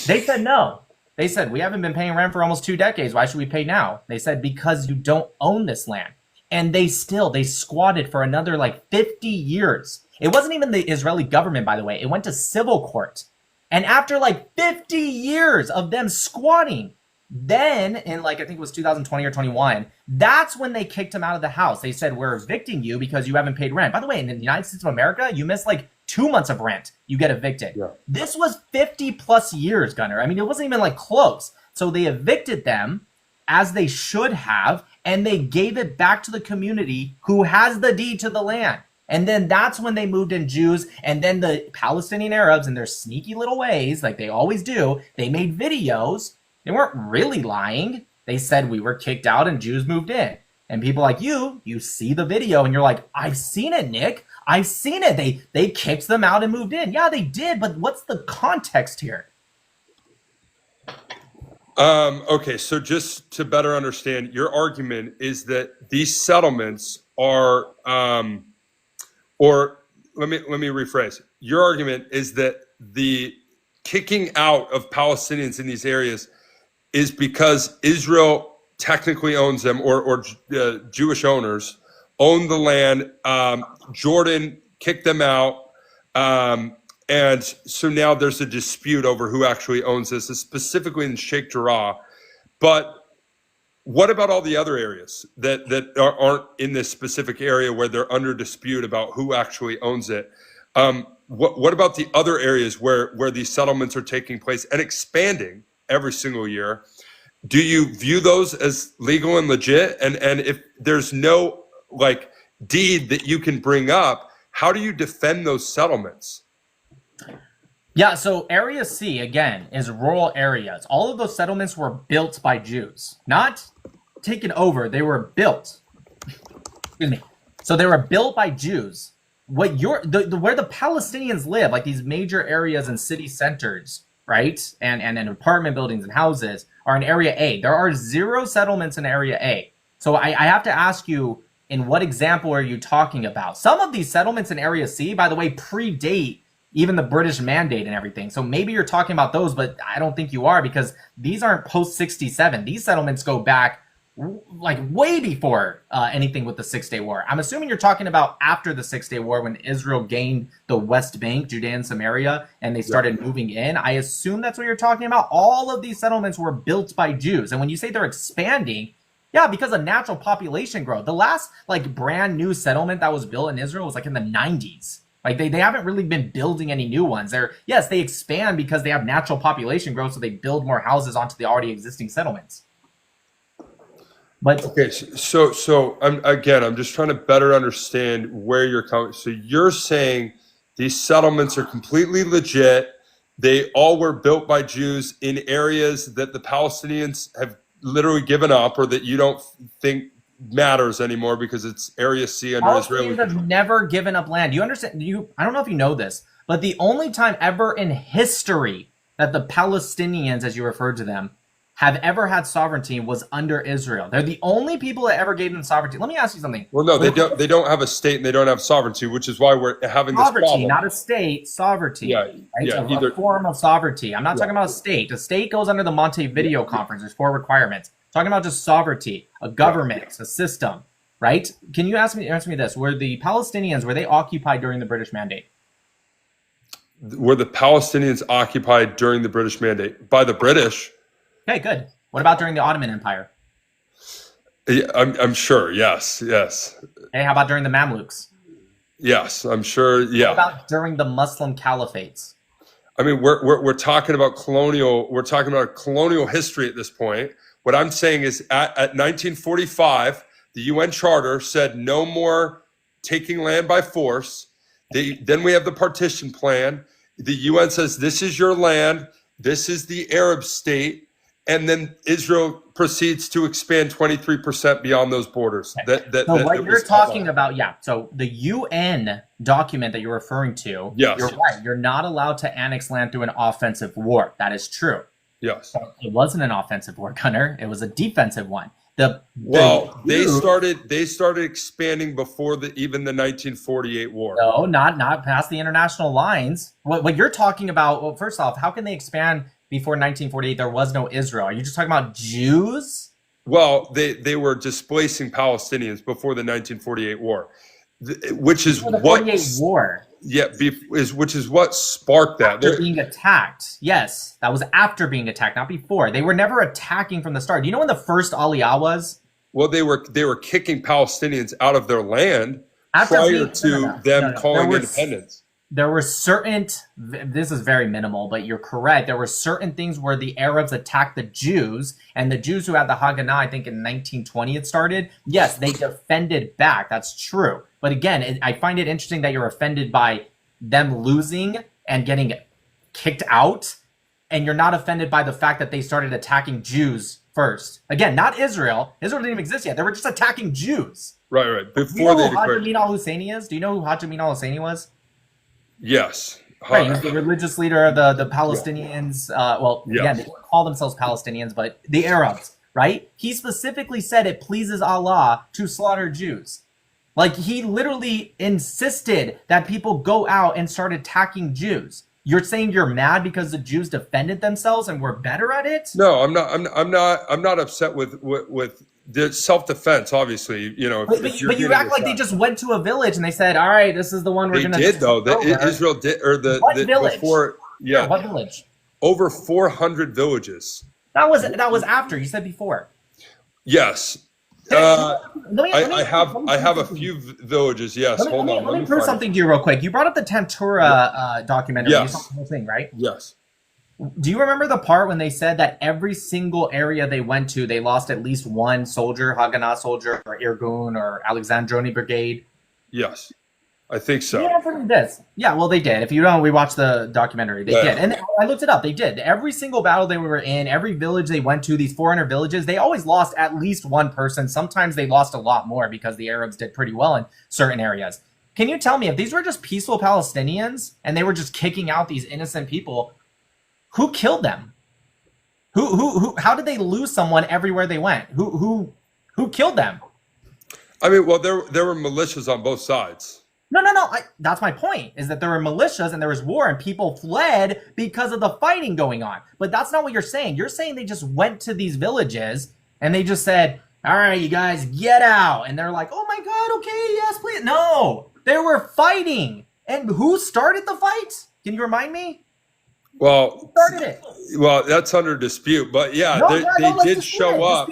They said no. They said, we haven't been paying rent for almost 2 decades. Why should we pay now? They said, because you don't own this land. And they squatted for another like 50 years. It wasn't even the Israeli government, by the way. It went to civil court. And after like 50 years of them squatting, then in like, I think it was 2020 or 21, that's when they kicked him out of the house. They said, we're evicting you because you haven't paid rent. By the way, in the United States of America, you miss like 2 months of rent, you get evicted. Yeah. This was 50 plus years, Gunnar. I mean, it wasn't even like close. So they evicted them as they should have, and they gave it back to the community who has the deed to the land. And then that's when they moved in Jews, and then the Palestinian Arabs in their sneaky little ways, like they always do, they made videos. They weren't really lying. They said we were kicked out and Jews moved in. And people like you see the video and you're like, I've seen it, Nick. I've seen it. They kicked them out and moved in. Yeah, they did, but what's the context here? Okay, so just to better understand, your argument is that these settlements are, or let me rephrase. Your argument is that the kicking out of Palestinians in these areas is because Israel technically owns them, or Jewish owners own the land. Jordan kicked them out. And so now there's a dispute over who actually owns this, specifically in Sheikh Jarrah. But what about all the other areas that aren't in this specific area where they're under dispute about who actually owns it? What about the other areas where these settlements are taking place and expanding every single year? Do you view those as legal and legit? And if there's no like deed that you can bring up, how do you defend those settlements? Yeah, so Area C, again, is rural areas. All of those settlements were built by Jews, not taken over. They were built. Excuse me. So they were built by Jews. Where the Palestinians live, like these major areas and city centers, right? And apartment buildings and houses are in Area A. There are 0 settlements in Area A. So I have to ask you, in what example are you talking about? Some of these settlements in Area C, by the way, predate even the British mandate and everything. So maybe you're talking about those, but I don't think you are, because these aren't post-67. These settlements go back like way before anything with the 6-Day War. I'm assuming you're talking about after the 6-Day War, when Israel gained the West Bank, Judea and Samaria, and they started moving in. I assume that's what you're talking about. All of these settlements were built by Jews. And when you say they're expanding, yeah, because of natural population growth. The last like brand new settlement that was built in Israel was like in the 90s. Like they haven't really been building any new ones. Yes, they expand because they have natural population growth, so they build more houses onto the already existing settlements. But okay, so I'm just trying to better understand where you're coming. So you're saying these settlements are completely legit. They all were built by Jews in areas that the Palestinians have literally given up, or that you don't think matters anymore because it's Area C under Israeli control. Have never given up land. You understand? I don't know if you know this, but the only time ever in history that the Palestinians, as you referred to them, have ever had sovereignty was under Israel. They're the only people that ever gave them sovereignty. Let me ask you something. Well, no, they don't. They don't have a state and they don't have sovereignty, which is why we're having this problem. Sovereignty, not a state. Sovereignty. Yeah, right? yeah. A form of sovereignty. I'm not talking about a state. A state goes under the Montevideo Conference. There's 4 requirements. I'm talking about just sovereignty, a government, a system. Right? Can you answer me this? Were the Palestinians, were they occupied during the British Mandate? Were the Palestinians occupied during the British Mandate? By the British? Okay, good. What about during the Ottoman Empire? Yeah, I'm sure. Yes. Hey, how about during the Mamluks? Yes, I'm sure. Yeah. What about during the Muslim caliphates? I mean, we're talking about colonial. We're talking about colonial history at this point. What I'm saying is, at 1945. The UN Charter said no more taking land by force. Then we have the partition plan. The UN says this is your land. This is the Arab state. And then Israel proceeds to expand 23% beyond those borders. What you're talking about, so the UN document that you're referring to, yes. You're right. You're not allowed to annex land through an offensive war. That is true. Yes. But it wasn't an offensive war, Gunnar. It was a defensive one. They started expanding before even the 1948 war. No, not past the international lines. What you're talking about? Well, first off, how can they expand before 1948? There was no Israel. Are you just talking about Jews? Well, they were displacing Palestinians before the 1948 war, which is the 48 war. Yeah, which is what sparked that. After being attacked. Yes, that was after being attacked, not before. They were never attacking from the start. Do you know when the first Aliyah was? Well, they were kicking Palestinians out of their land prior to them calling independence. There were certain, this is very minimal, but you're correct. There were certain things where the Arabs attacked the Jews, and the Jews who had the Haganah, I think in 1920 it started. Yes, they defended back. That's true. But again, I find it interesting that you're offended by them losing and getting kicked out, and you're not offended by the fact that they started attacking Jews first. Again, not Israel. Israel didn't even exist yet. They were just attacking Jews. Right. Before you know who Haj Amin al-Husseini is? Do you know who Haj Amin al-Husseini was? Yes. Right, he was the religious leader of the Palestinians. Again, they don't call themselves Palestinians, but the Arabs, right? He specifically said it pleases Allah to slaughter Jews. Like, he literally insisted that people go out and start attacking Jews. You're saying you're mad because the Jews defended themselves and were better at it? No, I'm not upset with the self-defense, obviously. You know, but you act like they just went to a village and they said, "All right, this is the one we're going to." They did though. Israel did, or what village? Before, yeah. What village? Over 400 villages. That was after. You said before. Yes. I have a few villages. Yes. Hold on. Let me prove something to you real quick. You brought up the Tantura documentary. Yes. You saw the whole thing, right? Yes. Do you remember the part when they said that every single area they went to, they lost at least one soldier, Haganah soldier, or Irgun, or Alexandroni Brigade? Yes, I think so. Yeah, for this. Yeah, well, they did. If you don't, we watched the documentary. They did. And I looked it up. They did. Every single battle they were in, every village they went to, these 400 villages, they always lost at least one person. Sometimes they lost a lot more because the Arabs did pretty well in certain areas. Can you tell me, if these were just peaceful Palestinians and they were just kicking out these innocent people, who killed them? Who? How did they lose someone everywhere they went? Who killed them? I mean, well, there were militias on both sides. No. That's my point, is that there were militias and there was war and people fled because of the fighting going on. But that's not what you're saying. You're saying they just went to these villages and they just said, "All right, you guys, get out." And they're like, "Oh my God, okay, yes, please." No, they were fighting. And who started the fight? Can you remind me? Well, who started it? Well, that's under dispute, but they did show up.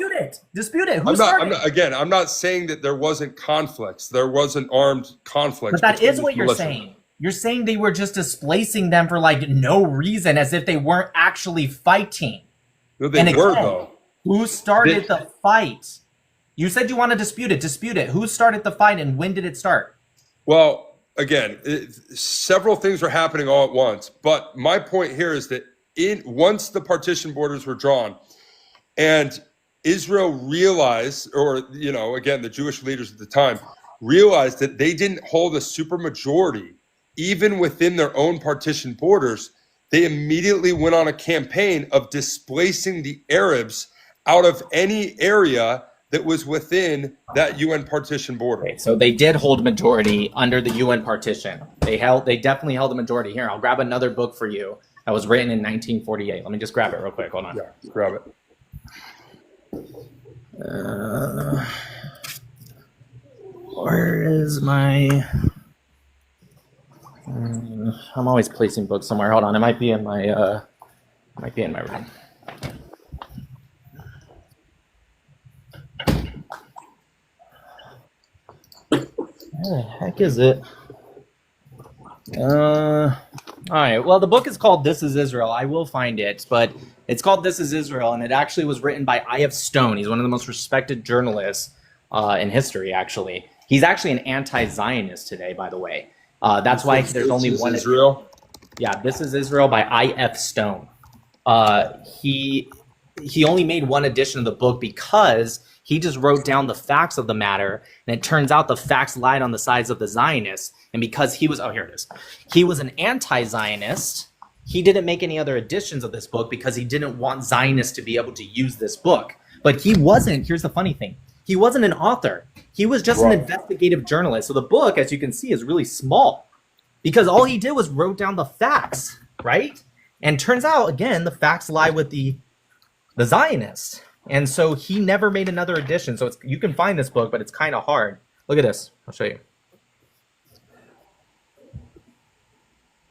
Dispute it. I'm not saying that there wasn't conflicts. There wasn't armed conflicts. But that is what you're saying. You're saying they were just displacing them for like no reason, as if they weren't actually fighting. No, they were though. Who started the fight? You said you want to dispute it. Dispute it. Who started the fight and when did it start? Well, again, several things were happening all at once. But my point here is that once the partition borders were drawn and Israel realized, or, again, the Jewish leaders at the time realized that they didn't hold a supermajority even within their own partition borders, they immediately went on a campaign of displacing the Arabs out of any area that was within that UN partition border. Okay, so they did hold majority under the UN partition. They definitely held a majority. Here, I'll grab another book for you that was written in 1948. Let me just grab it real quick. Hold on. Yeah, grab it. Where is my... I'm always placing books somewhere. Hold on, it might be in my room. Where the heck is it? All right. Well, the book is called "This Is Israel." I will find it, but it's called "This Is Israel," and it actually was written by I.F. Stone. He's one of the most respected journalists in history. Actually, he's actually an anti-Zionist today, by the way. That's why there's only one. Israel. Yeah, "This Is Israel" by I.F. Stone. He only made one edition of the book because he just wrote down the facts of the matter, and it turns out the facts lied on the sides of the Zionists. And because he was, here it is. He was an anti-Zionist. He didn't make any other editions of this book because he didn't want Zionists to be able to use this book. But he wasn't, here's the funny thing, he wasn't an author. He was just an investigative journalist. So the book, as you can see, is really small because all he did was wrote down the facts, right? And turns out, again, the facts lie with the Zionists. And so he never made another edition. So you can find this book, but it's kind of hard. Look at this. I'll show you.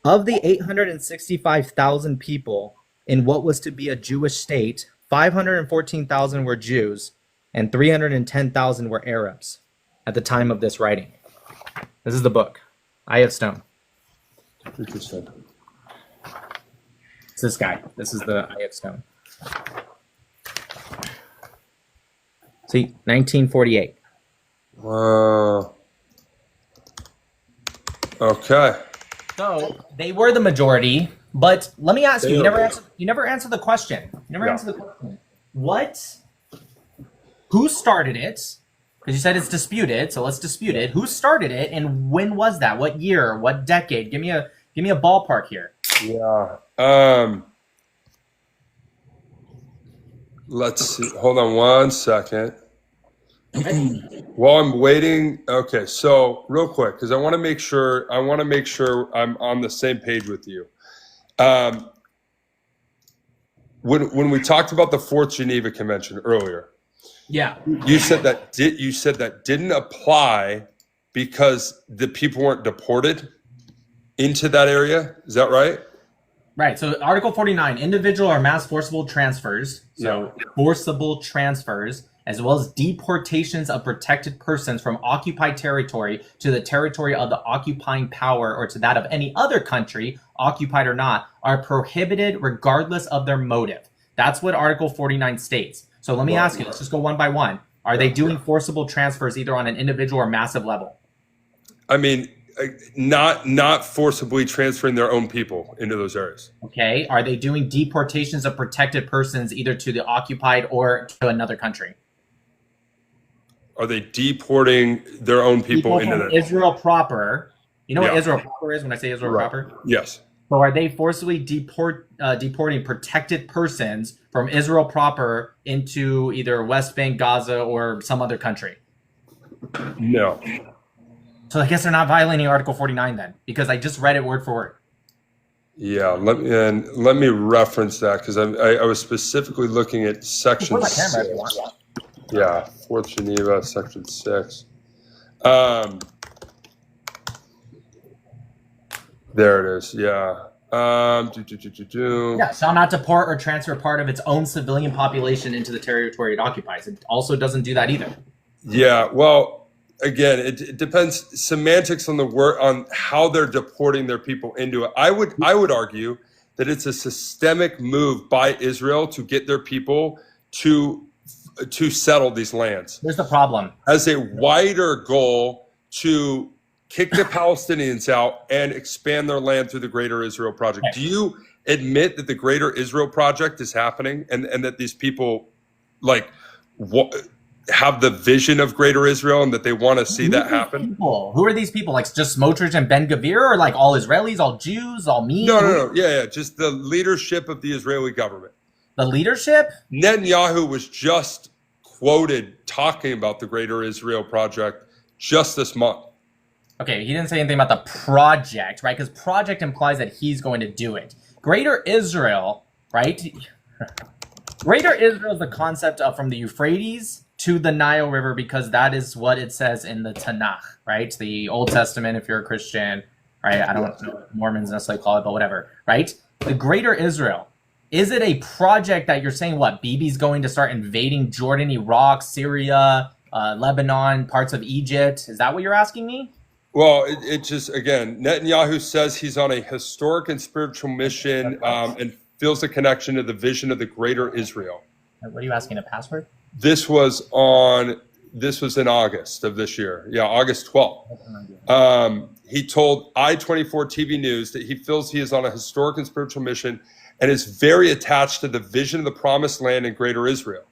Of the 865,000 people in what was to be a Jewish state, 514,000 were Jews and 310,000 were Arabs at the time of this writing. This is the book. I.F. Stone. Interesting. It's this guy. This is the I.F. Stone. See, 1948. Wow. Okay. So they were the majority, but let me ask you, you never answered the question. Who started it? Because you said it's disputed, so let's dispute it. Who started it and when was that? What year? What decade? Give me a ballpark here. Yeah. Let's see. Hold on one second. While I'm waiting, okay. So real quick, because I want to make sure I'm on the same page with you. When we talked about the Fourth Geneva Convention earlier, yeah, you said that didn't apply because the people weren't deported into that area. Is that right? Right. So Article 49, individual or mass forcible transfers. So forcible transfers, as well as deportations of protected persons from occupied territory to the territory of the occupying power or to that of any other country, occupied or not, are prohibited regardless of their motive. That's what Article 49 states. So let me ask you, let's just go one by one. Are they doing forcible transfers either on an individual or massive level? I mean, not forcibly transferring their own people into those areas. Okay. Are they doing deportations of protected persons either to the occupied or to another country? Are they deporting their own people into that? Israel proper. You know what Israel proper is when I say Israel proper? Yes. So are they forcibly deporting protected persons from Israel proper into either West Bank, Gaza, or some other country? No. So I guess they're not violating Article 49 then, because I just read it word for word. Yeah, let me reference that because I was specifically looking at Section 6. Yeah, Fourth Geneva, Section 6. There it is. Yeah. Yeah, shall not deport or transfer part of its own civilian population into the territory it occupies. It also doesn't do that either. Yeah. Well, again, it depends semantics on the word, on how they're deporting their people into it. I would argue that it's a systemic move by Israel to get their people to settle these lands. Here's the problem. As a wider goal to kick the Palestinians out and expand their land through the Greater Israel Project. Okay. Do you admit that the Greater Israel Project is happening and that these people have the vision of Greater Israel and that they want to see that happen? Who are these people? Like just Smotrich and Ben-Gvir, or like all Israelis, all Jews, all me? No. Yeah. Just the leadership of the Israeli government. The leadership? Netanyahu was just quoted talking about the Greater Israel Project just this month. Okay, he didn't say anything about the project, right? Because project implies that he's going to do it. Greater Israel, right? Greater Israel is the concept of from the Euphrates to the Nile River, because that is what it says in the Tanakh, right? The Old Testament, if you're a Christian, right? I don't know what Mormons necessarily call it, but whatever, right? The Greater Israel. Is it a project that you're saying, what, Bibi's going to start invading Jordan, Iraq, Syria, Lebanon, parts of Egypt? Is that what you're asking me? Well, it just, again, Netanyahu says he's on a historic and spiritual mission and feels a connection to the vision of the Greater Israel. What are you asking, a password? This was in August of this year. Yeah, August 12th. He told I-24 TV News that he feels he is on a historic and spiritual mission and is very attached to the vision of the promised land in Greater Israel.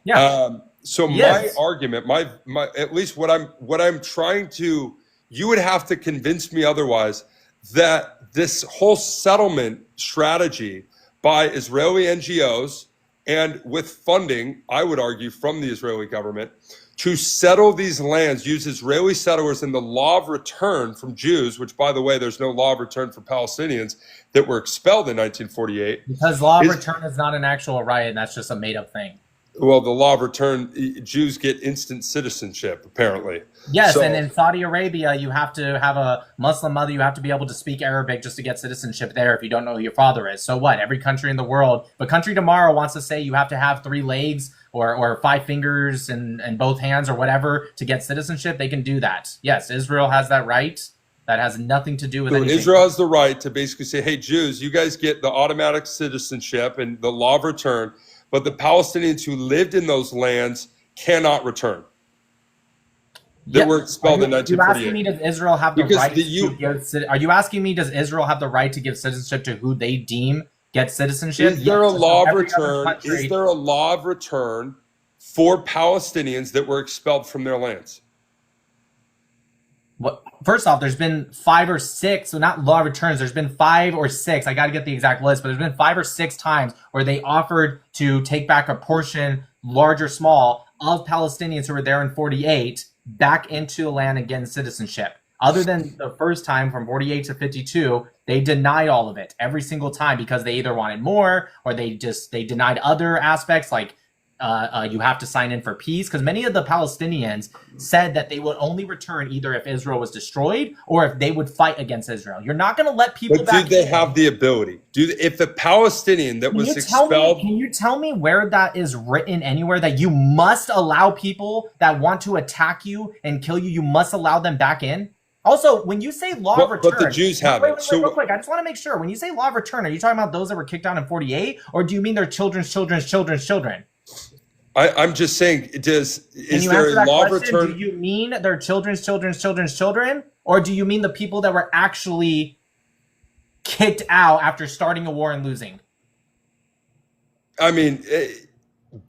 Yeah. So yes. My argument, my at least what I'm trying to, you would have to convince me otherwise, that this whole settlement strategy by Israeli NGOs and with funding, I would argue, from the Israeli government to settle these lands, use Israeli settlers in the law of return from Jews, which, by the way, there's no law of return for Palestinians that were expelled in 1948. Because law of return is not an actual right, and that's just a made-up thing. Well, the law of return, Jews get instant citizenship, apparently. Yes, so, and in Saudi Arabia, you have to have a Muslim mother. You have to be able to speak Arabic just to get citizenship there if you don't know who your father is. So what? Every country in the world, but country tomorrow wants to say you have to have 3 legs or 5 fingers and both hands or whatever to get citizenship. They can do that. Yes, Israel has that right. That has nothing to do with anything. Israel has the right to basically say, hey, Jews, you guys get the automatic citizenship and the law of return, but the Palestinians who lived in those lands cannot return. That were expelled in 1948. Are you asking me, does Israel have the right are you asking me, does Israel have the right to give citizenship to who they deem get citizenship? Is there a law of return? Is there a law of return for Palestinians that were expelled from their lands? What? First off, there's been 5 or 6, so not law of returns. There's been 5 or 6. I got to get the exact list, but there's been 5 or 6 times where they offered to take back a portion, large or small, of Palestinians who were there in 48 back into the land and getting citizenship. Other than the first time from 48 to 52, they denied all of it every single time because they either wanted more or they denied other aspects like you have to sign in for peace, because many of the Palestinians said that they would only return either if Israel was destroyed or if they would fight against Israel. You're not going to let people back. But do they have the ability? If the Palestinian that was expelled... Can you tell me where that is written anywhere, that you must allow people that want to attack you and kill you, you must allow them back in? Also, when you say law of return... But the Jews have it. So real quick, I just want to make sure. When you say law of return, are you talking about those that were kicked out in 48? Or do you mean their children's children's children's children? I'm just saying, is there a law of return? Do you mean their children's children's children's children? Or do you mean the people that were actually kicked out after starting a war and losing? I mean,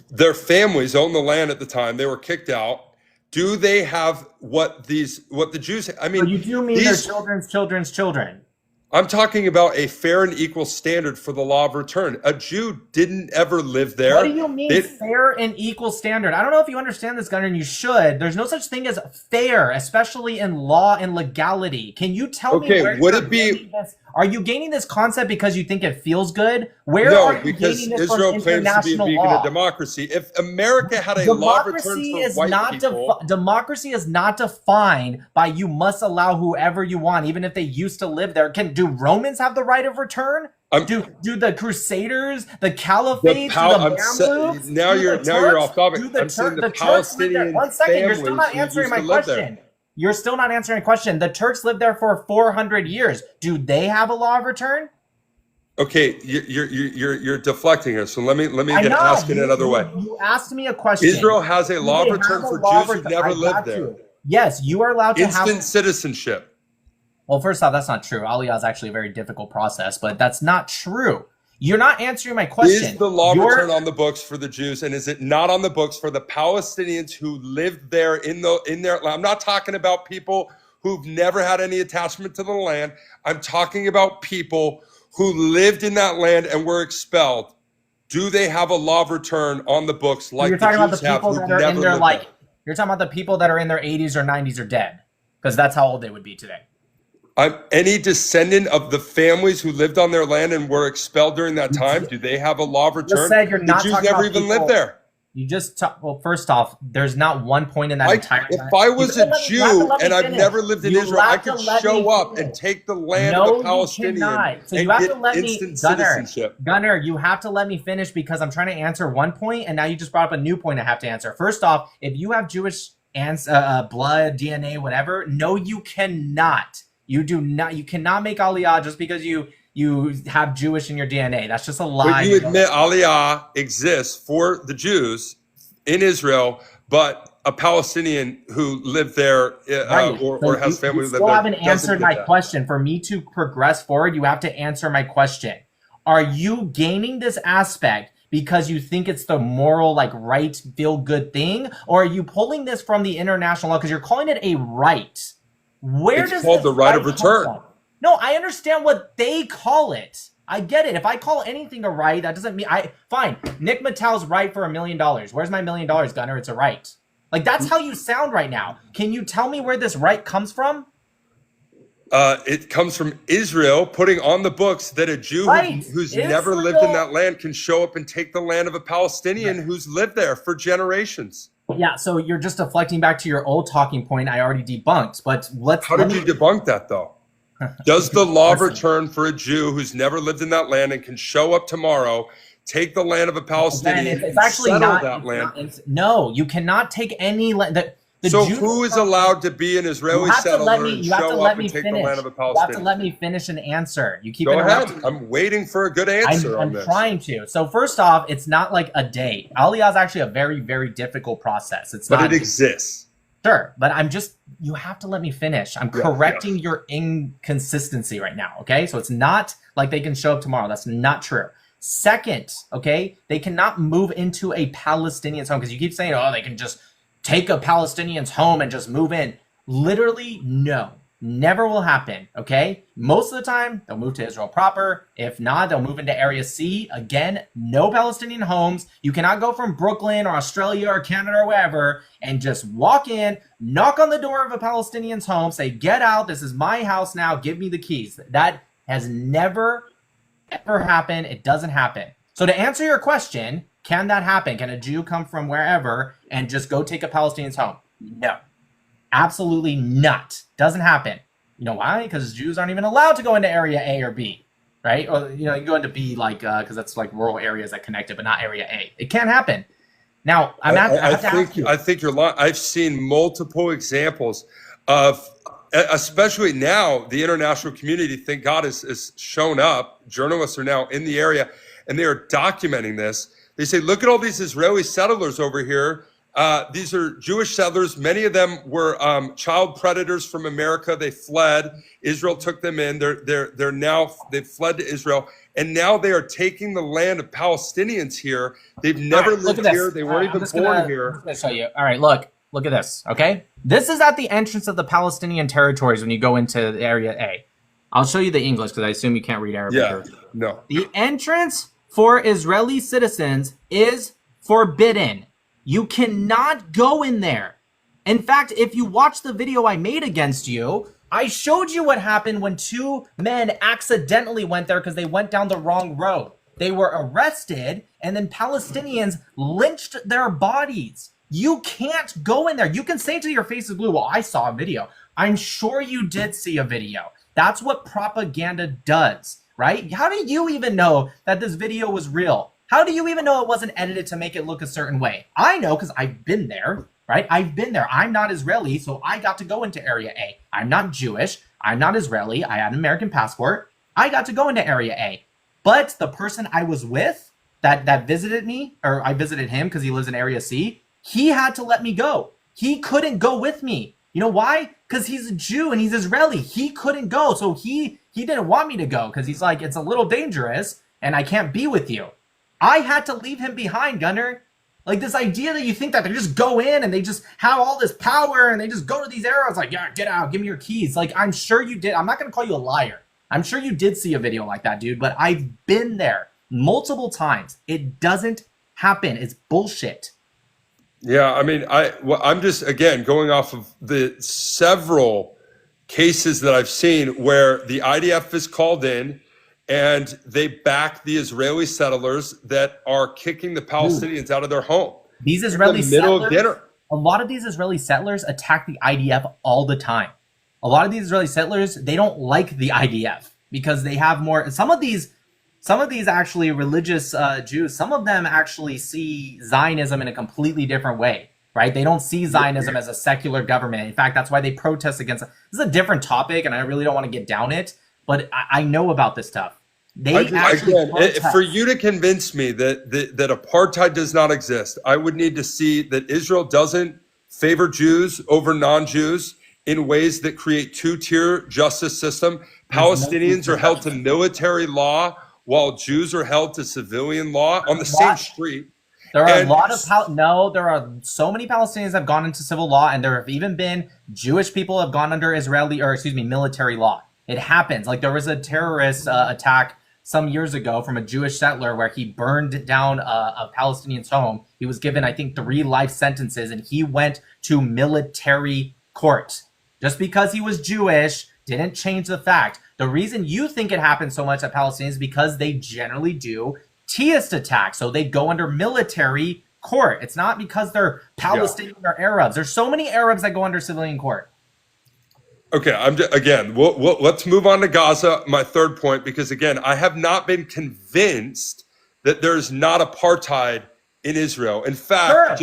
their families owned the land at the time. They were kicked out. Do they have what the Jews, I mean... So you do mean their children's children's children? I'm talking about a fair and equal standard for the law of return. A Jew didn't ever live there. What do you mean fair and equal standard? I don't know if you understand this, Gunnar, and you should. There's no such thing as fair, especially in law and legality. Can you tell me where would it be? Are you gaining this concept because you think it feels good? Where are you gaining this Israel from claims to be a democracy. If America had a law of return for white people... Democracy is not defined by you must allow whoever you want, even if they used to live there. Do Romans have the right of return? Do the Crusaders, the Caliphates, now you're off topic. I'm saying the Palestinian One second, you're still not families who answering used my to live question. there. You're still not answering a question. The Turks lived there for 400 years. Do they have a law of return? Okay, you're deflecting here. So let me ask it another way. You asked me a question. Israel has a law of return for Jews who never lived there. Yes, you are allowed to have instant citizenship. Well, first off, that's not true. Aliyah is actually a very difficult process, but that's not true. You're not answering my question. Is the law of return on the books for the Jews, and is it not on the books for the Palestinians who lived there in their land? I'm not talking about people who've never had any attachment to the land. I'm talking about people who lived in that land and were expelled. Do they have a law of return on the books like you're talking the about Jews the people have that are in their there? You're talking about the people that are in their 80s or 90s or dead, because that's how old they would be today. Any descendant of the families who lived on their land and were expelled during that time, do they have a law of return? The Jews never even lived there. You just well, first off, there's not one point in that entire time. If I was a Jew and I've never lived in Israel, I could show up and take the land of the Palestinian So you have to let me, instant citizenship. Gunnar, you have to let me finish because I'm trying to answer one point, and now you just brought up a new point I have to answer. First off, if you have Jewish blood, DNA, whatever, no, you cannot. You do not. You cannot make Aliyah just because you have Jewish in your DNA. That's just a lie. But you admit Aliyah exists for the Jews in Israel, but a Palestinian who lived there or has family who lived there. You still haven't answered my question. For me to progress forward, you have to answer my question. Are you gaining this aspect because you think it's the moral, like, right, feel good thing, or are you pulling this from the international law because you're calling it a right? It's called the right of return. No, I understand what they call it. I get it. If I call anything a right, that doesn't mean fine. Nick Matau's right for $1 million. Where's my $1 million, Gunnar? It's a right. Like, that's how you sound right now. Can you tell me where this right comes from? It comes from Israel putting on the books that a Jew who's never lived in that land can show up and take the land of a Palestinian who's lived there for generations. Yeah, so you're just deflecting back to your old talking point I already debunked. But How did you debunk that, though? Does the law of return for a Jew who's never lived in that land and can show up tomorrow, take the land of a Palestinian, it's actually settle not that land? No, you cannot take any land. So who is allowed to be an Israeli settler and show up and take the land of a Palestinian? You have to let me finish an answer. You keep Go interrupting. ahead. I'm waiting for a good answer on this. I'm trying to. So first off, it's not like a day. Aliyah is actually a very, very difficult process. But it exists. Sure, but you have to let me finish. I'm correcting your inconsistency right now, okay? So it's not like they can show up tomorrow. That's not true. Second, okay, they cannot move into a Palestinian's home because you keep saying, oh, they can just take a Palestinian's home and just move in. Literally, no. Never will happen, okay? Most of the time, they'll move to Israel proper. If not, they'll move into Area C. Again, no Palestinian homes. You cannot go from Brooklyn or Australia or Canada or wherever and just walk in, knock on the door of a Palestinian's home, say, get out, this is my house now, give me the keys. That has never, ever happened. It doesn't happen. So to answer your question, can that happen? Can a Jew come from wherever and just go take a Palestinian's home? No. Absolutely not. Doesn't happen. You know why? Because Jews aren't even allowed to go into area A or B, right? Or, you can go into B, like, because that's like rural areas that connect it, but not area A. It can't happen. Now, I think you're lying. I've seen multiple examples of, especially now, the international community, thank God, has shown up. Journalists are now in the area, and they are documenting this. They say, look at all these Israeli settlers over here. These are Jewish settlers. Many of them were child predators from America. They fled. Israel took them in. They've fled to Israel, and now they are taking the land of Palestinians here. They've never lived here. They weren't even born here. I'm going to show you. All right, look at this. Okay, this is at the entrance of the Palestinian territories when you go into Area A. I'll show you the English because I assume you can't read Arabic. Yeah, no. The entrance for Israeli citizens is forbidden. You cannot go in there. In fact, if you watch the video I made against you, I showed you what happened when two men accidentally went there because they went down the wrong road. They were arrested, and then Palestinians lynched their bodies. You can't go in there. You can say to your face is blue, well, I saw a video. I'm sure you did see a video. That's what propaganda does. right? How do you even know that this video was real? How do you even know it wasn't edited to make it look a certain way? I know because I've been there, right? I've been there. I'm not Israeli, so I got to go into Area A. I'm not Jewish. I'm not Israeli. I had an American passport. I got to go into Area A. But the person I was with that visited me, or I visited him because he lives in Area C, he had to let me go. He couldn't go with me. You know why? Because he's a Jew and he's Israeli. He couldn't go. So he didn't want me to go because he's like, it's a little dangerous and I can't be with you. I had to leave him behind, Gunnar. Like this idea that you think that they just go in and they just have all this power and they just go to these areas like, yeah, get out, give me your keys. Like, I'm sure you did. I'm not going to call you a liar. I'm sure you did see a video like that, dude, but I've been there multiple times. It doesn't happen. It's bullshit. Yeah, I mean, I'm just, again, going off of the several cases that I've seen where the IDF is called in and they back the Israeli settlers that are kicking the Palestinians out of their home. These Israeli middle of dinner. A lot of these Israeli settlers attack the IDF all the time. A lot of these Israeli settlers, they don't like the IDF because they have more. Some of these actually religious Jews, some of them actually see Zionism in a completely different way, right? They don't see Zionism as a secular government. In fact, that's why they protest against it. This is a different topic, and I really don't want to get down it, but I know about this stuff. For you to convince me that apartheid does not exist, I would need to see that Israel doesn't favor Jews over non-Jews in ways that create two-tier justice system. Palestinians are held to military law while Jews are held to civilian law on the same street. There are there are so many Palestinians that have gone into civil law, and there have even been Jewish people have gone under military law. It happens. Like there was a terrorist attack some years ago from a Jewish settler where he burned down a Palestinian's home. He was given, I think, 3 life sentences, and he went to military court. Just because he was Jewish didn't change the fact. The reason you think it happens so much at Palestinians is because they generally do terrorist attacks. So they go under military court. It's not because they're Palestinian or Arabs. There's so many Arabs that go under civilian court. Okay, let's move on to Gaza, my third point, because again, I have not been convinced that there's not apartheid in Israel. In fact,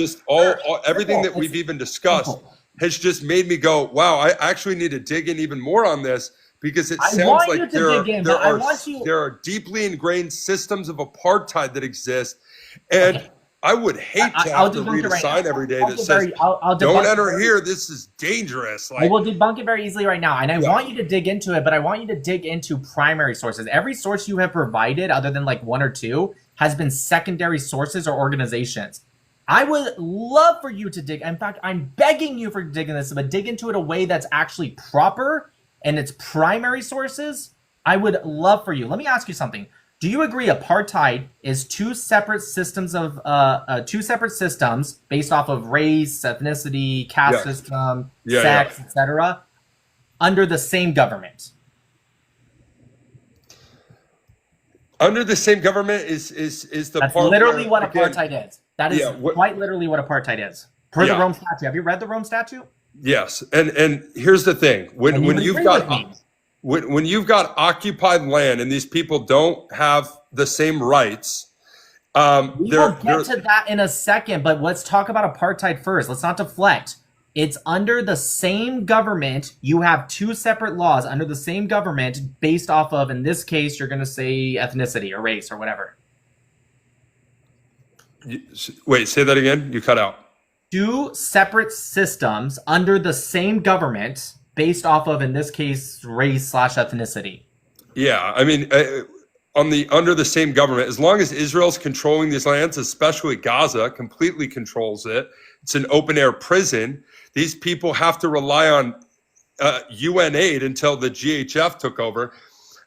everything that we've even discussed has just made me go, wow, I actually need to dig in even more on this, because it sounds like there are deeply ingrained systems of apartheid that exist. And I would hate to have to read a sign every day that says, don't enter here, this is dangerous. I will debunk it very easily right now. And I want you to dig into it, but I want you to dig into primary sources. Every source you have provided, other than like 1 or 2, has been secondary sources or organizations. I would love for you to dig. In fact, I'm begging you for digging this, but dig into it a way that's actually proper and it's primary sources. I would love for you. Let me ask you something. Do you agree apartheid is two separate systems based off of race, ethnicity, caste system, sex, etc., under the same government? Under the same government is the That's part literally what apartheid is. That is quite literally what apartheid is. Per the Rome Statute. Have you read the Rome Statute? Yes, and here's the thing: when you've got occupied land and these people don't have the same rights, we will get to that in a second. But let's talk about apartheid first. Let's not deflect. It's under the same government. You have 2 separate laws under the same government based off of, in this case, you're going to say ethnicity or race or whatever. Wait, say that again. You cut out. 2 separate systems under the same government based off of, in this case, race/ethnicity. Yeah, I mean, under the same government, as long as Israel's controlling these lands, especially Gaza, completely controls it. It's an open air prison. These people have to rely on UN aid until the GHF took over.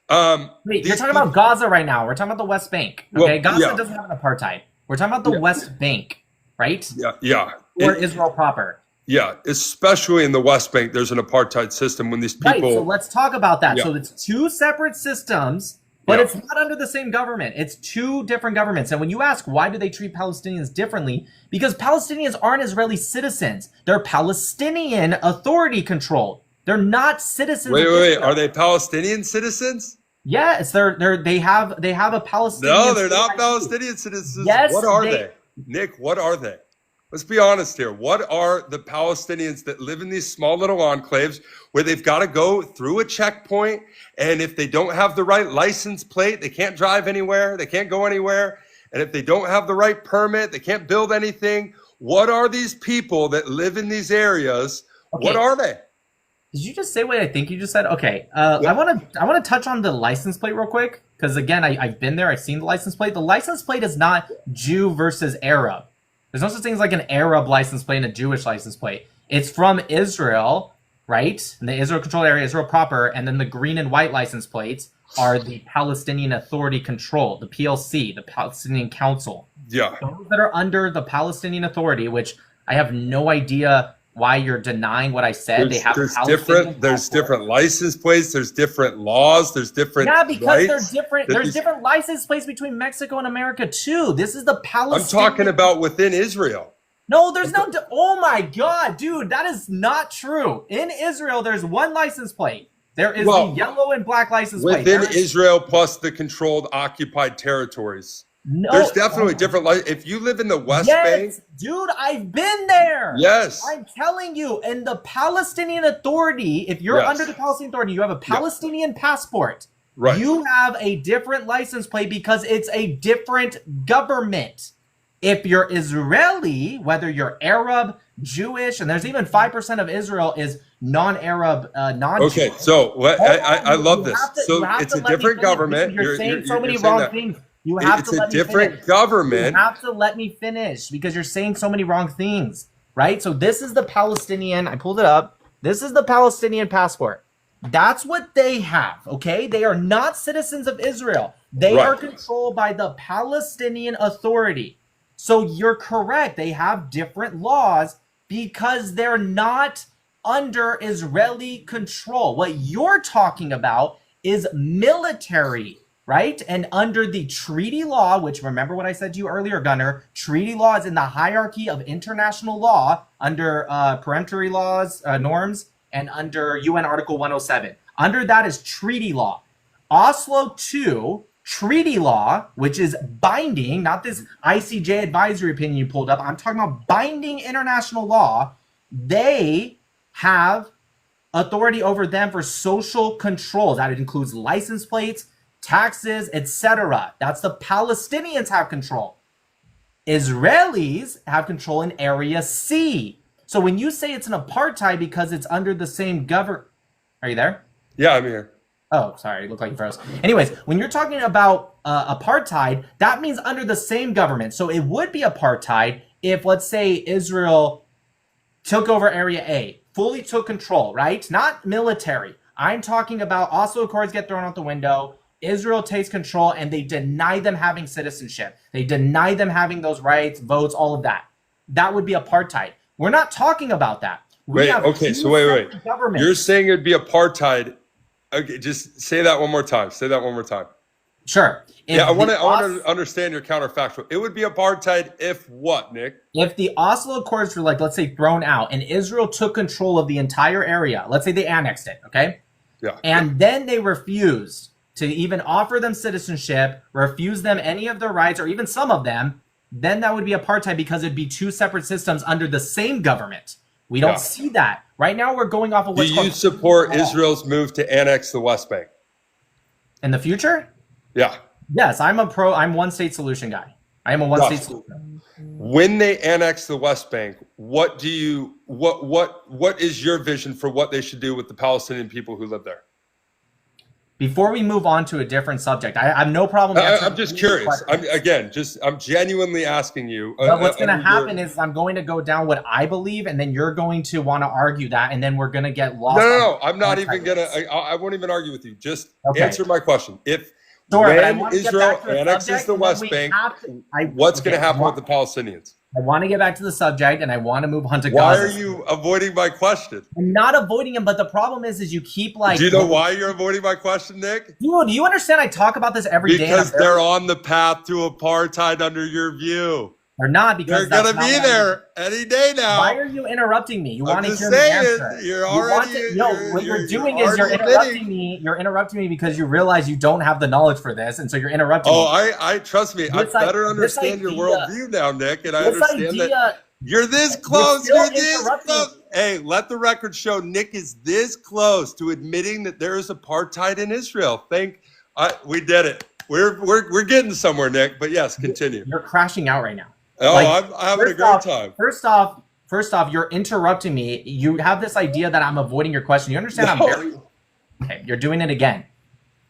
Wait, you're talking about Gaza right now. We're talking about the West Bank. Okay, Gaza doesn't have an apartheid. We're talking about the West Bank, right? Yeah. Or Israel proper. Yeah, especially in the West Bank, there's an apartheid system when these people... Right, so let's talk about that. Yeah. So it's 2 separate systems, but it's not under the same government. It's 2 different governments. And when you ask why do they treat Palestinians differently, because Palestinians aren't Israeli citizens. They're Palestinian authority controlled. They're not citizens. Wait. Are they Palestinian citizens? Yes, they have a Palestinian. No, they're not state. Palestinian citizens. Yes, What are they? Nick, what are they? Let's be honest here. What are the Palestinians that live in these small little enclaves where they've got to go through a checkpoint? And if they don't have the right license plate, they can't drive anywhere. They can't go anywhere. And if they don't have the right permit, they can't build anything. What are these people that live in these areas? Okay. What are they? Did you just say what I think you just said? Okay. I want to touch on the license plate real quick. Because again, I've been there. I've seen the license plate. The license plate is not Jew versus Arab. There's no such thing as like an Arab license plate and a Jewish license plate. It's from Israel, right? In the Israel-controlled area, Israel proper, and then the green and white license plates are the Palestinian Authority control, the PLC, the Palestinian Council. Yeah. Those that are under the Palestinian Authority, which I have no idea why you're denying what I said. There's different license plates. There's different laws. There's different because they're different. There's different license plates between Mexico and America too. This is the Palestinian. I'm talking about within Israel. No, there's no. Oh my God, dude, that is not true. In Israel, there's one license plate. There is the yellow and black license plate within Israel plus the controlled occupied territories. No, there's definitely different. If you live in the West Bank, dude, I've been there. Yes, I'm telling you. In the Palestinian Authority, if you're under the Palestinian Authority, you have a Palestinian passport. Right. You have a different license plate because it's a different government. If you're Israeli, whether you're Arab, Jewish, and there's even 5% of Israel is non-Arab, non-Jewish. Okay, so I love this. So it's a different government. You're saying so many wrong things. You have to let me finish. It's a different government. You have to let me finish because you're saying so many wrong things, right? So this is the Palestinian. I pulled it up. This is the Palestinian passport. That's what they have, okay? They are not citizens of Israel. They are controlled by the Palestinian Authority. So you're correct. They have different laws because they're not under Israeli control. What you're talking about is military, right? And under the treaty law, which remember what I said to you earlier, Gunnar, treaty law is in the hierarchy of international law under peremptory laws, norms, and under UN Article 107. Under that is treaty law. Oslo II, treaty law, which is binding, not this ICJ advisory opinion you pulled up. I'm talking about binding international law. They have authority over them for social controls. That includes license plates, taxes, etc. That's the Palestinians have control. Israelis have control in Area C. So when you say it's an apartheid because it's under the same government, are you there? Yeah, I'm here. Oh, sorry, it looked like you froze. Anyways, when you're talking about apartheid, that means under the same government. So it would be apartheid if, let's say, Israel took over Area A, fully took control, right? Not military. I'm talking about Oslo Accords get thrown out the window. Israel takes control and they deny them having citizenship. They deny them having those rights, votes, all of that. That would be apartheid. We're not talking about that. Wait. You're saying it'd be apartheid. Okay, just say that one more time. Say that one more time. Sure. I want to understand your counterfactual. It would be apartheid if what, Nick? If the Oslo Accords were let's say, thrown out and Israel took control of the entire area, let's say they annexed it, okay? Yeah. And then they refused to even offer them citizenship, refuse them any of their rights, or even some of them, then that would be apartheid because it'd be two separate systems under the same government. We don't see that. Right now, we're going off of what's called... Do you support Israel's move to annex the West Bank? In the future? Yeah. Yes, I'm one state solution guy. I am a one state solution. When they annex the West Bank, what is your vision for what they should do with the Palestinian people who live there? Before we move on to a different subject, I have no problem. I'm just curious. I'm genuinely asking you. But what's going to happen is I'm going to go down what I believe, and then you're going to want to argue that, and then we're going to get lost. No. I'm not even going to. I won't even argue with you. Just answer my question. When Israel annexes the West Bank, what's going to happen with the Palestinians? I want to get back to the subject, and I want to move on to Gaza. Why are you avoiding my question? I'm not avoiding him, but the problem is you keep Do you know why you're avoiding my question, Nick? Dude, do you understand I talk about this every day? Because they're on the path to apartheid under your view. They're not, because They're that's gonna not be what I'm. there any day now. Why are you interrupting me? You I'm want to just hear me saying, answer. you're You want already to, no, what you're doing is you're already interrupting admitting. me. You're interrupting me because you realize you don't have the knowledge for this, and so you're interrupting Oh, me. I trust me. I This, better this understand your idea, worldview now, Nick, and I this understand that idea, you're this you're close. still You're this interrupting. close. Hey, let the record show Nick is this close to admitting that there is apartheid in Israel. We did it. We're getting somewhere, Nick. But yes, continue. You're crashing out right now. Oh, Like, I'm having a great time. First off, you're interrupting me. You have this idea that I'm avoiding your question. You understand? No. Okay. You're doing it again.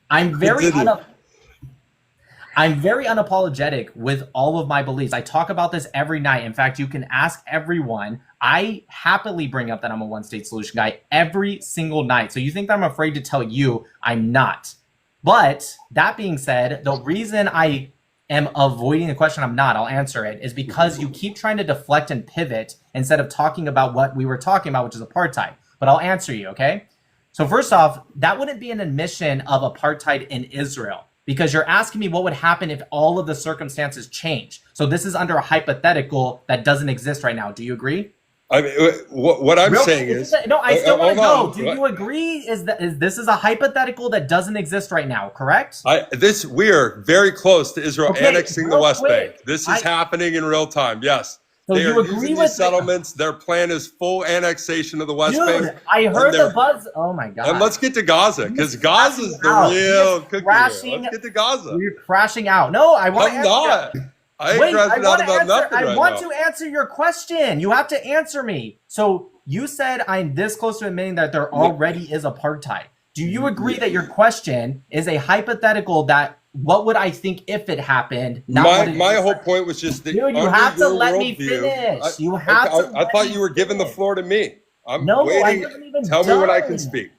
I'm very unapologetic with all of my beliefs. I talk about this every night. In fact, you can ask everyone. I happily bring up that I'm a one-state solution guy every single night. So you think that I'm afraid to tell you? I'm not. But that being said, the reason I am avoiding the question, I'll answer it, is because you keep trying to deflect and pivot instead of talking about what we were talking about, which is apartheid. But I'll answer you, okay? So first off, that wouldn't be an admission of apartheid in Israel, because you're asking me what would happen if all of the circumstances change. So this is under a hypothetical that doesn't exist right now. Do you agree? I mean, what I'm saying is, no, I still want to go. on. Do you agree? Is this is a hypothetical that doesn't exist right now? Correct? We are very close to Israel annexing the West quick. Bank. This is happening in real time. Yes, So they you are agree using with these settlements. Their plan is full annexation of the West Bank. Dude, I heard the buzz. Oh my god! And let's get to Gaza, because Gaza is the real cookie here. Let's get to Gaza. You're crashing out. No, I want to I'm not. I ain't crashing out about nothing right now. I want to answer your question. You have to answer me. So you said I'm this close to admitting that there already is apartheid. Do you agree that your question is a hypothetical that what would I think if it happened? My whole point was just that, dude, you have to let me finish. I thought you were giving the floor to me. I'm waiting. I wasn't even Tell me when I can speak.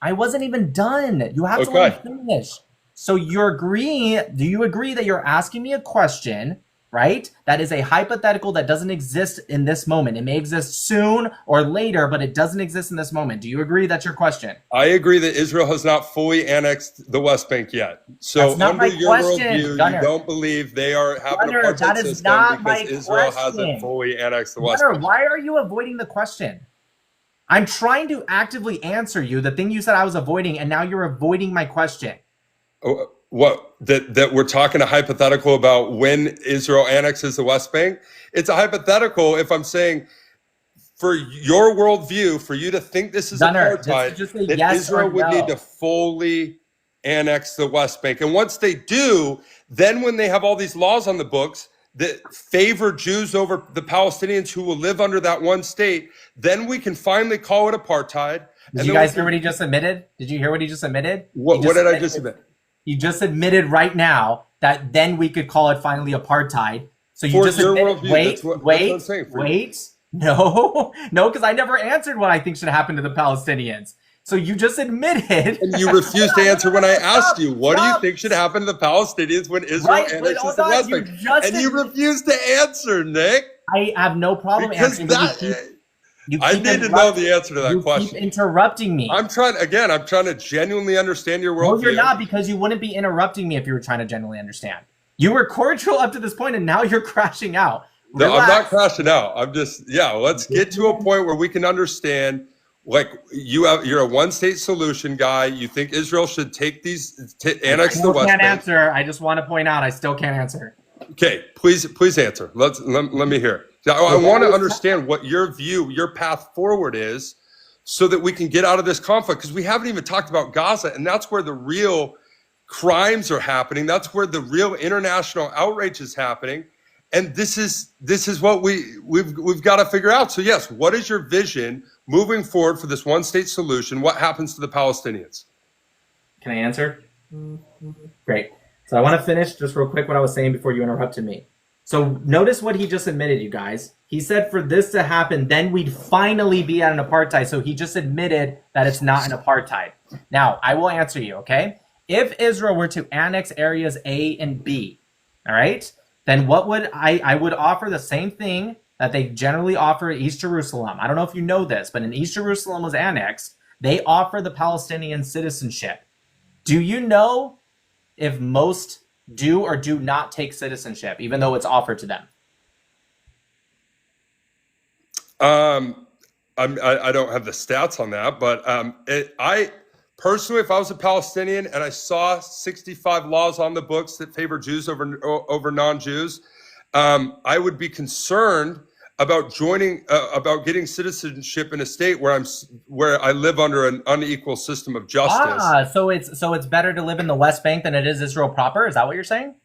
I wasn't even done. You have to let me finish. So do you agree that you're asking me a question, right? That is a hypothetical that doesn't exist in this moment. It may exist soon or later, but it doesn't exist in this moment. Do you agree that's your question? I agree that Israel has not fully annexed the West Bank yet. So under your worldview, Gunnar. You don't believe they have an apartheid system because Israel hasn't fully annexed the West Bank. Why are you avoiding the question? I'm trying to actively answer you, the thing you said I was avoiding, and now you're avoiding my question. What, that we're talking a hypothetical about when Israel annexes the West Bank? It's a hypothetical if I'm saying, for your worldview, for you to think this is Gunnar, apartheid, that yes Israel would need to fully annex the West Bank. And once they do, then when they have all these laws on the books that favor Jews over the Palestinians who will live under that one state, then we can finally call it apartheid. Did you guys hear what he just admitted? Did you hear what he just admitted? What did I just admit? You just admitted right now that then we could call it finally apartheid. So you just admitted, wait. No, because I never answered what I think should happen to the Palestinians. So you just admitted. And you refused to answer when I asked you, what do you think should happen to the Palestinians when Israel annexes the West Bank? And you refused to answer, Nick. I have no problem answering. I need to know the answer to that question. You keep interrupting me. I'm trying to genuinely understand your worldview. No, you're not, because you wouldn't be interrupting me if you were trying to genuinely understand. You were cordial up to this point, and now you're crashing out. No, I'm not crashing out. I'm just, let's get to a point where we can understand, like, you're a one-state solution guy. You think Israel should take annex the West Bank. I can't answer. I just want to point out I still can't answer. Okay, please answer. Let me hear. I want to understand what your path forward is, so that we can get out of this conflict, because we haven't even talked about Gaza, and that's where the real crimes are happening. That's where the real international outrage is happening, and this is what we've got to figure out. So yes, what is your vision moving forward for this one-state solution? What happens to the Palestinians? Can I answer? Great. So I want to finish just real quick what I was saying before you interrupted me. So notice what he just admitted, you guys. He said for this to happen, then we'd finally be at an apartheid. So he just admitted that it's not an apartheid. Now, I will answer you, okay? If Israel were to annex areas A and B, all right, then what would I would offer the same thing that they generally offer East Jerusalem. I don't know if you know this, but in East Jerusalem was annexed, they offer the Palestinian citizenship. Do you know if most do or do not take citizenship, even though it's offered to them? Um, I don't have the stats on that, but I personally, if I was a Palestinian and I saw 65 laws on the books that favor Jews over non-Jews, I would be concerned about about getting citizenship in a state where I live under an unequal system of justice. So it's better to live in the West Bank than it is Israel proper. Is that what you're saying?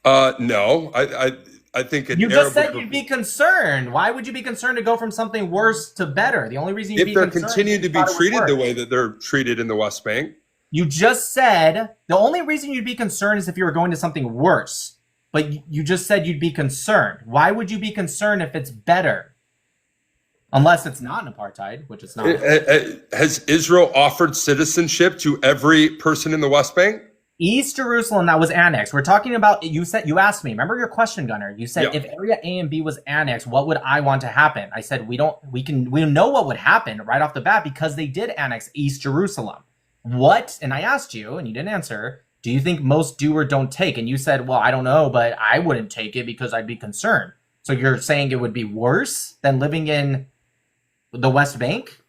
No, I think you just said you'd be concerned. Why would you be concerned to go from something worse to better? The only reason you'd be concerned if they're continuing to be treated the way that they're treated in the West Bank. You just said the only reason you'd be concerned is if you were going to something worse. But you just said you'd be concerned. Why would you be concerned if it's better? Unless it's not an apartheid, which it's not. Has Israel offered citizenship to every person in the West Bank? East Jerusalem that was annexed. We're talking about, you asked me, remember your question, Gunnar? You said, if area A and B was annexed, what would I want to happen? I said, we know what would happen right off the bat because they did annex East Jerusalem. What? And I asked you, and you didn't answer, do you think most do or don't take? And you said, well, I don't know, but I wouldn't take it because I'd be concerned. So you're saying it would be worse than living in the West Bank?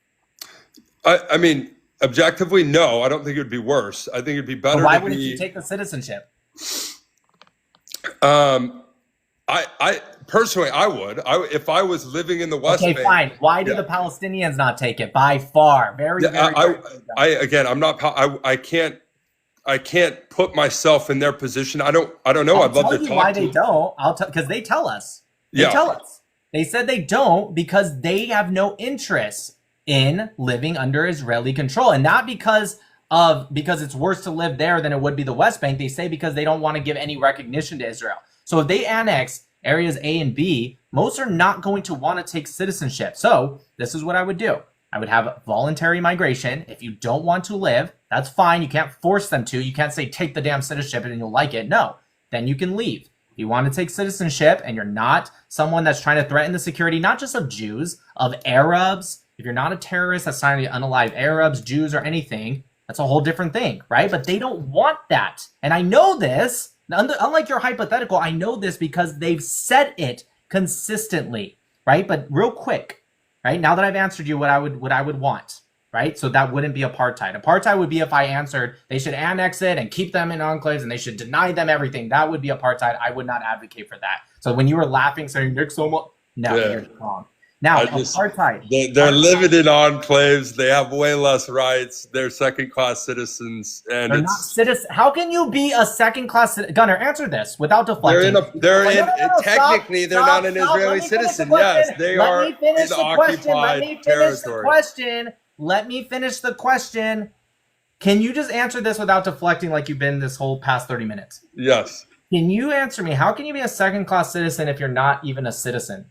I mean, objectively, no. I don't think it would be worse. I think it'd be better. But why wouldn't you take the citizenship? I personally, I would. If I was living in the West Bank. Okay, fine. Why do the Palestinians not take it? By far, very. Again, I'm not. I can't put myself in their position. I don't know. I'd love to talk why they don't. Because they tell us. They tell us. They said they don't because they have no interest in living under Israeli control, and not because it's worse to live there than it would be the West Bank. They say because they don't want to give any recognition to Israel. So if they annex areas A and B, most are not going to want to take citizenship. So this is what I would do. I would have voluntary migration. If you don't want to live, that's fine. You can't force them to. You can't say, take the damn citizenship and you'll like it. No, then you can leave. If you want to take citizenship and you're not someone that's trying to threaten the security, not just of Jews, of Arabs, if you're not a terrorist that's trying to unalive Arabs, Jews, or anything, that's a whole different thing, right? But they don't want that. And I know this, unlike your hypothetical, I know this because they've said it consistently, right? But real quick, right? Now that I've answered you what I would want, right? So that wouldn't be apartheid. Apartheid would be if I answered they should annex it and keep them in enclaves and they should deny them everything. That would be apartheid. I would not advocate for that. So when you were laughing, saying Nick Somo, no, you're wrong. Now, apartheid. They're living in enclaves. They have way less rights. They're second-class citizens, and they're not citizens. How can you be a second-class citizen? Gunnar, answer this without deflecting. Technically, they're not an Israeli citizen. Yes, they are in occupied territory. Let me finish the question. Can you just answer this without deflecting like you've been this whole past 30 minutes? Yes. Can you answer me? How can you be a second-class citizen if you're not even a citizen?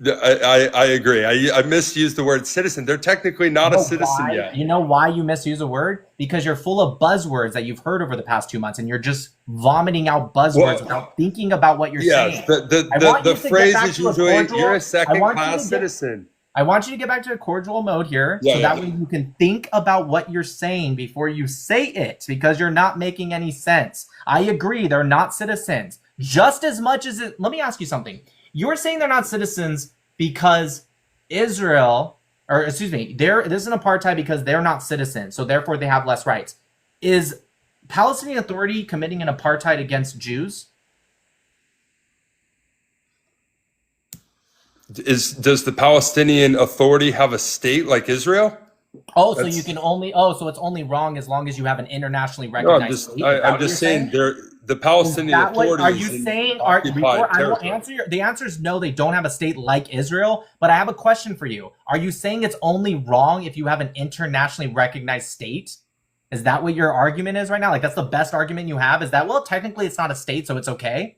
I agree. I misused the word citizen. They're technically not a citizen yet. You know why you misuse a word? Because you're full of buzzwords that you've heard over the past 2 months, and you're just vomiting out buzzwords without thinking about what you're saying. The phrase is usually, you're a second-class citizen. I want you to get back to a cordial mode here, so that way you can think about what you're saying before you say it, because you're not making any sense. I agree, they're not citizens. Just as much as it... Let me ask you something. You're saying they're not citizens because Israel, or excuse me, this is an apartheid because they're not citizens, so therefore they have less rights. Is Palestinian Authority committing an apartheid against Jews? Does the Palestinian Authority have a state like Israel? Oh, so you can only... Oh, so it's only wrong as long as you have an internationally recognized state? I'm just saying the Palestinian Authority. Are you saying? I will answer the answer is no. They don't have a state like Israel. But I have a question for you. Are you saying it's only wrong if you have an internationally recognized state? Is that what your argument is right now? Like that's the best argument you have? Is that technically it's not a state, so it's okay?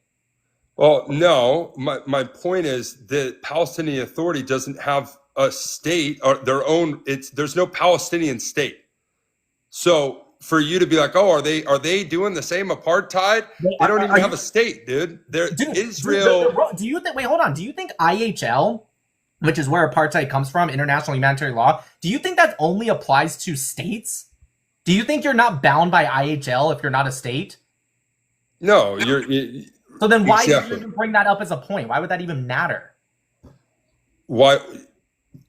Well, no. My point is the Palestinian Authority doesn't have a state or their own. There's no Palestinian state. So for you to be like, oh, are they doing the same apartheid? They don't even have a state, dude. Israel. Do you think? Wait, hold on. Do you think IHL, which is where apartheid comes from, international humanitarian law, do you think that only applies to states? Do you think you're not bound by IHL if you're not a state? No, So then why did you even bring that up as a point? Why would that even matter? Why?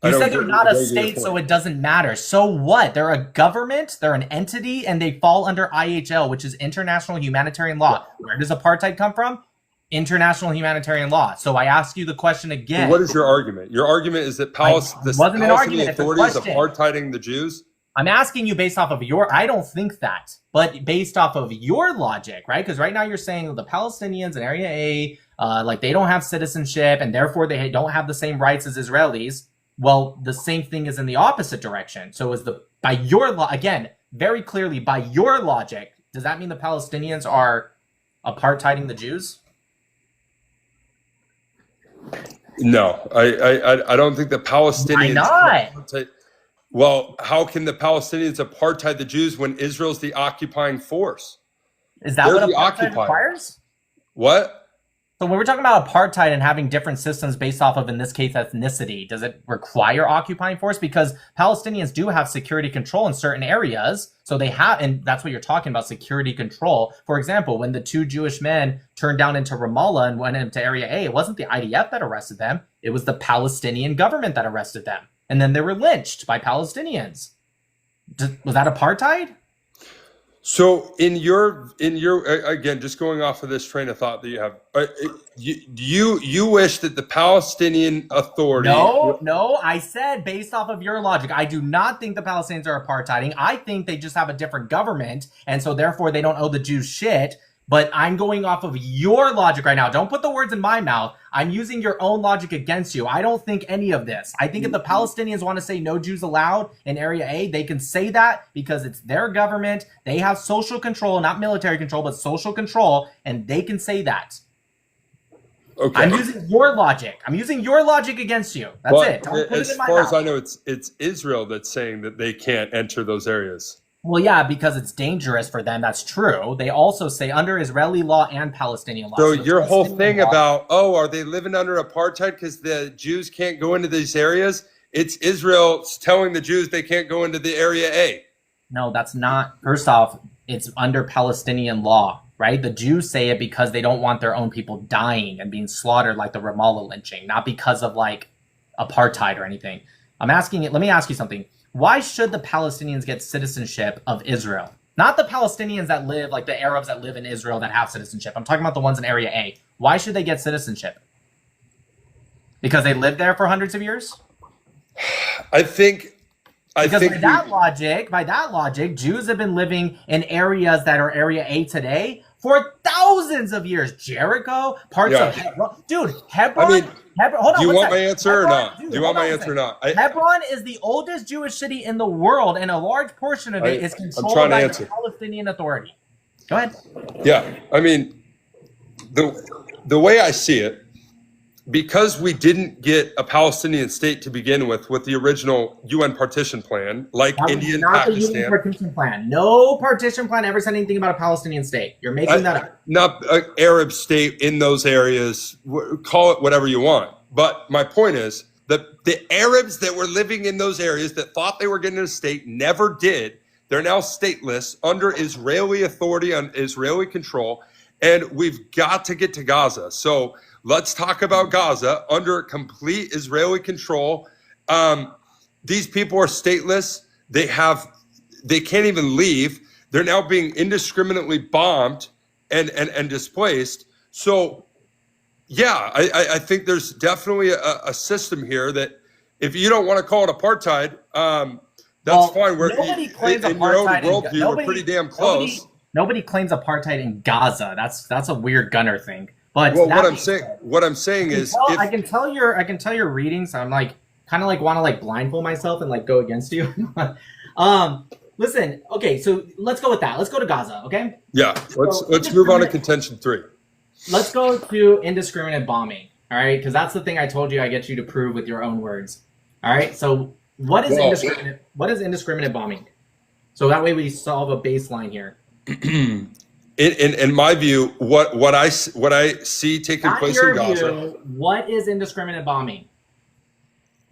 I You don't said they're get not a your state, so point. it doesn't matter. So what? They're a government, they're an entity, and they fall under IHL, which is international humanitarian law. Where does apartheid come from? International humanitarian law. So I ask you the question again. What is your argument? Your argument is that the wasn't an Palestinian argument, it's a Authority is question. apartheiding the Jews? I'm asking you based off of I don't think that, but based off of your logic, right? Because right now you're saying that the Palestinians in Area A, like they don't have citizenship and therefore they don't have the same rights as Israelis. Well, the same thing is in the opposite direction. So by your again, very clearly by your logic, does that mean the Palestinians are apartheiding the Jews? No, I don't think the Palestinians. Why not? Well, how can the Palestinians apartheid the Jews when Israel's the occupying force? Is that what apartheid requires? What? So when we're talking about apartheid and having different systems based off of, in this case, ethnicity, does it require occupying force? Because Palestinians do have security control in certain areas. So they have, and that's what you're talking about, security control. For example, when the 2 Jewish men turned down into Ramallah and went into Area A, it wasn't the IDF that arrested them. It was the Palestinian government that arrested them. And then they were lynched by Palestinians. Was that apartheid? So in your again, just going off of this train of thought that you have, you wish that the Palestinian Authority. No, I said based off of your logic, I do not think the Palestinians are apartheiding. I think they just have a different government, and so therefore they don't owe the Jews shit. But I'm going off of your logic right now. Don't put the words in my mouth. I'm using your own logic against you. I don't think any of this. I think if the Palestinians want to say no Jews allowed in Area A, they can say that because it's their government. They have social control, not military control, but social control, and they can say that. Okay. I'm using your logic. I'm using your logic against you. That's it. Don't put it in my mouth. As far as I know, it's Israel that's saying that they can't enter those areas. Well, yeah, because it's dangerous for them. That's true. They also say under Israeli law and Palestinian law. So your whole thing about, are they living under apartheid because the Jews can't go into these areas? It's Israel telling the Jews they can't go into the Area A. No, that's not. First off, it's under Palestinian law, right? The Jews say it because they don't want their own people dying and being slaughtered like the Ramallah lynching, not because of like apartheid or anything. Let me ask you something. Why should the Palestinians get citizenship of Israel? Not the Palestinians that live, like the Arabs that live in Israel that have citizenship. I'm talking about the ones in Area A. Why should they get citizenship? Because they lived there for hundreds of years? By that logic, Jews have been living in areas that are Area A today for thousands of years. Jericho, parts of Hebron. Dude, Hebron. Hold on. Do you want my answer or not? Do you want my answer or not? Hebron is the oldest Jewish city in the world, and a large portion of it is controlled by the Palestinian Authority. Go ahead. Yeah, I mean, the way I see it, because we didn't get a Palestinian state to begin with the original UN partition plan, like India and Pakistan. Not the UN partition plan. No partition plan ever said anything about a Palestinian state. You're making that up. Not an Arab state in those areas. Call it whatever you want. But my point is that the Arabs that were living in those areas that thought they were getting a state never did. They're now stateless under Israeli authority, on Israeli control, and we've got to get to Gaza. So let's talk about Gaza under complete Israeli control. These people are stateless. They can't even leave. They're now being indiscriminately bombed and displaced. So, yeah, I think there's definitely a system here that if you don't want to call it apartheid, that's fine. Nobody claims in your own worldview, we're pretty damn close. Nobody claims apartheid in Gaza. That's a weird Gunnar thing. But what I'm saying is, I can tell your readings. So I'm like kind of like want to like blindfold myself and like go against you. Listen, okay, so let's go with that. Let's go to Gaza, okay? Yeah, let's move on to contention 3. Let's go to indiscriminate bombing, all right? Because that's the thing I told you I get you to prove with your own words. All right, so what is indiscriminate bombing? So that way we solve a baseline here. In my view, what I see taking place in Gaza. What is indiscriminate bombing?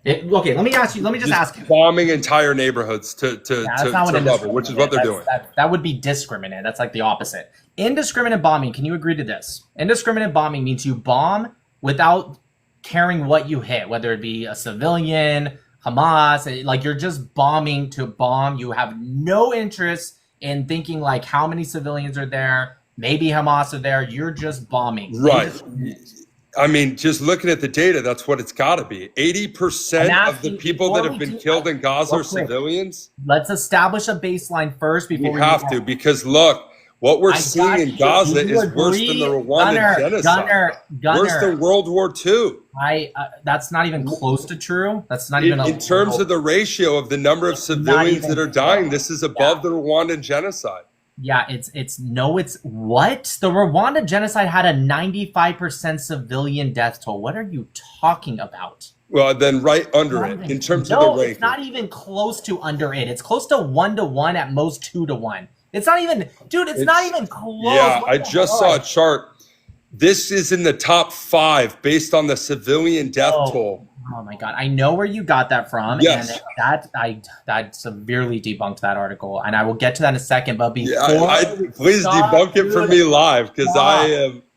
Okay, let me just ask you. Bombing entire neighborhoods to level, which is what they're doing. That would be discriminate. That's like the opposite. Indiscriminate bombing, can you agree to this? Indiscriminate bombing means you bomb without caring what you hit, whether it be a civilian, Hamas, like you're just bombing to bomb. You have no interest in thinking like how many civilians are there, maybe Hamas are there. You're just bombing. Right. I mean, just looking at the data, that's what it's got to be. 80% of the people that have been killed in Gaza are civilians. Let's establish a baseline first before we have to, because look, what we're seeing in Gaza is worse than the Rwandan genocide. Gunnar, worse than World War II. That's not even close to true. That's not even in terms of the ratio of the number of civilians that are dying. This is above the Rwandan genocide. Yeah, it's what? The Rwanda genocide had a 95% civilian death toll. What are you talking about? Well, then right under it in terms of the ranking. It's not even close to under it. It's close to 1-to-1, at most 2-to-1. It's not even, dude, it's not even close. Yeah, I just saw a chart. This is in the top 5 based on the civilian death toll. Oh my God. I know where you got that from. Yes. And that severely debunked that article. And I will get to that in a second. But before please debunk it for me live, because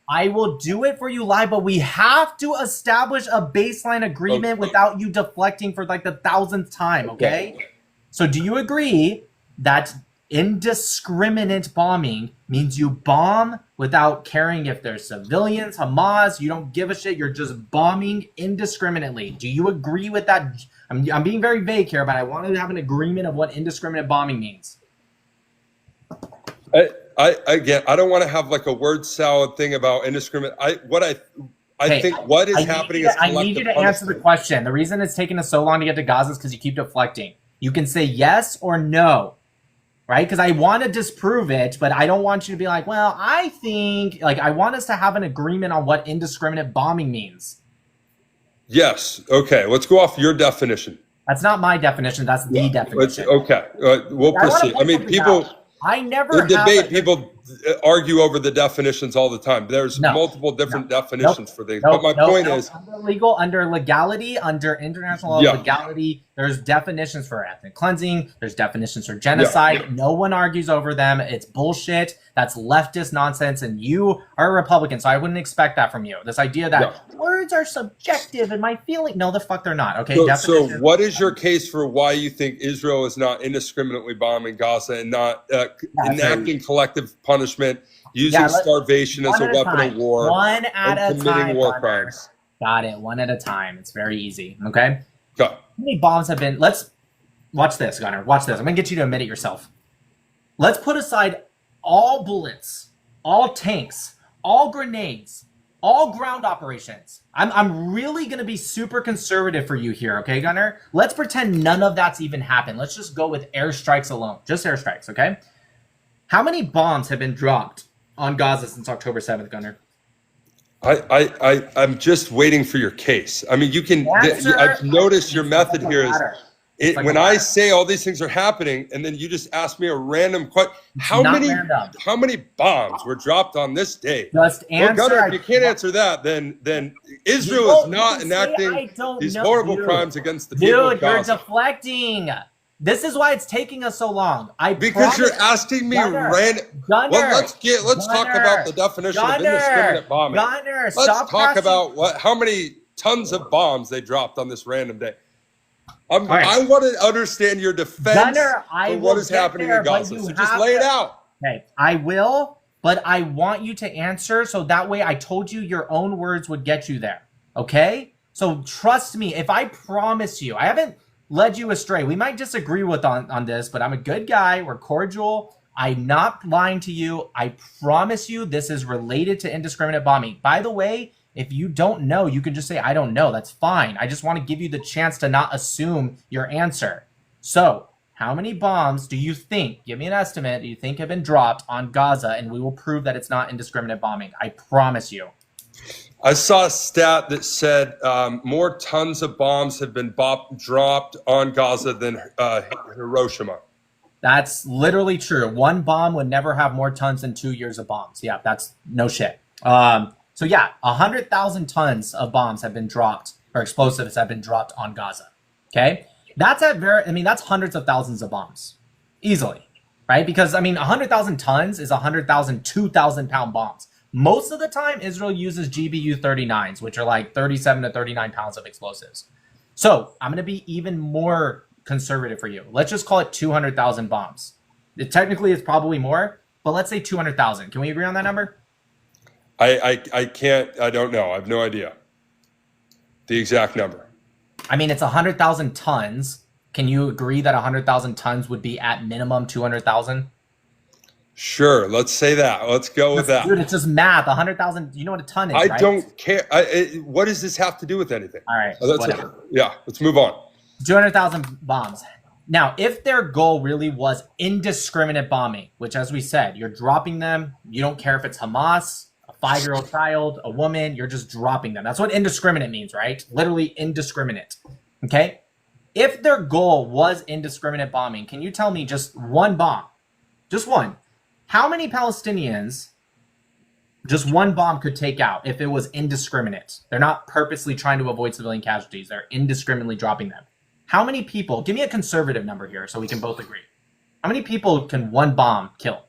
I will do it for you live, but we have to establish a baseline agreement without you deflecting for like the 1,000th time, okay? So do you agree that indiscriminate bombing means you bomb without caring if there's civilians, Hamas, you don't give a shit, you're just bombing indiscriminately? Do you agree with that? I'm being very vague here, but I want to have an agreement of what indiscriminate bombing means. Again, I don't want to have like a word salad thing about indiscriminate. I think what is happening is I need you to answer the question. The reason it's taking us so long to get to Gaza is because you keep deflecting. You can say yes or no. Right? Because I want to disprove it, but I don't want you to be like, well, I think, like, I want us to have an agreement on what indiscriminate bombing means. Yes. Okay. Let's go off your definition. That's not my definition. That's the definition. Okay. We'll proceed. I mean, people, in debate, people argue over the definitions all the time. There's multiple different definitions for things. But my point is, under legality, under international legality, there's definitions for ethnic cleansing. There's definitions for genocide. No one argues over them. It's bullshit. That's leftist nonsense. And you are a Republican, so I wouldn't expect that from you. This idea that words are subjective and my feeling. No, the fuck they're not. Okay. So what is your case for why you think Israel is not indiscriminately bombing Gaza and not enacting collective punishment, using starvation as a weapon of war, and committing war crimes? Got it. One at a time. It's very easy. Okay. Go. How many bombs have been? Let's watch this, Gunnar. Watch this. I'm gonna get you to admit it yourself. Let's put aside all bullets, all tanks, all grenades, all ground operations. I'm really gonna be super conservative for you here, okay, Gunnar? Let's pretend none of that's even happened. Let's just go with airstrikes alone. Just airstrikes, okay? How many bombs have been dropped on Gaza since October 7th, Gunnar? I'm just waiting for your case. I mean, you can. I've noticed your method here is when I say all these things are happening, and then you just ask me a random question. How many bombs were dropped on this day? Just answer. Well, Gunnar, if you can't answer that, then Israel is not enacting these horrible crimes against the people of Gaza. You're deflecting. This is why it's taking us so long. Because you're asking me random. Well, let's talk about the definition of indiscriminate bombing. Let's talk about how many tons of bombs they dropped on this random day. I want to understand your defense for what is happening in Gaza. So just lay it out. Okay, I will, but I want you to answer so that way I told you your own words would get you there. Okay? So trust me. If I promise you, I haven't led you astray. We might disagree on this, but I'm a good guy. We're cordial. I'm not lying to you. I promise you this is related to indiscriminate bombing. By the way, if you don't know, you can just say, I don't know. That's fine. I just want to give you the chance to not assume your answer. So how many bombs do you think, give me an estimate, do you think have been dropped on Gaza, and we will prove that it's not indiscriminate bombing? I promise you. I saw a stat that said more tons of bombs have been dropped on Gaza than Hiroshima. That's literally true. One bomb would never have more tons than 2 years of bombs. Yeah, that's no shit. So yeah, 100,000 tons of bombs have been dropped, or explosives have been dropped on Gaza. Okay, that's that's hundreds of thousands of bombs, easily, right? Because 100,000 tons is 100,000 2,000 pound bombs. Most of the time, Israel uses GBU 39s, which are like 37 to 39 pounds of explosives. So I'm going to be even more conservative for you. Let's just call it 200,000 bombs. Technically, it's probably more, but let's say 200,000. Can we agree on that number? I can't. I don't know. I have no idea the exact number. I mean, it's 100,000 tons. Can you agree that 100,000 tons would be at minimum 200,000? Sure. Let's say that. Let's go with that. Dude, it's just math. 100,000. You know what a ton is, right? I don't care. What does this have to do with anything? All right. Yeah. Let's move on. 200,000 bombs. Now, if their goal really was indiscriminate bombing, which, as we said, you're dropping them. You don't care if it's Hamas, a 5-year-old child, a woman. You're just dropping them. That's what indiscriminate means, right? Literally indiscriminate. Okay? If their goal was indiscriminate bombing, can you tell me just one bomb? Just one. How many Palestinians just one bomb could take out if it was indiscriminate? They're not purposely trying to avoid civilian casualties. They're indiscriminately dropping them. How many people, give me a conservative number here so we can both agree. How many people can one bomb kill?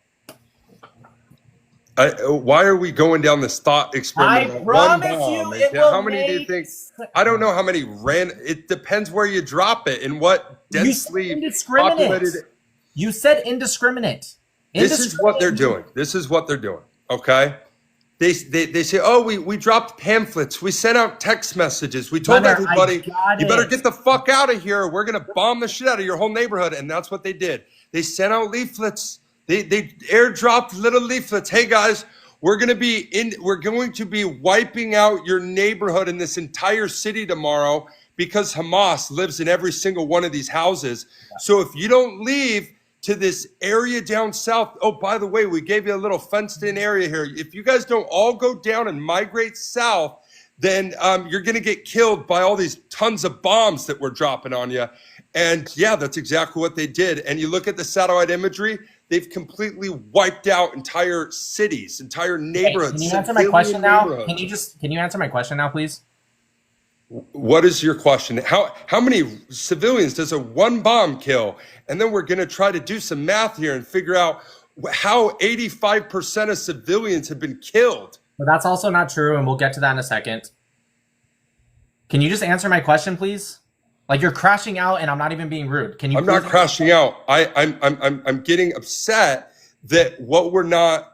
Why are we going down this thought experiment? I promise you it will. How many do you think? I don't know how many ran. It depends where you drop it and what densely populated. You said indiscriminate. This is what they're doing. This is what they're doing. Okay. They say, oh, we dropped pamphlets. We sent out text messages. We told everybody, you better get the fuck out of here. We're going to bomb the shit out of your whole neighborhood. And that's what they did. They sent out leaflets. They airdropped little leaflets. Hey guys, we're going to be wiping out your neighborhood in this entire city tomorrow because Hamas lives in every single one of these houses. So if you don't leave to this area down south. Oh, by the way, we gave you a little fenced in area here. If you guys don't all go down and migrate south, then you're going to get killed by all these tons of bombs that we're dropping on you. And yeah, that's exactly what they did. And you look at the satellite imagery, they've completely wiped out entire cities, entire neighborhoods. Can you answer my question now? Can you answer my question now, please? What is your question? How many civilians does a one bomb kill? And then we're going to try to do some math here and figure out how 85% of civilians have been killed. But that's also not true, and we'll get to that in a second. Can you just answer my question, please? Like, you're crashing out, and I'm not even being rude. Can you? I'm not crashing out. I'm getting upset that what we're not.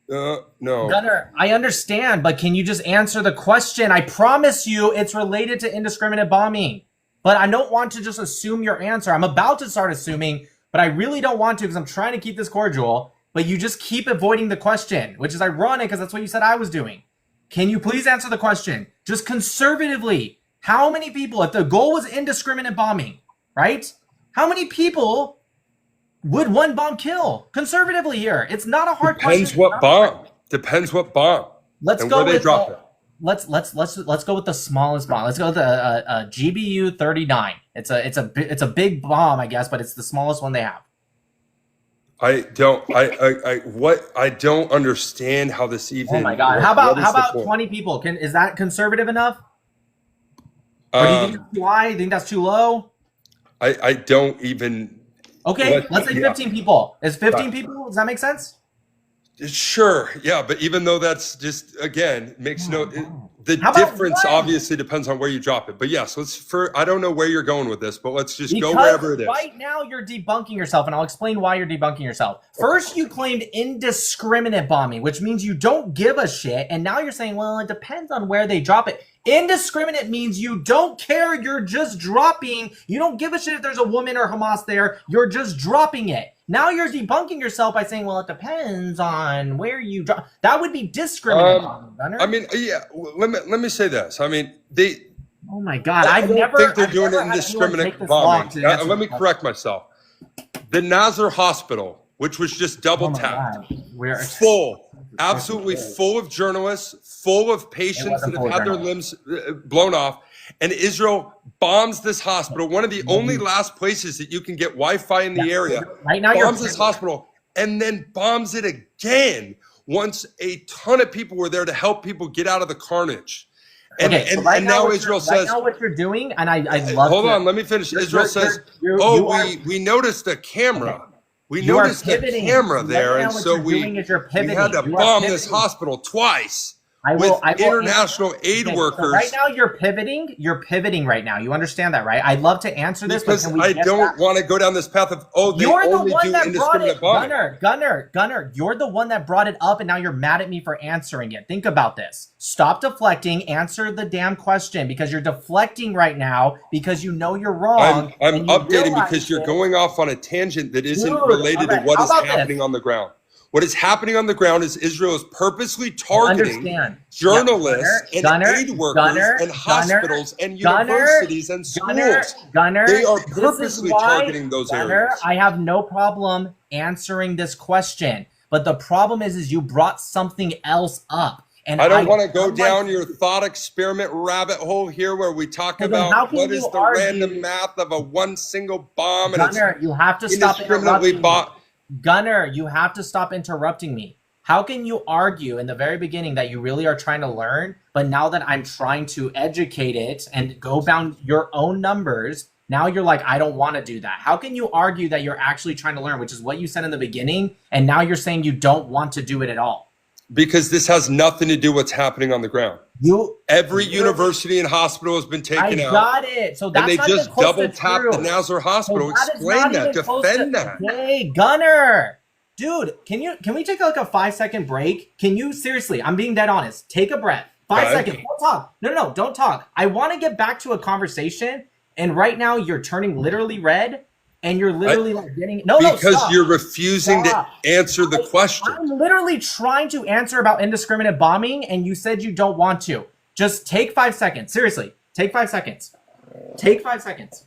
No. Gunnar, I understand, but can you just answer the question? I promise you it's related to indiscriminate bombing. But I don't want to just assume your answer. I'm about to start assuming, but I really don't want to because I'm trying to keep this cordial. But you just keep avoiding the question, which is ironic because that's what you said I was doing. Can you please answer the question? Just conservatively, how many people, if the goal was indiscriminate bombing, right? How many people would one bomb kill? Conservatively here. It's not a hard question. Depends what bomb. Depends what bomb. Let's go with let's go with the smallest bomb. Let's go with a GBU 39. It's a big bomb, I guess, but it's the smallest one they have. I don't understand how this even. Oh my god! How about 20 people? Is that conservative enough? Or do you think that's too high? You think that's too low? I don't even. Okay, let's say 15 people. Is 15 people? Does that make sense? Sure, yeah, but even though that's just, again, makes the difference obviously depends on where you drop it. But yes, I don't know where you're going with this, but let's just go wherever it is. Right now you're debunking yourself, and I'll explain why you're debunking yourself. First, you claimed indiscriminate bombing, which means you don't give a shit, and now you're saying, well, it depends on where they drop it. Indiscriminate means you don't care, you're just dropping. You don't give a shit if there's a woman or Hamas there, you're just dropping it. Now you're debunking yourself by saying, well, it depends on where you drop. That would be discriminate bombing, Gunnar. I mean, yeah, let me say this. I mean, oh my God, I don't think they're doing indiscriminate bombing. Let me correct myself. The Nazar Hospital, which was just double tapped, full. Absolutely full of journalists, full of patients that have had their limbs blown off. And Israel bombs this hospital, one of the only last places that you can get Wi-Fi in the area. Right now, bombs this hospital and then bombs it again once a ton of people were there to help people get out of the carnage. And, and now Israel says, right now what you're doing, and I love. Hold on, let me finish. Israel says, we noticed a camera We You are noticed the pivoting. camera Right there, now and what so you're we doing is you're we pivoting. had to You are bomb this pivoting. hospital twice I with will international aid okay, workers. so right now you're pivoting. You're pivoting right now. You understand that, right? I'd love to answer this, Because but can we I get don't that? want to go down this path of, oh, they You're the only one do that brought indiscriminate it, bombing. Gunnar. You're the one that brought it up, and now you're mad at me for answering it. Think about this. Stop deflecting. Answer the damn question, because you're deflecting right now because you know you're wrong. I'm and you updating realize because you're it. going off on a tangent that isn't Dude, related to alright, what how is about happening this? on the ground. What is happening on the ground is Israel is purposely targeting journalists and aid workers and hospitals and universities and schools. Gunnar, They are this is purposely why, targeting those areas. I have no problem answering this question, but the problem is you brought something else up. And I don't want to go down your thought experiment rabbit hole here where we talk about what is the random math of a one single bomb and Gunnar, you have to stop indiscriminately interrupting me. Gunnar, you have to stop interrupting me. How can you argue in the very beginning that you really are trying to learn, but now that I'm trying to educate it and go down your own numbers, now you're like, I don't want to do that. How can you argue that you're actually trying to learn, which is what you said in the beginning, and now you're saying you don't want to do it at all? Because this has nothing to do with what's happening on the ground. Every university and hospital has been taken out. I got it. So that's and they not just even double tapped the Nazar Hospital. So explain that. Defend that. Hey, Gunnar. Dude, can we take like a 5-second break? Can you seriously? I'm being dead honest. Take a breath. 5 seconds. Don't talk. No, don't talk. I want to get back to a conversation, and right now you're turning literally red. And you're literally like getting because you're refusing to answer the question. I'm literally trying to answer about indiscriminate bombing, and you said you don't want to. Just take 5 seconds. Seriously, take 5 seconds. Take 5 seconds.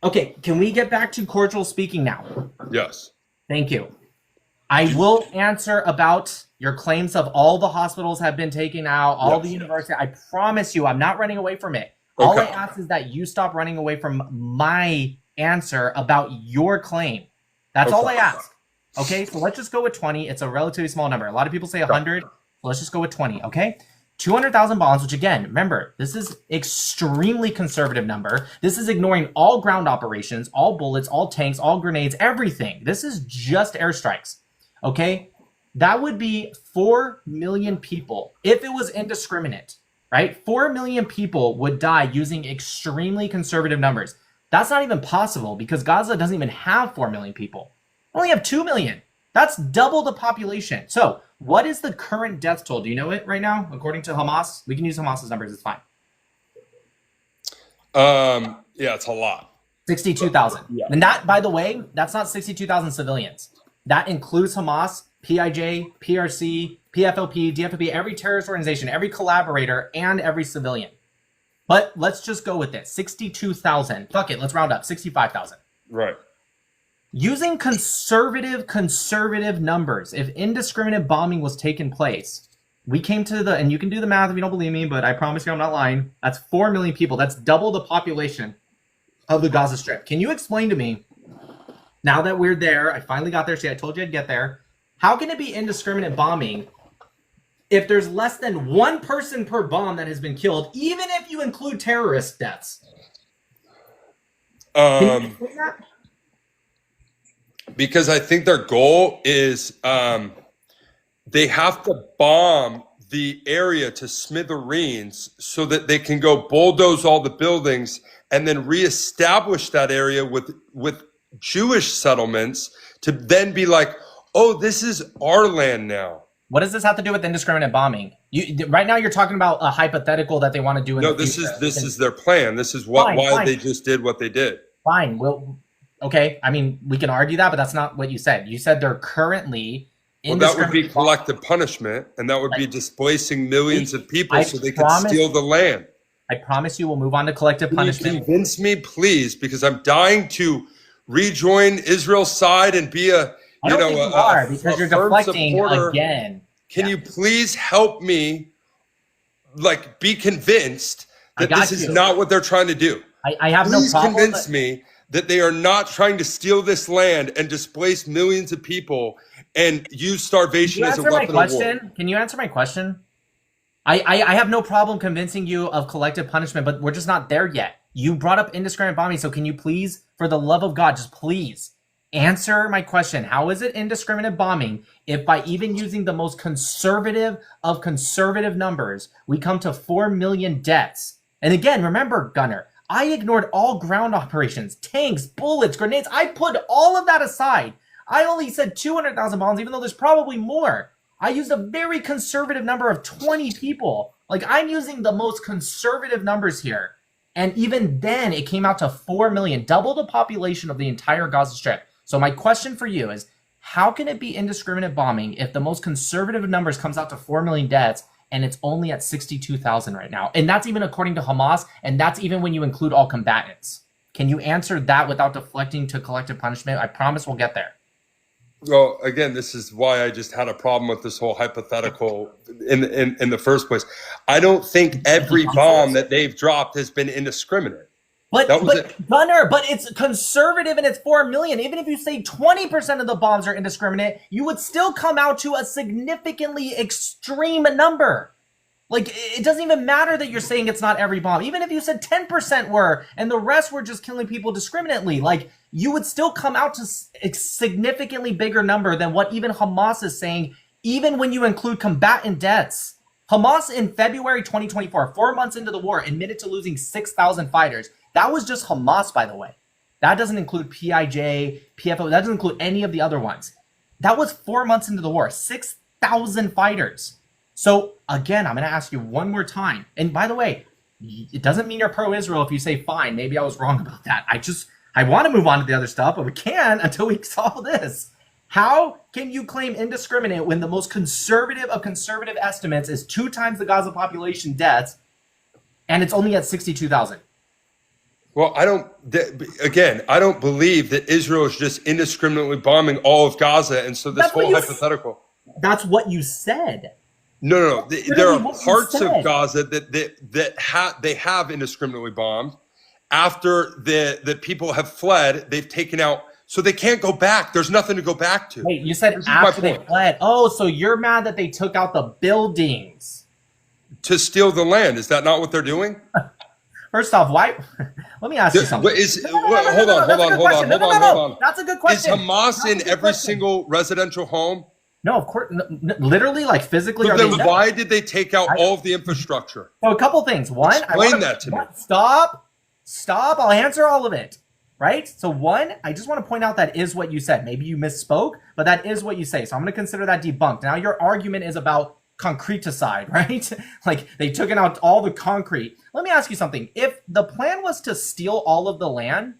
Okay, can we get back to cordial speaking now? Yes. Thank you. I will answer about your claims of all the hospitals have been taken out, all the universities. I promise you, I'm not running away from it. All I ask is that you stop running away from my answer about your claim. That's all I ask. Okay, so let's just go with 20. It's a relatively small number. A lot of people say 100. So let's just go with 20, okay? 200,000 bombs, which again, remember, this is extremely conservative number. This is ignoring all ground operations, all bullets, all tanks, all grenades, everything. This is just airstrikes, okay? That would be 4 million people if it was indiscriminate, right? 4 million people would die using extremely conservative numbers. That's not even possible because Gaza doesn't even have 4 million people. We only have 2 million. That's double the population. So what is the current death toll? Do you know it right now? According to Hamas, we can use Hamas's numbers. It's fine. Yeah, it's a lot. 62,000. Yeah. And that, by the way, that's not 62,000 civilians. That includes Hamas, PIJ, PRC, PFLP, DFLP, every terrorist organization, every collaborator, and every civilian. But let's just go with it. 62,000. Fuck it. Let's round up. 65,000. Right. Using conservative numbers, if indiscriminate bombing was taking place, we came to the, and you can do the math if you don't believe me, but I promise you I'm not lying. That's 4 million people. That's double the population of the Gaza Strip. Can you explain to me, now that we're there, I finally got there, see, I told you I'd get there. How can it be indiscriminate bombing if there's less than one person per bomb that has been killed, even if you include terrorist deaths? Can you explain that? Because I think their goal is they have to bomb the area to smithereens so that they can go bulldoze all the buildings and then reestablish that area with Jewish settlements to then be like, oh, this is our land now. What does this have to do with indiscriminate bombing? Right now you're talking about a hypothetical that they want to do in the future. This is their plan. This is why they just did what they did. Fine. Well, okay. I mean, we can argue that, but that's not what you said. You said they're currently that would be collective punishment, and that would be displacing millions of people so they can steal the land. I promise you we'll move on to collective punishment. Can you convince me, please, because I'm dying to rejoin Israel's side and be a because you're deflecting supporter. Again. Can you please help me, like, be convinced that this is not what they're trying to do? I have no problem. Please convince me that they are not trying to steal this land and displace millions of people and use starvation as a weapon of war. Can you answer my question? I have no problem convincing you of collective punishment, but we're just not there yet. You brought up indiscriminate bombing, so can you please, for the love of God, just please answer my question. How is it indiscriminate bombing if by even using the most conservative of conservative numbers, we come to 4 million deaths? And again, remember, Gunnar, I ignored all ground operations, tanks, bullets, grenades. I put all of that aside. I only said 200,000 bombs, even though there's probably more. I used a very conservative number of 20 people. Like, I'm using the most conservative numbers here. And even then, it came out to 4 million, double the population of the entire Gaza Strip. So my question for you is, how can it be indiscriminate bombing if the most conservative numbers comes out to 4 million deaths and it's only at 62,000 right now? And that's even according to Hamas, and that's even when you include all combatants. Can you answer that without deflecting to collective punishment? I promise we'll get there. Well, again, this is why I just had a problem with this whole hypothetical in the first place. I don't think every bomb that they've dropped has been indiscriminate. But Gunnar, but it's conservative and it's 4 million. Even if you say 20% of the bombs are indiscriminate, you would still come out to a significantly extreme number. Like, it doesn't even matter that you're saying it's not every bomb. Even if you said 10% were and the rest were just killing people discriminately, like, you would still come out to a significantly bigger number than what even Hamas is saying, even when you include combatant deaths. Hamas in February 2024, 4 months into the war, admitted to losing 6,000 fighters. That was just Hamas, by the way. That doesn't include PIJ, PFO. That doesn't include any of the other ones. That was 4 months into the war. 6,000 fighters. So, again, I'm going to ask you one more time. And by the way, it doesn't mean you're pro-Israel if you say, fine, maybe I was wrong about that. I want to move on to the other stuff, but we can't until we solve this. How can you claim indiscriminate when the most conservative of conservative estimates is 2 times the Gaza population deaths, and it's only at 62,000? Well, I don't believe that Israel is just indiscriminately bombing all of Gaza. And so this whole hypothetical. That's what you said. No. There are parts of Gaza that they have indiscriminately bombed. After the people have fled, they've taken out, so they can't go back. There's nothing to go back to. Wait, you said after they fled. Oh, so you're mad that they took out the buildings to steal the land. Is that not what they're doing? First off, why? Let me ask you something. Hold on. That's a good question. Is Hamas in every single residential home? No, of course, literally, like physically. So then why did they take out all of the infrastructure? So a couple things. One, explain that to me. Stop. I'll answer all of it. Right? So one, I just want to point out that is what you said. Maybe you misspoke, but that is what you say. So I'm going to consider that debunked. Now your argument is about concreticide, right? Like they took out all the concrete. Let me ask you something. If the plan was to steal all of the land,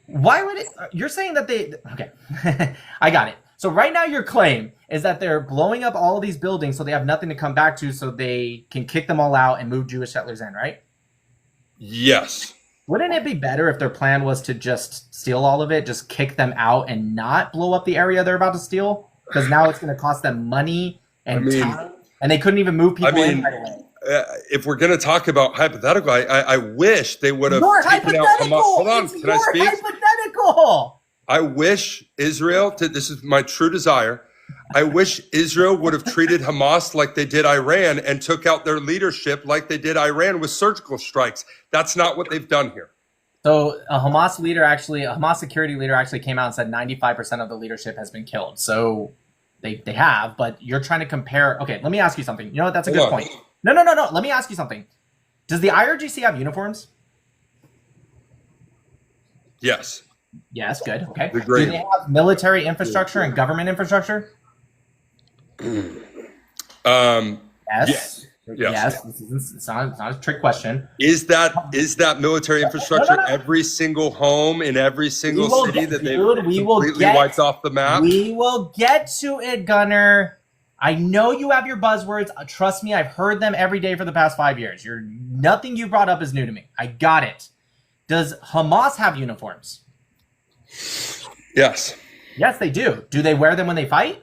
why would it? You're saying that okay, I got it. So right now your claim is that they're blowing up all of these buildings so they have nothing to come back to, so they can kick them all out and move Jewish settlers in, right? Yes. Wouldn't it be better if their plan was to just steal all of it, just kick them out and not blow up the area they're about to steal? Because now it's going to cost them money and time, and they couldn't even move people in right away. If we're going to talk about hypothetical, I wish they would have taken out Hamas. Hold on, can I speak? Hypothetical. I wish Israel, this is my true desire, I wish Israel would have treated Hamas like they did Iran and took out their leadership like they did Iran with surgical strikes. That's not what they've done here. So a Hamas security leader actually came out and said 95% of the leadership has been killed. So they have, but you're trying to compare. Okay, let me ask you something. You know what? That's a good point. No. Let me ask you something. Does the IRGC have uniforms? Yes. Yes, good. Okay. Do they have military infrastructure and government infrastructure? Yes. Yes. It's not a trick question. Is that military infrastructure every single home in every single city that they've completely wiped off the map? We will get to it, Gunnar. I know you have your buzzwords. Trust me, I've heard them every day for the past 5 years. Nothing you brought up is new to me. I got it. Does Hamas have uniforms? Yes. Yes, they do. Do they wear them when they fight?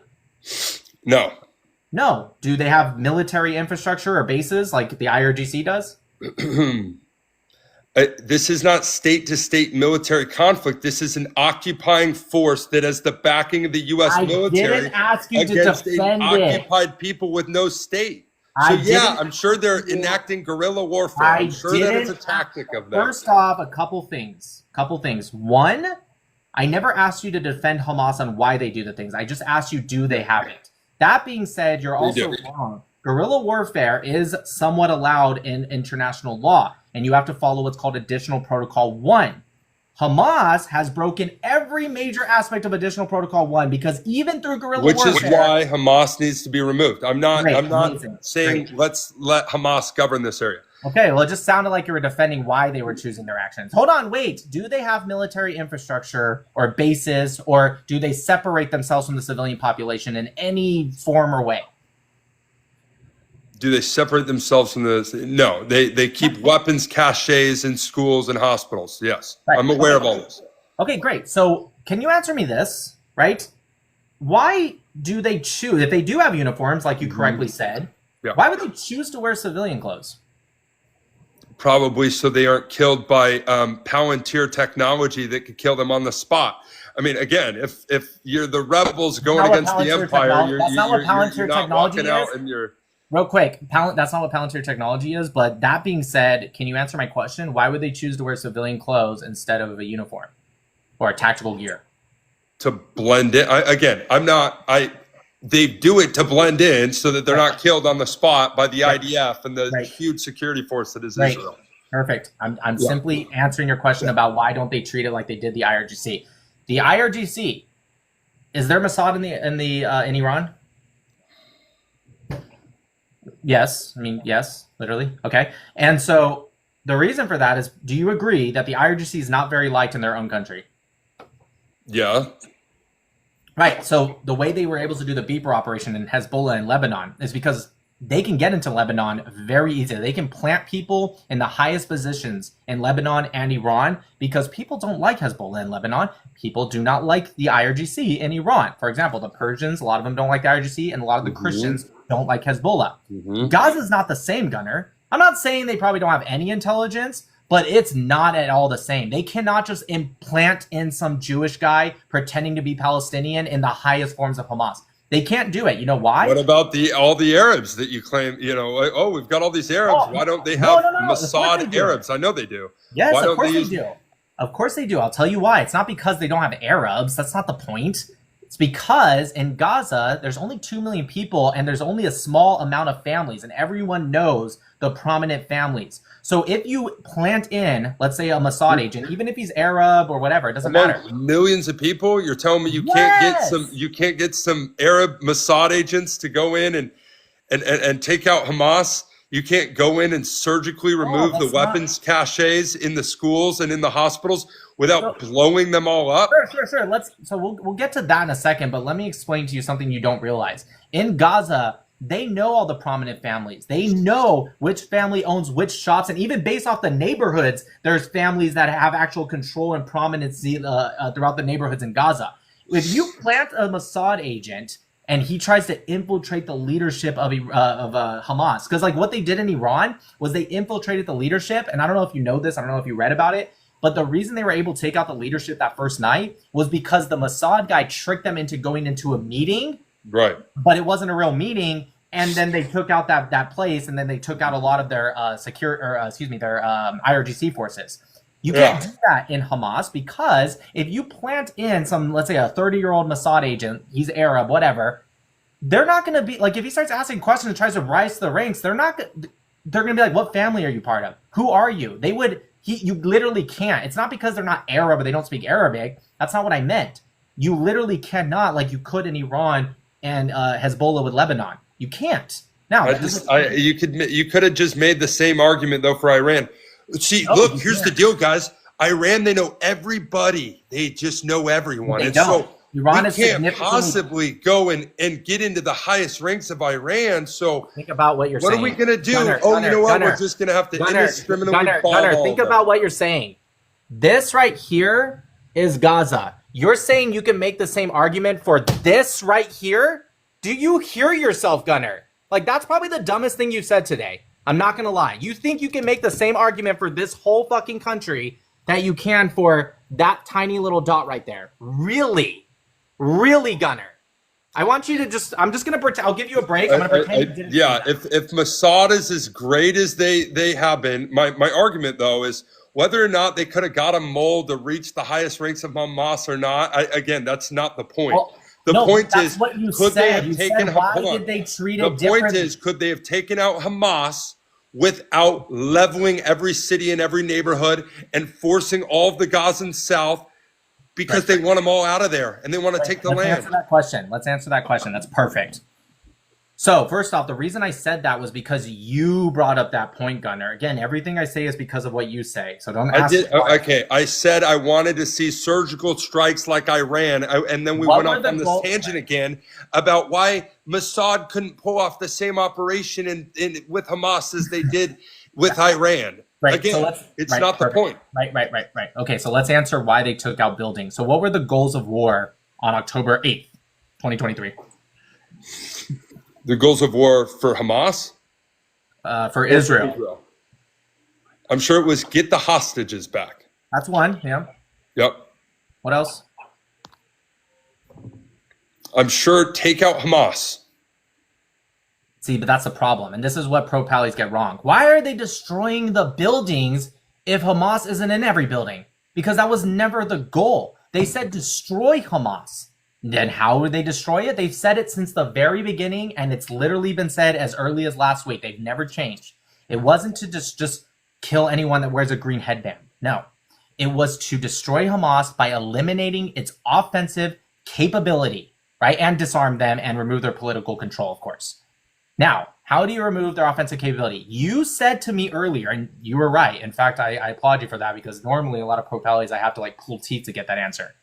No. No. Do they have military infrastructure or bases like the IRGC does? This is not state-to-state military conflict. This is an occupying force that has the backing of the U.S. military didn't ask you against to defend occupied people with no state. So I yeah, didn't. I'm sure they're enacting guerrilla warfare. I I'm sure that it's a didn't. tactic of them. First off, a couple things. One, I never asked you to defend Hamas on why they do the things. I just asked you, do they have it? That being said, you're also wrong. Guerrilla warfare is somewhat allowed in international law, and you have to follow what's called Additional Protocol 1. Hamas has broken every major aspect of Additional Protocol 1 because even through guerrilla warfare... Which is why Hamas needs to be removed. I'm not saying Great. let's let Hamas govern this area. Okay, well, it just sounded like you were defending why they were choosing their actions. Hold on, wait. Do they have military infrastructure or bases, or do they separate themselves from the civilian population in any form or way? Do they separate themselves from the... No, they keep weapons caches in schools and hospitals. Yes, right. I'm aware of all this. Okay, great. So can you answer me this, right? Why do they choose, if they do have uniforms, like you correctly said, why would they choose to wear civilian clothes? Probably so they aren't killed by Palantir technology that could kill them on the spot. I mean, again, if you're the rebels going against the empire, you're not walking out and you're... Real quick, that's not what Palantir technology is, but that being said, can you answer my question? Why would they choose to wear civilian clothes instead of a uniform or a tactical gear? To blend in. They do it to blend in so that they're not killed on the spot by the IDF and the huge security force that is Israel. Perfect. I'm simply answering your question about why don't they treat it like they did the IRGC. The IRGC, is there Mossad in Iran? Yes. I mean, yes, literally. Okay. And so the reason for that is, do you agree that the IRGC is not very liked in their own country? Yeah. Right. So the way they were able to do the beeper operation in Hezbollah in Lebanon is because they can get into Lebanon very easily. They can plant people in the highest positions in Lebanon and Iran because people don't like Hezbollah in Lebanon. People do not like the IRGC in Iran. For example, the Persians, a lot of them don't like the IRGC, and a lot of the Christians don't like Hezbollah. Gaza is not the same, Gunnar. I'm not saying they probably don't have any intelligence, but it's not at all the same. They cannot just implant in some Jewish guy pretending to be Palestinian in the highest forms of Hamas. They can't do it. You know why? What about all the Arabs that you claim, oh, we've got all these Arabs. Why don't they have Mossad Arabs? I know they do. Yes, of course they do. Of course they do. I'll tell you why. It's not because they don't have Arabs. That's not the point. It's because in Gaza, there's only 2 million people and there's only a small amount of families, and everyone knows the prominent families. So if you plant in, let's say, a Mossad agent, even if he's Arab or whatever, it doesn't matter. Millions of people, you're telling me you can't get some Arab Mossad agents to go in and take out Hamas? You can't go in and surgically remove the weapons caches in the schools and in the hospitals without blowing them all up? Sure. We'll get to that in a second, but let me explain to you something you don't realize. In Gaza, they know all the prominent families. They know which family owns which shops, and even based off the neighborhoods, there's families that have actual control and prominence throughout the neighborhoods in Gaza. If you plant a Mossad agent and he tries to infiltrate the leadership of Hamas, because like what they did in Iran was they infiltrated the leadership, and I don't know if you know this, I don't know if you read about it, but the reason they were able to take out the leadership that first night was because the Mossad guy tricked them into going into a meeting, right? But it wasn't a real meeting. And then they took out that place, and then they took out a lot of their IRGC forces. You can't do that in Hamas because if you plant in some, let's say, a 30-year-old Mossad agent, he's Arab, whatever, they're not going to be like, if he starts asking questions and tries to rise to the ranks, they're going to be like, what family are you part of? Who are you? You literally can't. It's not because they're not Arab or they don't speak Arabic. That's not what I meant. You literally cannot, like you could in Iran and Hezbollah with Lebanon. You can't. Now, you could have just made the same argument though for Iran. See, look, here's the deal, guys. Iran, they know everybody. They just know everyone. And so Iran is can't possibly go and get into the highest ranks of Iran. So think about what you're saying. What are we going to do? We're just going to have to indiscriminately Think about what you're saying. This right here is Gaza. You're saying you can make the same argument for this right here? Do you hear yourself, Gunnar? Like, that's probably the dumbest thing you've said today. I'm not going to lie. You think you can make the same argument for this whole fucking country that you can for that tiny little dot right there? Really? Really, Gunnar? I want you to just. I'm just gonna pretend. I'll give you a break. I'm gonna pretend you didn't. Yeah, if Mossad is as great as they have been, my argument though is whether or not they could have got a mole to reach the highest ranks of Hamas or not. Again, that's not the point. Well, the no, point that's is, what you could said. they have You taken? said, why hold on. did they treat The it differently? point is, could they have taken out Hamas without leveling every city and every neighborhood and forcing all of the Gazans south? Because they want them all out of there and they want to take the land. Let's answer that question. That's perfect. So first off, the reason I said that was because you brought up that point, Gunnar. Again, everything I say is because of what you say. So don't ask. Okay, I said I wanted to see surgical strikes like Iran, and then we went off on this tangent again about why Mossad couldn't pull off the same operation with Hamas as they did with Iran. Right. Again, so it's not the point. Right. Okay, so let's answer why they took out buildings. So what were the goals of war on October 8th, 2023? The goals of war for Hamas? For Israel. I'm sure it was get the hostages back. That's one, yeah. Yep. What else? I'm sure take out Hamas. See, but that's the problem. And this is what pro-Pallies get wrong. Why are they destroying the buildings if Hamas isn't in every building? Because that was never the goal. They said destroy Hamas. Then how would they destroy it? They've said it since the very beginning, and it's literally been said as early as last week. They've never changed. It wasn't to just kill anyone that wears a green headband. No. It was to destroy Hamas by eliminating its offensive capability, right? And disarm them and remove their political control, of course. Now, how do you remove their offensive capability? You said to me earlier, and you were right. In fact, I applaud you for that because normally a lot of pro-Pallies, I have to pull teeth to get that answer.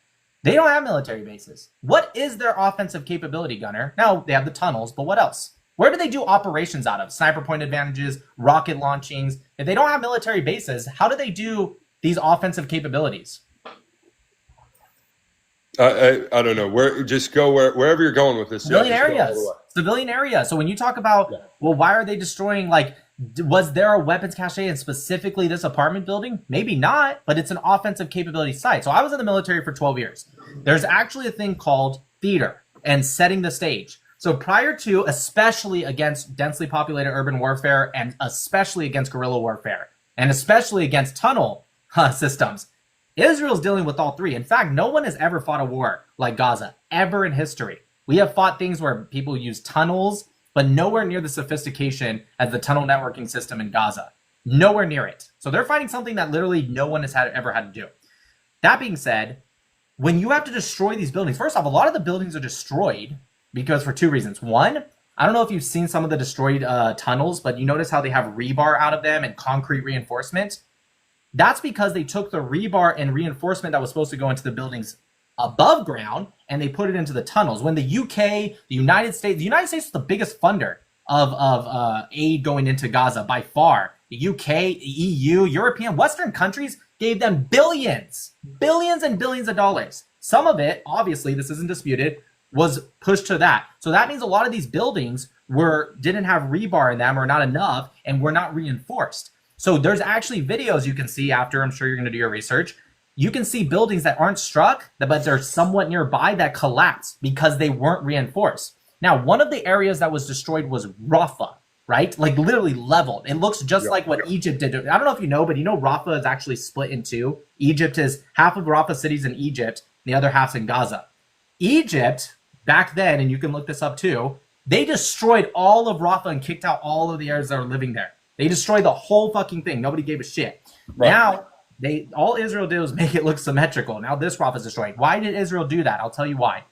They don't have military bases. What is their offensive capability, Gunnar? Now, they have the tunnels, but what else? Where do they do operations out of? Sniper point advantages, rocket launchings. If they don't have military bases, how do they do these offensive capabilities? I don't know. Wherever you're going with this. Civilian areas. So when you talk about, well, why are they destroying, was there a weapons cache in specifically this apartment building? Maybe not, but it's an offensive capability site. So I was in the military for 12 years. There's actually a thing called theater and setting the stage. So prior to, especially against densely populated urban warfare and especially against guerrilla warfare and especially against tunnel systems, Israel's dealing with all three. In fact, no one has ever fought a war like Gaza, ever in history. We have fought things where people use tunnels, but nowhere near the sophistication as the tunnel networking system in Gaza. Nowhere near it. So they're fighting something that literally no one has ever had to do. That being said, when you have to destroy these buildings, first off, a lot of the buildings are destroyed because for two reasons. One, I don't know if you've seen some of the destroyed tunnels, but you notice how they have rebar out of them and concrete reinforcement. That's because they took the rebar and reinforcement that was supposed to go into the buildings above ground and they put it into the tunnels. When the UK, the United States was the biggest funder of aid going into Gaza by far. The UK, EU, European, Western countries gave them billions and billions of dollars. Some of it, obviously, this isn't disputed, was pushed to that. So that means a lot of these buildings didn't have rebar in them or not enough and were not reinforced. So there's actually videos you can see after, I'm sure you're going to do your research. You can see buildings that aren't struck, but they're somewhat nearby that collapsed because they weren't reinforced. Now, one of the areas that was destroyed was Rafah, right? Literally leveled. It looks just like what Egypt did. I don't know if you know, but Rafah is actually split in two. Egypt is half of Rafah cities in Egypt, the other half's in Gaza. Egypt, back then, and you can look this up too, they destroyed all of Rafah and kicked out all of the Arabs that were living there. They destroyed the whole fucking thing. Nobody gave a shit. Right. Now, all Israel did was make it look symmetrical. Now this Rafah is destroyed. Why did Israel do that? I'll tell you why.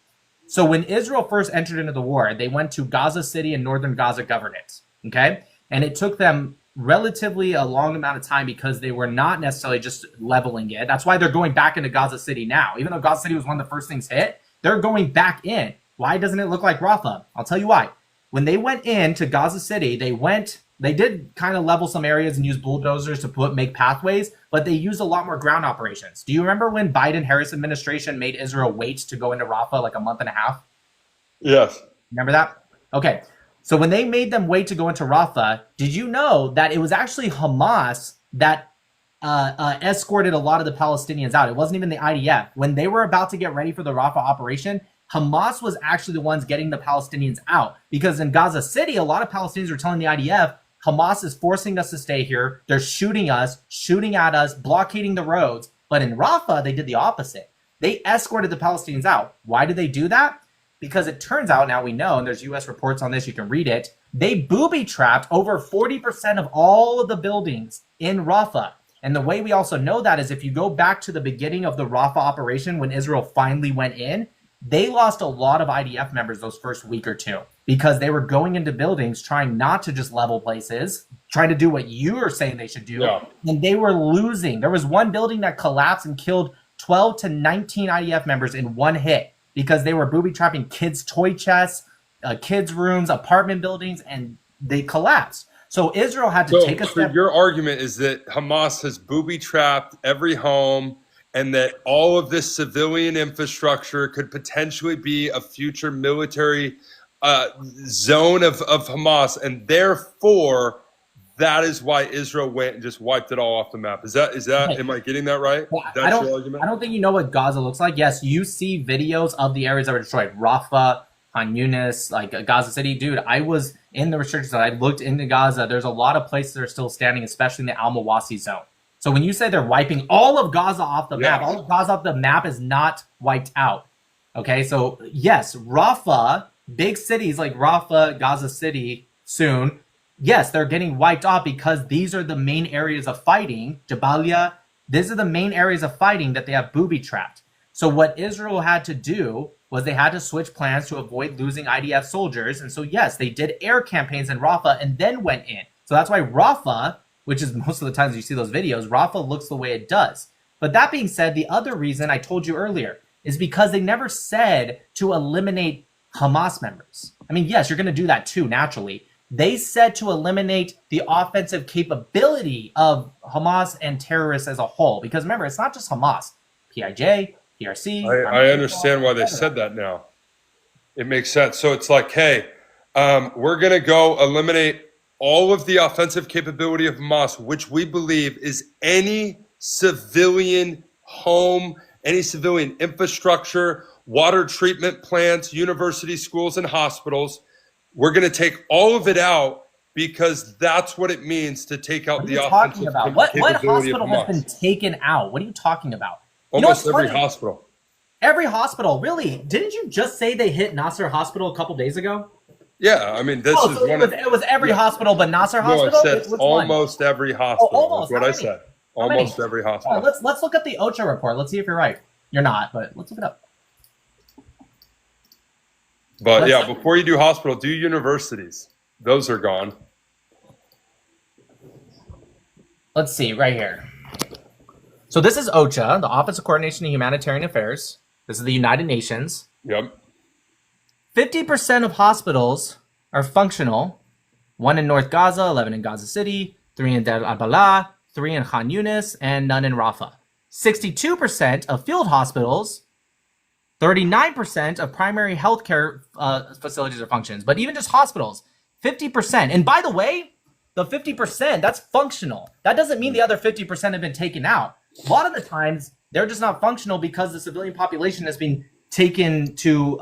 So when Israel first entered into the war, they went to Gaza City and northern Gaza governance. Okay? And it took them relatively a long amount of time because they were not necessarily just leveling it. That's why they're going back into Gaza City now. Even though Gaza City was one of the first things hit, they're going back in. Why doesn't it look like Rafah? I'll tell you why. When they went into Gaza City, they did kind of level some areas and use bulldozers to make pathways, but they used a lot more ground operations. Do you remember when Biden-Harris administration made Israel wait to go into Rafah a month and a half? Yes. Remember that? Okay. So when they made them wait to go into Rafah, did you know that it was actually Hamas that escorted a lot of the Palestinians out? It wasn't even the IDF. When they were about to get ready for the Rafah operation, Hamas was actually the ones getting the Palestinians out, because in Gaza City, a lot of Palestinians were telling the IDF, Hamas is forcing us to stay here. They're shooting us, shooting at us, blockading the roads. But in Rafah, they did the opposite. They escorted the Palestinians out. Why did they do that? Because it turns out, now we know, and there's US reports on this, you can read it, they booby-trapped over 40% of all of the buildings in Rafah. And the way we also know that is if you go back to the beginning of the Rafah operation, when Israel finally went in, they lost a lot of IDF members those first week or two, because they were going into buildings trying not to just level places, trying to do what you are saying they should do. Yeah. And they were losing. There was one building that collapsed and killed 12 to 19 IDF members in one hit, because they were booby-trapping kids' toy chests, kids' rooms, apartment buildings, and they collapsed. So Israel had to take a step. So your argument is that Hamas has booby-trapped every home, and that all of this civilian infrastructure could potentially be a future military zone of Hamas, and therefore that is why Israel went and just wiped it all off the map. Is that okay. Am I getting that right? Well, that's your argument? I don't think you know what Gaza looks like. Yes, you see videos of the areas that were destroyed. Rafah, Khan Yunis, like Gaza City. Dude, I was in the restrictions. I looked into Gaza. There's a lot of places that are still standing, especially in the Al-Mawasi zone. So when you say they're wiping all of Gaza off the map, all of Gaza off the map is not wiped out. Okay, so yes, Rafah, big cities like Rafah, Gaza City soon, yes, they're getting wiped off because these are the main areas of fighting. Jabalia, these are the main areas of fighting that they have booby-trapped. So what Israel had to do was they had to switch plans to avoid losing IDF soldiers. And so yes, they did air campaigns in Rafah and then went in. So that's why Rafah, which is most of the times you see those videos, Rafah looks the way it does. But that being said, the other reason I told you earlier is because they never said to eliminate Hamas members. I mean, yes, you're going to do that too, naturally. They said to eliminate the offensive capability of Hamas and terrorists as a whole. Because remember, it's not just Hamas. PIJ, PRC. I understand why they said that now. It makes sense. So it's like, hey, we're going to go eliminate all of the offensive capability of Hamas, which we believe is any civilian home, any civilian infrastructure, water treatment plants, universities, schools, and hospitals. We're going to take all of it out because that's what it means to take out the offensive capability what hospital has been taken out? What are you talking about? Almost every hospital. Every hospital, really? Didn't you just say they hit Nasser Hospital a couple days ago? Yeah, I mean, this is so one. It was every hospital, but Nasser Hospital. No, I said almost every hospital. Almost. That's what I said. Almost every hospital. Let's look at the OCHA report. Let's see if you're right. You're not, but let's look it up. But yeah, before you do hospital, do universities. Those are gone. Let's see right here. So this is OCHA, the Office of Coordination of Humanitarian Affairs. This is the United Nations. Yep. 50% of hospitals are functional. 1 in North Gaza, 11 in Gaza City, 3 in Deir al-Balah, 3 in Khan Yunis, and none in Rafah. 62% of field hospitals, 39% of primary healthcare facilities or functions, but even just hospitals, 50%. And by the way, the 50%, that's functional. That doesn't mean the other 50% have been taken out. A lot of the times, they're just not functional because the civilian population has been taken to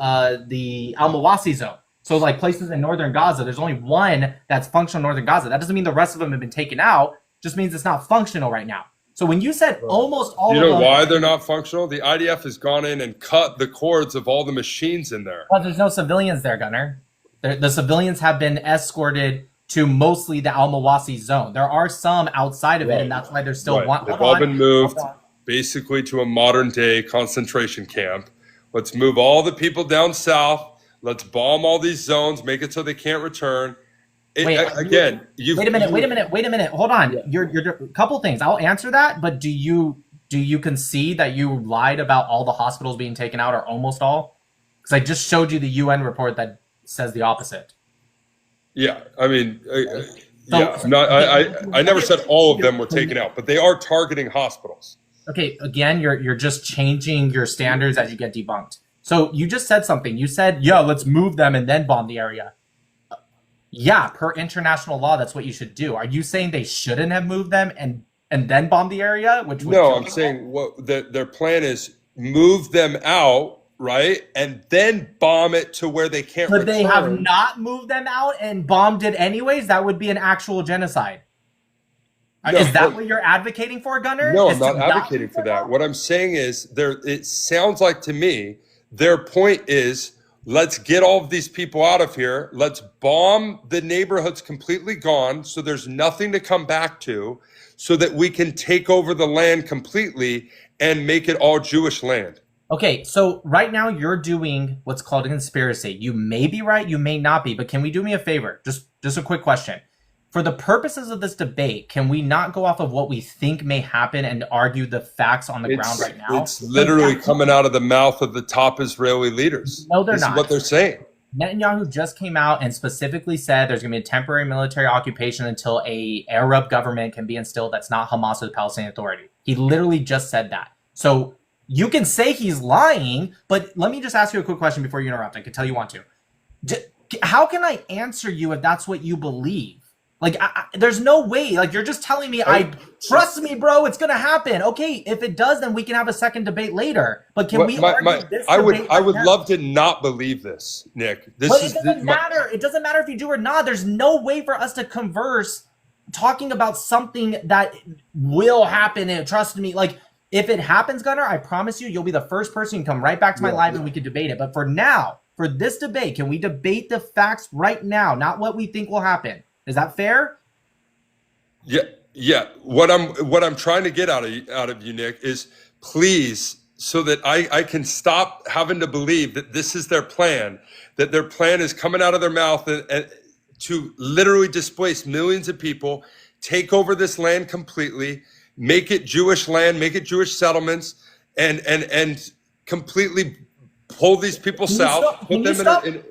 the Al-Mawasi zone. So like places in northern Gaza, there's only one that's functional in northern Gaza. That doesn't mean the rest of them have been taken out. Just means it's not functional right now. So when you said almost all of them... You know why they're not functional? The IDF has gone in and cut the cords of all the machines in there. Well, there's no civilians there, Gunnar. The civilians have been escorted to mostly the Al-Mawasi zone. There are some outside of it, and that's why there's still one. They've all been moved basically to a modern-day concentration camp. Let's move all the people down south. Let's bomb all these zones, make it so they can't return. Wait a minute. Hold on. You're a couple things. I'll answer that, but do you concede that you lied about all the hospitals being taken out or almost all? Because I just showed you the UN report that says the opposite. Yeah, I mean, I never said all of them were taken out, but they are targeting hospitals. Okay, again, you're just changing your standards as you get debunked. So you just said something. You said, yeah, let's move them and then bomb the area. Yeah, per international law, that's what you should do. Are you saying they shouldn't have moved them and then bomb the area? No, I'm saying their plan is move them out right? And then bomb it to where they can't Could they have return. not moved them out and bombed it anyways? That would be an actual genocide. No, Is that what you're advocating for, Gunnar? No, Is I'm not to advocating for that. What I'm saying is it sounds like to me, their point is, let's get all of these people out of here. Let's bomb the neighborhoods completely gone so there's nothing to come back to, so that we can take over the land completely and make it all Jewish land. Okay, so right now you're doing what's called a conspiracy. You may be right, you may not be, but can we do me a favor? Just a quick question. For the purposes of this debate, can we not go off of what we think may happen and argue the facts on the ground right now? It's literally coming out of the mouth of the top Israeli leaders. No, they're this not. Is what they're saying. Netanyahu just came out and specifically said there's going to be a temporary military occupation until a Arab government can be instilled that's not Hamas or the Palestinian Authority. He literally just said that. So you can say he's lying, but let me just ask you a quick question before you interrupt. I can tell you want to. How can I answer you if that's what you believe? Like, there's no way. Like, you're just telling me, trust me, bro, it's going to happen. Okay, if it does, then we can have a second debate later. But can we argue this I debate would now? love to not believe this, Nick. But it doesn't matter. It doesn't matter if you do or not. There's no way for us to converse talking about something that will happen. And trust me, like, if it happens, Gunnar, I promise you'll be the first person who can come right back to my live and we can debate it. But for now, for this debate, can we debate the facts right now, not what we think will happen? Is that fair? Yeah. What I'm trying to get out of you, Nick, is please, so that I can stop having to believe that this is their plan, that their plan is coming out of their mouth and to literally displace millions of people, take over this land completely, make it Jewish land, make it Jewish settlements, and completely pull these people south, put them in.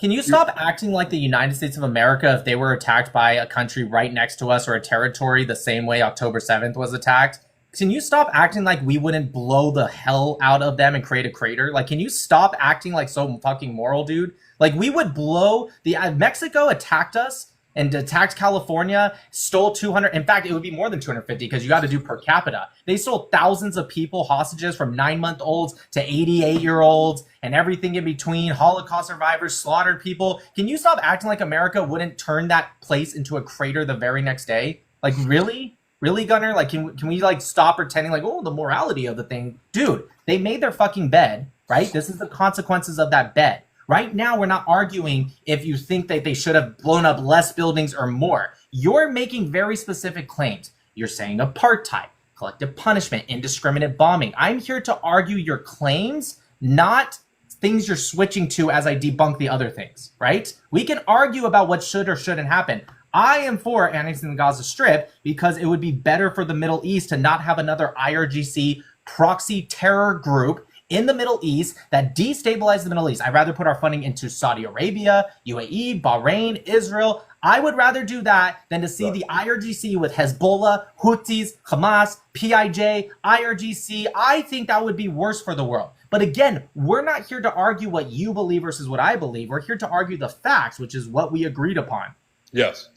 Can you stop acting like the United States of America if they were attacked by a country right next to us or a territory the same way October 7th was attacked? Can you stop acting like we wouldn't blow the hell out of them and create a crater? Like, can you stop acting like so fucking moral, dude? Like, we would blow Mexico attacked us and attacked California, stole 200. In fact, it would be more than 250 because you got to do per capita. They stole thousands of people, hostages from 9-month-olds to 88-year-olds and everything in between. Holocaust survivors, slaughtered people. Can you stop acting like America wouldn't turn that place into a crater the very next day? Like, really? Really, Gunnar? Like, can we like stop pretending like, oh, the morality of the thing? Dude, they made their fucking bed, right? This is the consequences of that bed. Right now, we're not arguing if you think that they should have blown up less buildings or more. You're making very specific claims. You're saying apartheid, collective punishment, indiscriminate bombing. I'm here to argue your claims, not things you're switching to as I debunk the other things, right? We can argue about what should or shouldn't happen. I am for annexing the Gaza Strip because it would be better for the Middle East to not have another IRGC proxy terror group in the Middle East that destabilize the Middle East. I'd rather put our funding into Saudi Arabia, UAE, Bahrain, Israel. I would rather do that than to see the IRGC with Hezbollah, Houthis, Hamas, PIJ, IRGC. I think that would be worse for the world. But again, we're not here to argue what you believe versus what I believe. We're here to argue the facts, which is what we agreed upon. Yes.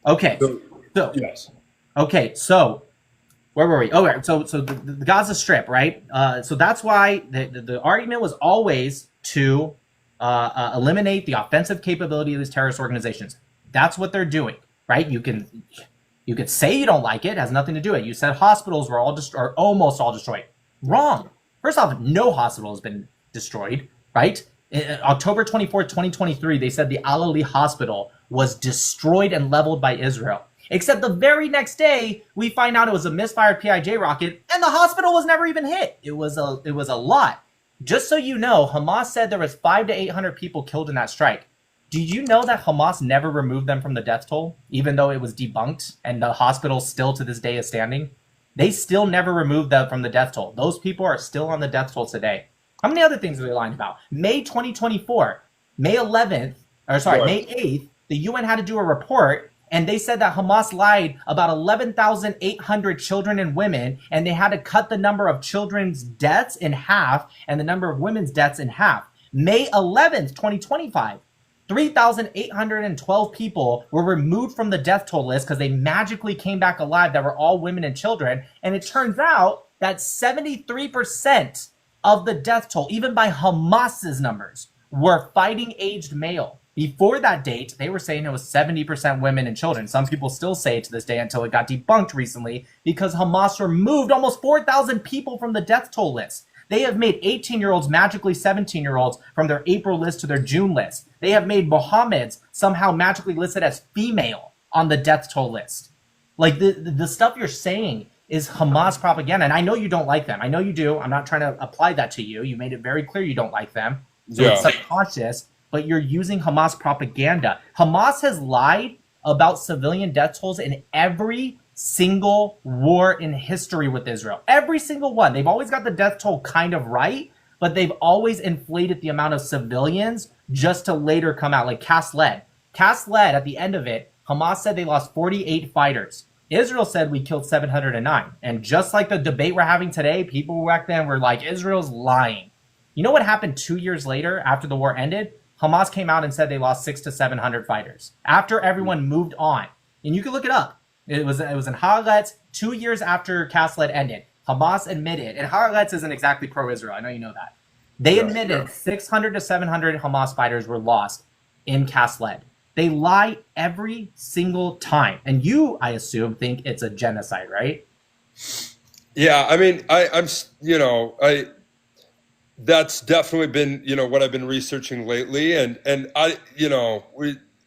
Okay. So yes. Okay, so where were we? Oh, right. So the Gaza Strip, right? So that's why the argument was always to eliminate the offensive capability of these terrorist organizations. That's what they're doing, right? You could say you don't like it. It has nothing to do with it. You said hospitals were or almost all destroyed. Wrong. First off, no hospital has been destroyed, right? October 24th, 2023, they said the Al-Ali hospital was destroyed and leveled by Israel. Except the very next day, we find out it was a misfired PIJ rocket, and the hospital was never even hit. It was a lot. Just so you know, Hamas said there was 500 to 800 people killed in that strike. Did you know that Hamas never removed them from the death toll, even though it was debunked and the hospital still to this day is standing? They still never removed them from the death toll. Those people are still on the death toll today. How many other things are they lying about? May 2024, May 8th, the UN had to do a report, and they said that Hamas lied about 11,800 children and women, and they had to cut the number of children's deaths in half and the number of women's deaths in half. May 11th, 2025, 3,812 people were removed from the death toll list because they magically came back alive that were all women and children. And it turns out that 73% of the death toll, even by Hamas's numbers, were fighting-aged male. Before that date, they were saying it was 70% women and children. Some people still say it to this day until it got debunked recently because Hamas removed almost 4,000 people from the death toll list. They have made 18-year-olds magically 17-year-olds from their April list to their June list. They have made Mohammeds somehow magically listed as female on the death toll list. Like, the stuff you're saying is Hamas propaganda. And I know you don't like them. I know you do. I'm not trying to apply that to you. You made it very clear you don't like them. So it's subconscious, but you're using Hamas propaganda. Hamas has lied about civilian death tolls in every single war in history with Israel. Every single one. They've always got the death toll kind of right, but they've always inflated the amount of civilians just to later come out. Like Cast Lead. Cast Lead, at the end of it, Hamas said they lost 48 fighters. Israel said we killed 709. And just like the debate we're having today, people back then were like, Israel's lying. You know what happened 2 years later after the war ended? Hamas came out and said they lost 600 to 700 fighters after everyone moved on. And you can look it up. It was in Haaretz 2 years after Cast Lead ended. Hamas admitted, and Haaretz isn't exactly pro-Israel. I know you know that. They admitted 600 to 700 Hamas fighters were lost in Cast Lead. They lie every single time. And you, I assume, think it's a genocide, right? Yeah, I mean, that's definitely been, what I've been researching lately. And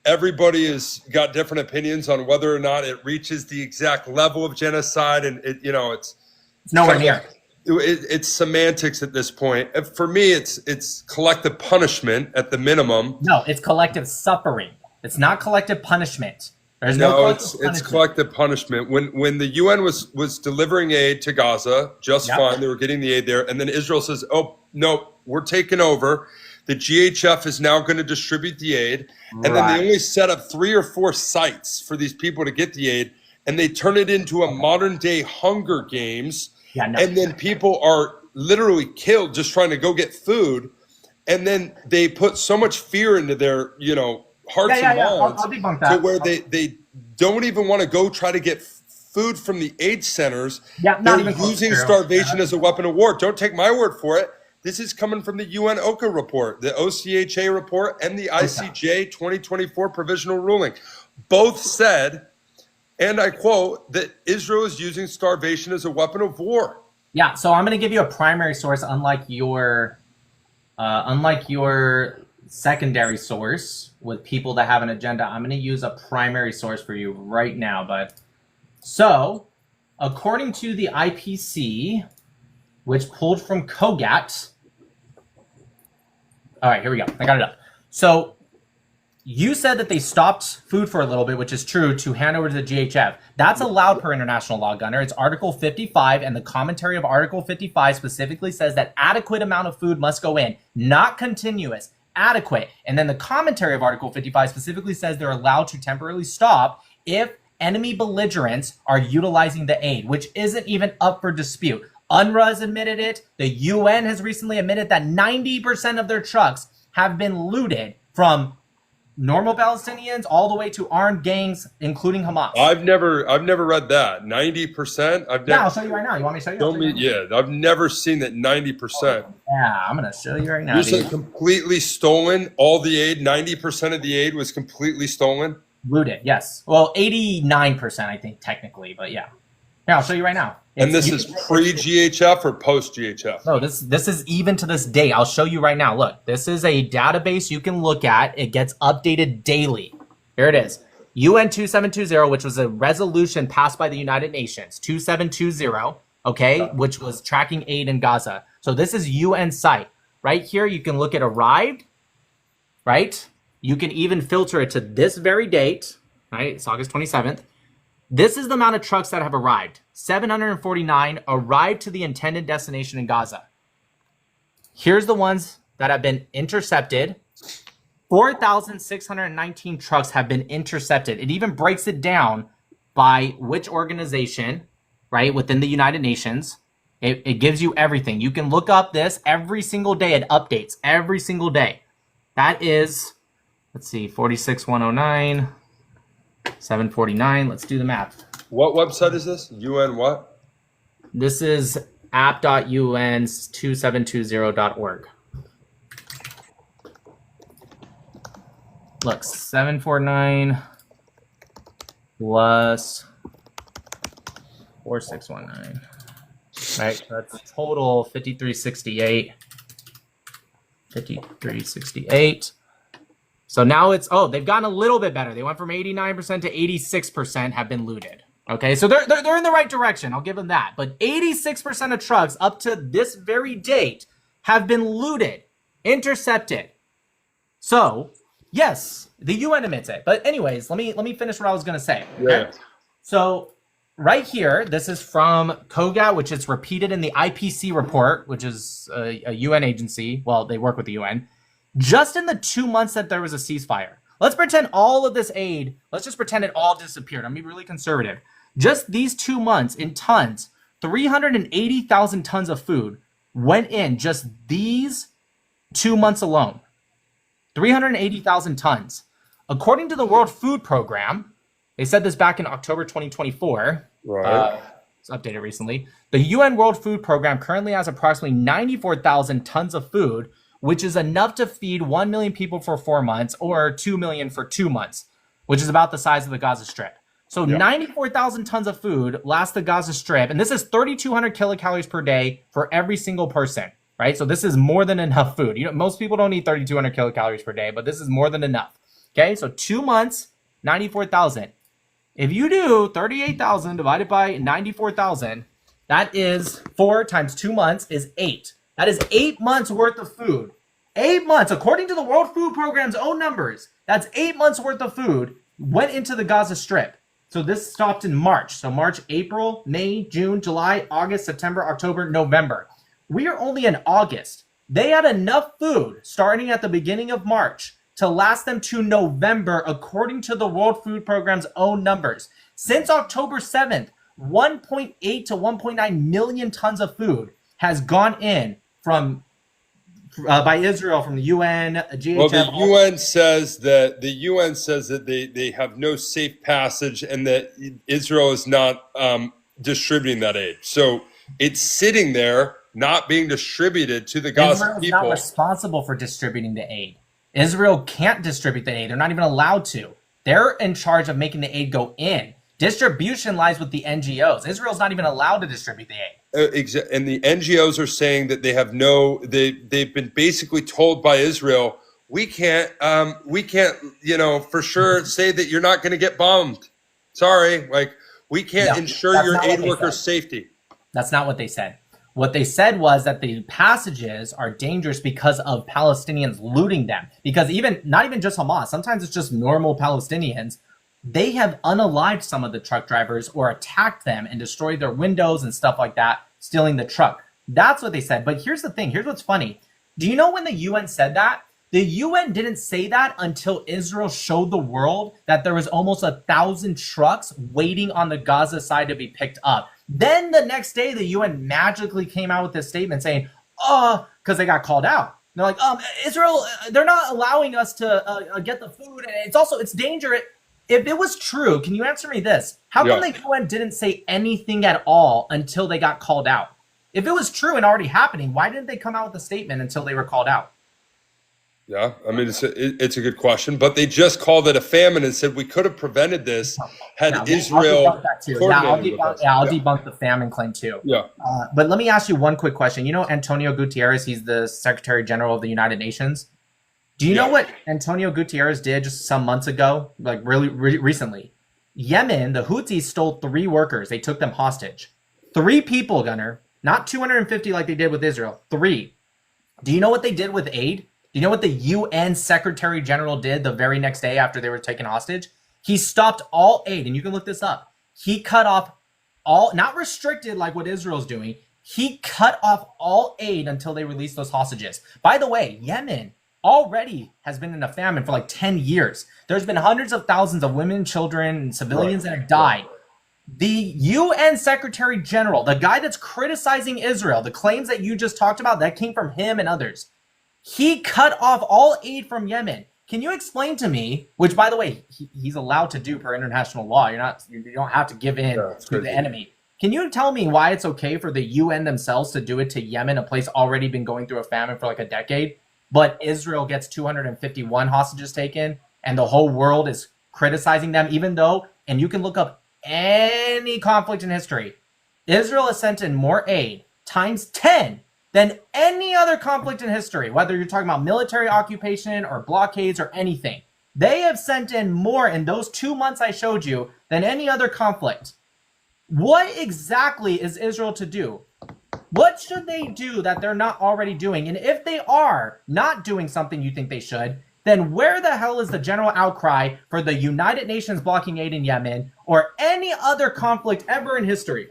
everybody has got different opinions on whether or not it reaches the exact level of genocide. And it's nowhere near. It's semantics at this point. For me, it's collective punishment at the minimum. No, it's collective suffering. It's not collective punishment. There's it's collective punishment. When the UN was delivering aid to Gaza, just fine, they were getting the aid there, and then Israel says, "Oh no, we're taking over." The GHF is now going to distribute the aid, and then they only set up 3 or 4 sites for these people to get the aid, and they turn it into a modern day Hunger Games, and then people are literally killed just trying to go get food, and then they put so much fear into their hearts and minds I'll debunk that. to where they don't even want to go try to get food from the aid centers. They're using starvation as a weapon of war. Don't take my word for it. This is coming from the UN OCHA report, the OCHA report, and the ICJ 2024 provisional ruling. Both said, and I quote, that Israel is using starvation as a weapon of war. Yeah, so I'm going to give you a primary source, unlike your secondary source with people that have an agenda. I'm going to use a primary source for you right now, bud. So, according to the IPC, which pulled from COGAT. All right, here we go. I got it up. So, you said that they stopped food for a little bit, which is true, to hand over to the GHF. That's allowed per international law, Gunnar. It's Article 55, and the commentary of Article 55 specifically says that adequate amount of food must go in, not continuous. Adequate. And then the commentary of Article 55 specifically says they're allowed to temporarily stop if enemy belligerents are utilizing the aid, which isn't even up for dispute. UNRWA has admitted it. The UN has recently admitted that 90% of their trucks have been looted from normal Palestinians all the way to armed gangs, including Hamas. I've never read that. 90%. I'll show you right now. You want me to show you? I've never seen that 90%. Yeah, I'm gonna show you right now. You said completely stolen. All the aid, 90% of the aid was completely stolen. Looted, yes. Well, 89%, I think, technically, but yeah. Here, I'll show you right now. And this is pre-GHF or post-GHF? No, this is even to this day. I'll show you right now. Look, this is a database you can look at. It gets updated daily. Here it is. UN 2720, which was a resolution passed by the United Nations. 2720, okay, which was tracking aid in Gaza. So this is UN site. Right here, you can look at arrived, right? You can even filter it to this very date, right? It's August 27th. This is the amount of trucks that have arrived. 749 arrived to the intended destination in Gaza. Here's the ones that have been intercepted. 4,619 trucks have been intercepted. It even breaks it down by which organization, right, within the United Nations. It gives you everything. You can look up this every single day. It updates every single day. That is, let's see, 46,109. 749. Let's do the math. What website is this? UN what? This is app.un2720.org. Look, 749 plus 4619. Right, that's total 5368. 5368. So now it's, they've gotten a little bit better. They went from 89% to 86% have been looted. Okay, so they're in the right direction. I'll give them that. But 86% of trucks up to this very date have been looted, intercepted. So, yes, the UN admits it. But anyways, let me finish what I was going to say. Okay? Yeah. So, right here, this is from COGAT, which is repeated in the IPC report, which is a UN agency. Well, they work with the UN. Just in the 2 months that there was a ceasefire. Let's pretend all of this aid, let's just pretend it all disappeared. I'm being really conservative. Just these 2 months in tons, 380,000 tons of food went in just these 2 months alone. 380,000 tons. According to the World Food Program, they said this back in October 2024. Right. It's updated recently. The UN World Food Program currently has approximately 94,000 tons of food, which is enough to feed 1 million people for 4 months or 2 million for 2 months, which is about the size of the Gaza Strip. So 94,000 tons of food lasts the Gaza Strip, and this is 3,200 kilocalories per day for every single person, right? So this is more than enough food. You know, most people don't eat 3,200 kilocalories per day, but this is more than enough. Okay, so 2 months, 94,000. If you do 38,000 divided by 94,000, that is 4 times 2 months is 8. That is 8 months worth of food. 8 months, according to the World Food Program's own numbers, that's 8 months worth of food went into the Gaza Strip. So this stopped in March. So March, April, May, June, July, August, September, October, November. We are only in August. They had enough food starting at the beginning of March to last them to November, according to the World Food Program's own numbers. Since October 7th, 1.8 to 1.9 million tons of food has gone in from by Israel, from the UN, GHM. Well, the UN says that they have no safe passage and that Israel is not distributing that aid. So it's sitting there, not being distributed to the Gaza people. Israel is not responsible for distributing the aid. Israel can't distribute the aid. They're not even allowed to. They're in charge of making the aid go in. Distribution lies with the NGOs. Israel's not even allowed to distribute the aid. And the NGOs are saying that they have they've been basically told by Israel, we can't, for sure say that you're not going to get bombed. Sorry, we can't ensure your aid workers' safety. That's not what they said. What they said was that the passages are dangerous because of Palestinians looting them. Because not even just Hamas, sometimes it's just normal Palestinians. They have unalived some of the truck drivers or attacked them and destroyed their windows and stuff like that, stealing the truck. That's what they said. But here's the thing. Here's what's funny. Do you know when the UN said that? The UN didn't say that until Israel showed the world that there was almost 1,000 trucks waiting on the Gaza side to be picked up. Then the next day, the UN magically came out with this statement saying, because they got called out. They're like, Israel, they're not allowing us to get the food. And it's dangerous. If it was true, can you answer me this? How come the UN didn't say anything at all until they got called out? If it was true and already happening, why didn't they come out with a statement until they were called out? Yeah, I mean, it's a good question, but they just called it a famine and said we could have prevented this had Israel. I'll debunk the famine claim too. Yeah. But let me ask you one quick question. You know Antonio Guterres, he's the Secretary General of the United Nations. Do you know what Antonio Guterres did just some months ago, like really recently? Yemen, the Houthis stole 3 workers. They took them hostage. 3 people, Gunnar, not 250 like they did with Israel. 3. Do you know what they did with aid? Do you know what the UN Secretary General did the very next day after they were taken hostage? He stopped all aid, and you can look this up. He cut off all, not restricted like what Israel's doing. He cut off all aid until they released those hostages. By the way, Yemen already has been in a famine for like 10 years. There's been hundreds of thousands of women, children, and civilians that have died. The UN Secretary General, the guy that's criticizing Israel, the claims that you just talked about, that came from him and others. He cut off all aid from Yemen. Can you explain to me, which by the way, he's allowed to do per international law. You don't have to give in to the enemy. Can you tell me why it's okay for the UN themselves to do it to Yemen, a place already been going through a famine for like a decade, but Israel gets 251 hostages taken and the whole world is criticizing them, even though, and you can look up any conflict in history, Israel has sent in more aid times 10 than any other conflict in history, whether you're talking about military occupation or blockades or anything. They have sent in more in those 2 months I showed you than any other conflict. What exactly is Israel to do? What should they do that they're not already doing? And if they are not doing something you think they should, then where the hell is the general outcry for the United Nations blocking aid in Yemen or any other conflict ever in history?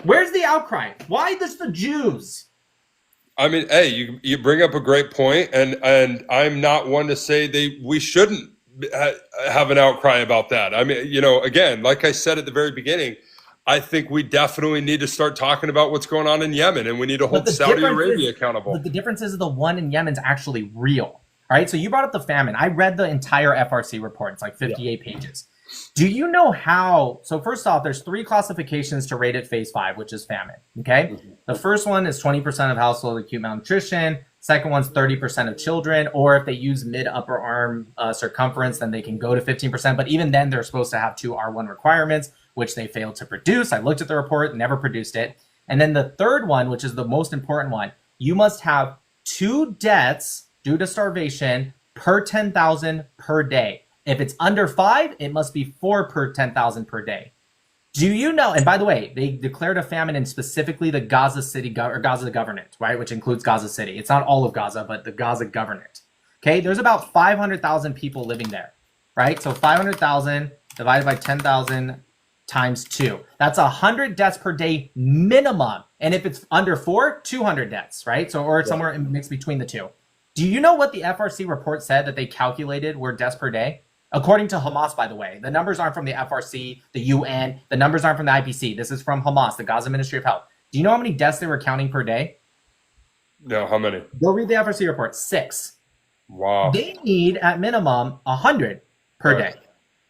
Where's the outcry? Why just the Jews? I mean, hey, you bring up a great point, and I'm not one to say we shouldn't have an outcry about that. I mean, again, like I said at the very beginning, I think we definitely need to start talking about what's going on in Yemen, and we need to hold Saudi Arabia accountable. But the difference is the one in Yemen is actually real. All right, so you brought up the famine. I read the entire FRC report. It's like 58 pages. Do you know how? So first off, there's 3 classifications to rate it phase 5, which is famine. Okay, the first one is 20% of household acute malnutrition. Second one's 30% of children, or if they use mid-upper arm circumference, then they can go to 15%. But even then, they're supposed to have 2 R1 requirements, which they failed to produce. I looked at the report, never produced it. And then the third one, which is the most important one, you must have 2 deaths due to starvation per 10,000 per day. If it's under 5, it must be 4 per 10,000 per day. Do you know, and by the way, they declared a famine in specifically the Gaza city or Gaza governorate, right? Which includes Gaza city. It's not all of Gaza, but the Gaza governorate. Okay, there's about 500,000 people living there, right? So 500,000 divided by 10,000 times 2. That's 100 deaths per day minimum. And if it's under 4, 200 deaths, right? So, or somewhere in mix between the two. Do you know what the FRC report said that they calculated were deaths per day? According to Hamas, by the way. The numbers aren't from the FRC, the UN. The numbers aren't from the IPC. This is from Hamas, the Gaza Ministry of Health. Do you know how many deaths they were counting per day? No, how many? Go read the FRC report. 6. Wow. They need, at minimum, 100 per day.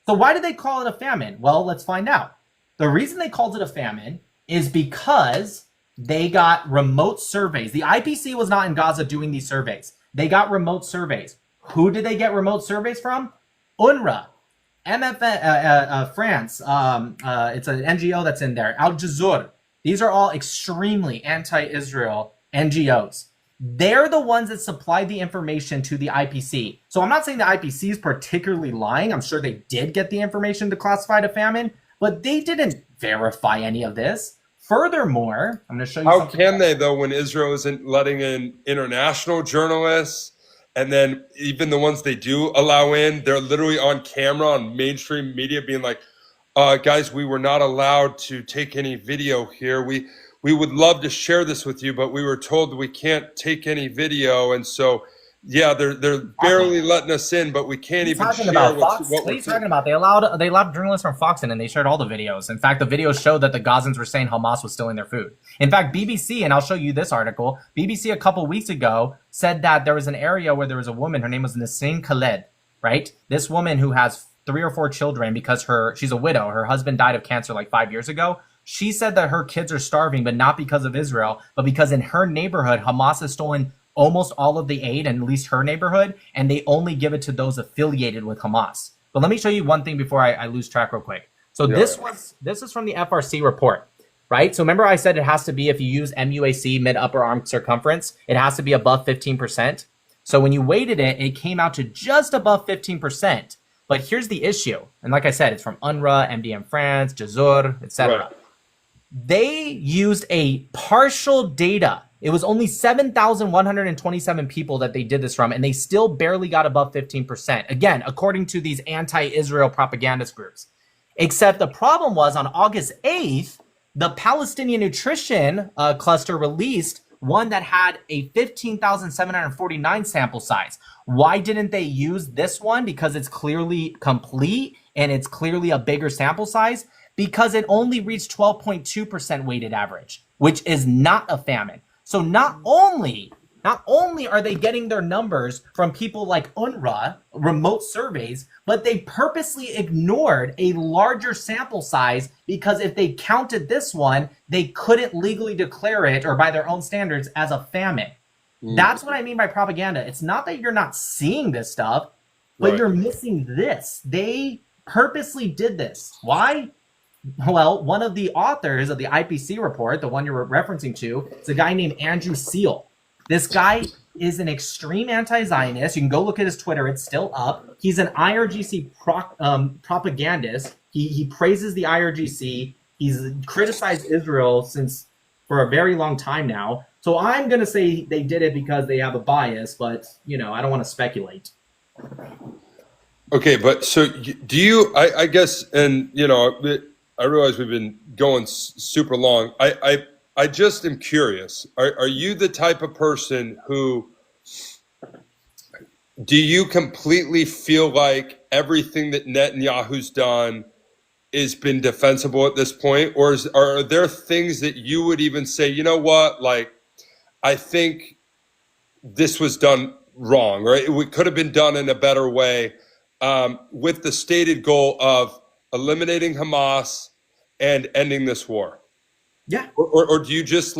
So why did they call it a famine? Well, let's find out. The reason they called it a famine is because they got remote surveys. The IPC was not in Gaza doing these surveys. They got remote surveys. Who did they get remote surveys from? UNRWA, France. It's an NGO that's in there. Al Jazeera. These are all extremely anti-Israel NGOs. They're the ones that supplied the information to the IPC. So I'm not saying the IPC is particularly lying. I'm sure they did get the information to classify the famine, but they didn't verify any of this. Furthermore, I'm going to show you something. How can they, though, when Israel isn't letting in international journalists? And then even the ones they do allow in, they're literally on camera on mainstream media being like, guys, we were not allowed to take any video here. We would love to share this with you, but we were told that we can't take any video. And so, yeah, they're barely letting us in, but we can't even share what are you talking about? They allowed journalists from Fox in, and they shared all the videos. In fact, the videos showed that the Gazans were saying Hamas was stealing their food. In fact, BBC, and I'll show you this article, BBC a couple weeks ago said that there was an area where there was a woman, her name was Nassim Khaled, right? This woman who has 3 or 4 children because she's a widow. Her husband died of cancer like 5 years ago. She said that her kids are starving, but not because of Israel, but because in her neighborhood, Hamas has stolen almost all of the aid, in at least her neighborhood, and they only give it to those affiliated with Hamas. But let me show you one thing before I lose track real quick. So this is from the FRC report, right? So remember I said it has to be, if you use MUAC, mid-upper arm circumference, it has to be above 15%. So when you weighted it, it came out to just above 15%. But here's the issue. And like I said, it's from UNRWA, MDM France, Jazur, etc. Right. They used a partial data. It was only 7,127 people that they did this from, and they still barely got above 15%. Again, according to these anti-Israel propagandist groups. Except the problem was on August 8th, the Palestinian Nutrition Cluster released one that had a 15,749 sample size. Why didn't they use this one? Because it's clearly complete and it's clearly a bigger sample size. Because it only reached 12.2% weighted average, which is not a famine. So not only not only are they getting their numbers from people like UNRWA, remote surveys, but they purposely ignored a larger sample size because if they counted this one, they couldn't legally declare it, or by their own standards, as a famine. That's what I mean by propaganda. It's not that you're not seeing this stuff, but you're missing this. They purposely did this. Why? Well, one of the authors of the IPC report, the one you're referencing to, is a guy named Andrew Seal. This guy is an extreme anti-Zionist. You can go look at his Twitter. It's still up. He's an IRGC propagandist. He praises the IRGC. He's criticized Israel for a very long time now. So I'm going to say they did it because they have a bias, but, I don't want to speculate. Okay, but so do you, I guess, and, I realize we've been going super long. I just am curious. Are you the type of person who, do you completely feel like everything that Netanyahu's done has been defensible at this point? Or are there things that you would even say, you know what, like, I think this was done wrong, or it could have been done in a better way, with the stated goal of eliminating Hamas and ending this war? Yeah. Or do you just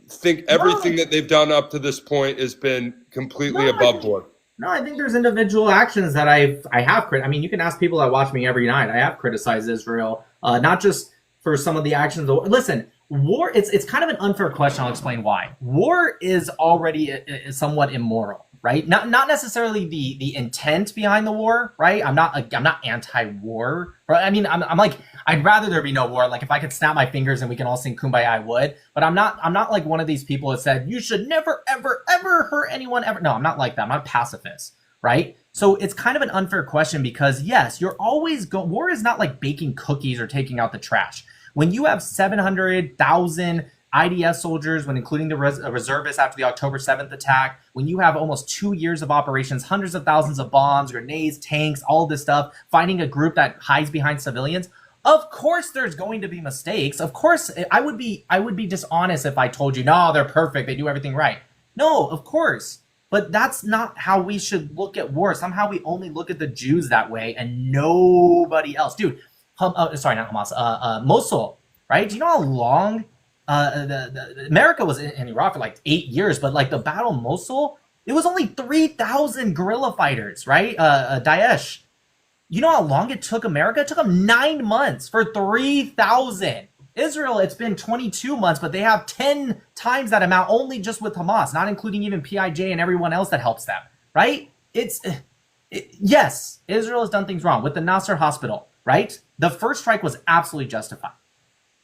think everything that they've done up to this point has been completely above board? No, I think there's individual actions that I have. I mean, you can ask people that watch me every night. I have criticized Israel, not just for some of the actions. Listen, war. It's kind of an unfair question. I'll explain why. War is already somewhat immoral, right? Not necessarily the intent behind the war, right? I'm not anti-war. Right? I mean, I'm like, I'd rather there be no war. Like, if I could snap my fingers and we can all sing Kumbaya, I would. But I'm not like one of these people that said you should never, ever, ever hurt anyone ever. No, I'm not like that. I'm not a pacifist, right? So it's kind of an unfair question because yes, you're always war is not like baking cookies or taking out the trash. When you have 700,000 IDF soldiers, when including the reservists after the October 7th attack, when you have almost 2 years of operations, hundreds of thousands of bombs, grenades, tanks, all this stuff, fighting a group that hides behind civilians, of course there's going to be mistakes. Of course, I would be dishonest if I told you, no, they're perfect, they do everything right. No, of course. But that's not how we should look at war. Somehow we only look at the Jews that way and nobody else. Dude, sorry, not Hamas, Mosul, right? Do you know how long America was in Iraq for like 8 years, but like the Battle of Mosul, it was only 3,000 guerrilla fighters, right? Daesh. You know how long it took America? It took them 9 months for 3,000. Israel, it's been 22 months, but they have 10 times that amount only just with Hamas, not including even PIJ and everyone else that helps them, right? Yes, Israel has done things wrong with the Nasser hospital, right? The first strike was absolutely justified.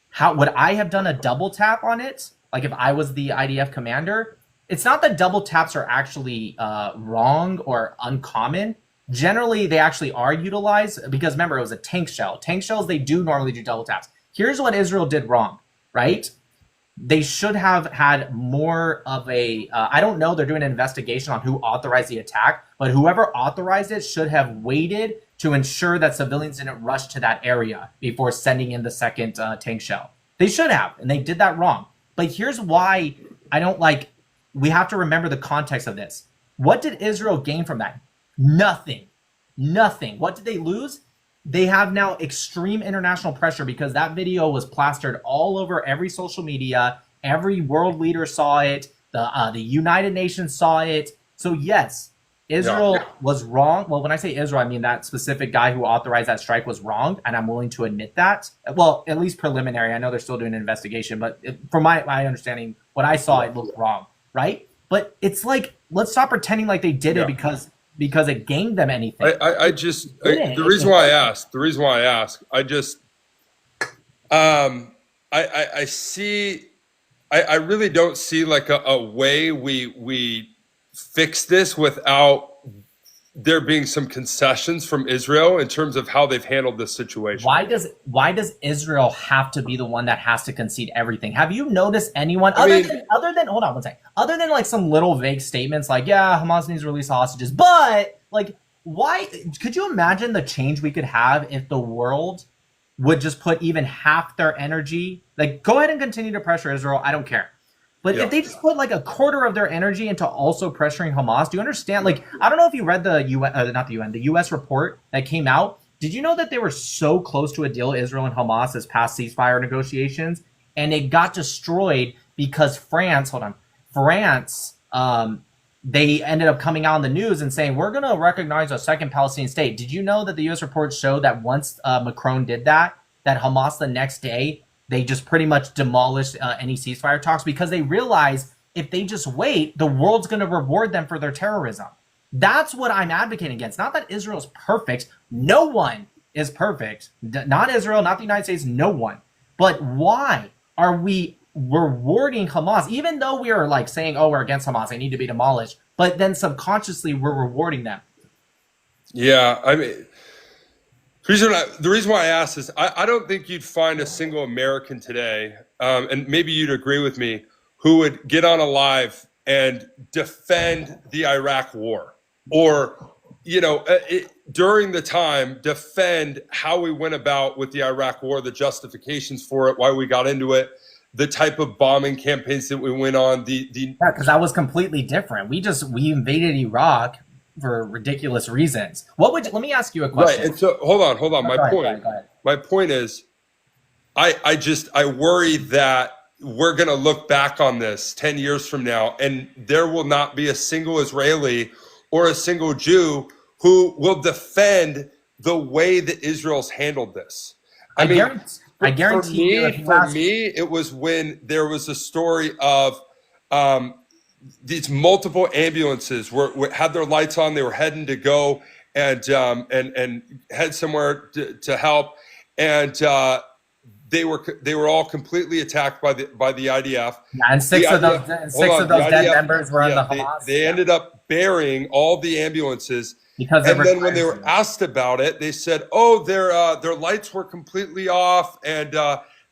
How would I have done a double tap on it? Like if I was the IDF commander? It's not that double taps are actually wrong or uncommon. Generally, they actually are utilized because remember, it was a tank shell. Tank shells, they do normally do double taps. Here's what Israel did wrong, right? They should have had more of a, I don't know, they're doing an investigation on who authorized the attack, but whoever authorized it should have waited to ensure that civilians didn't rush to that area before sending in the second tank shell. They should have, and they did that wrong. But here's why I don't like, we have to remember the context of this. What did Israel gain from that? Nothing. Nothing. What did they lose? They have now extreme international pressure because that video was plastered all over every social media. Every world leader saw it. The United Nations saw it. So yes, Israel was wrong. Well, when I say Israel, I mean that specific guy who authorized that strike was wrong, and I'm willing to admit that. Well, at least preliminary. I know they're still doing an investigation, but from my understanding, what I saw, it looked wrong, right? But it's like, let's stop pretending like they did it because it gained them anything. The reason why I ask, I really don't see like a way we fix this without there being some concessions from Israel in terms of how they've handled this situation. Why does Israel have to be the one that has to concede everything? Have you noticed anyone other than hold on one second, other than like some little vague statements like, yeah, Hamas needs to release hostages, but like, why could you imagine the change we could have if the world would just put even half their energy, like, go ahead and continue to pressure Israel, I don't care, But Yeah. if they just put like a quarter of their energy into also pressuring Hamas, do you understand? Like, I don't know if you read the the U.S. report that came out. Did you know that they were so close to a deal, Israel and Hamas, as past ceasefire negotiations, and it got destroyed because France, they ended up coming out in the news and saying, we're going to recognize a second Palestinian state. Did you know that the U.S. report showed that once Macron did that Hamas the next day, they just pretty much demolished any ceasefire talks because they realized if they just wait, the world's going to reward them for their terrorism. That's what I'm advocating against. Not that Israel's perfect. No one is perfect. Not Israel, not the United States, no one. But why are we rewarding Hamas, even though we are like saying, oh, we're against Hamas, they need to be demolished, but then subconsciously we're rewarding them? Yeah, I mean, the reason why I asked is I don't think you'd find a single American today, and maybe you'd agree with me, who would get on a live and defend the Iraq war or, during the time, defend how we went about with the Iraq war, the justifications for it, why we got into it, the type of bombing campaigns that we went on. Yeah, because that was completely different. We invaded Iraq for ridiculous reasons. Let me ask you a question. Right, and so hold on. Go ahead. My point is, I worry that we're going to look back on this 10 years from now, and there will not be a single Israeli or a single Jew who will defend the way that Israel's handled this. I guarantee for me, it was when there was a story of these multiple ambulances had their lights on. They were heading to go and head somewhere to help, and they were all completely attacked by the IDF. Yeah, and six of those dead members were in the Hamas. They ended up burying all the ambulances. Because and then when they were asked about it, they said, "Oh, their lights were completely off, and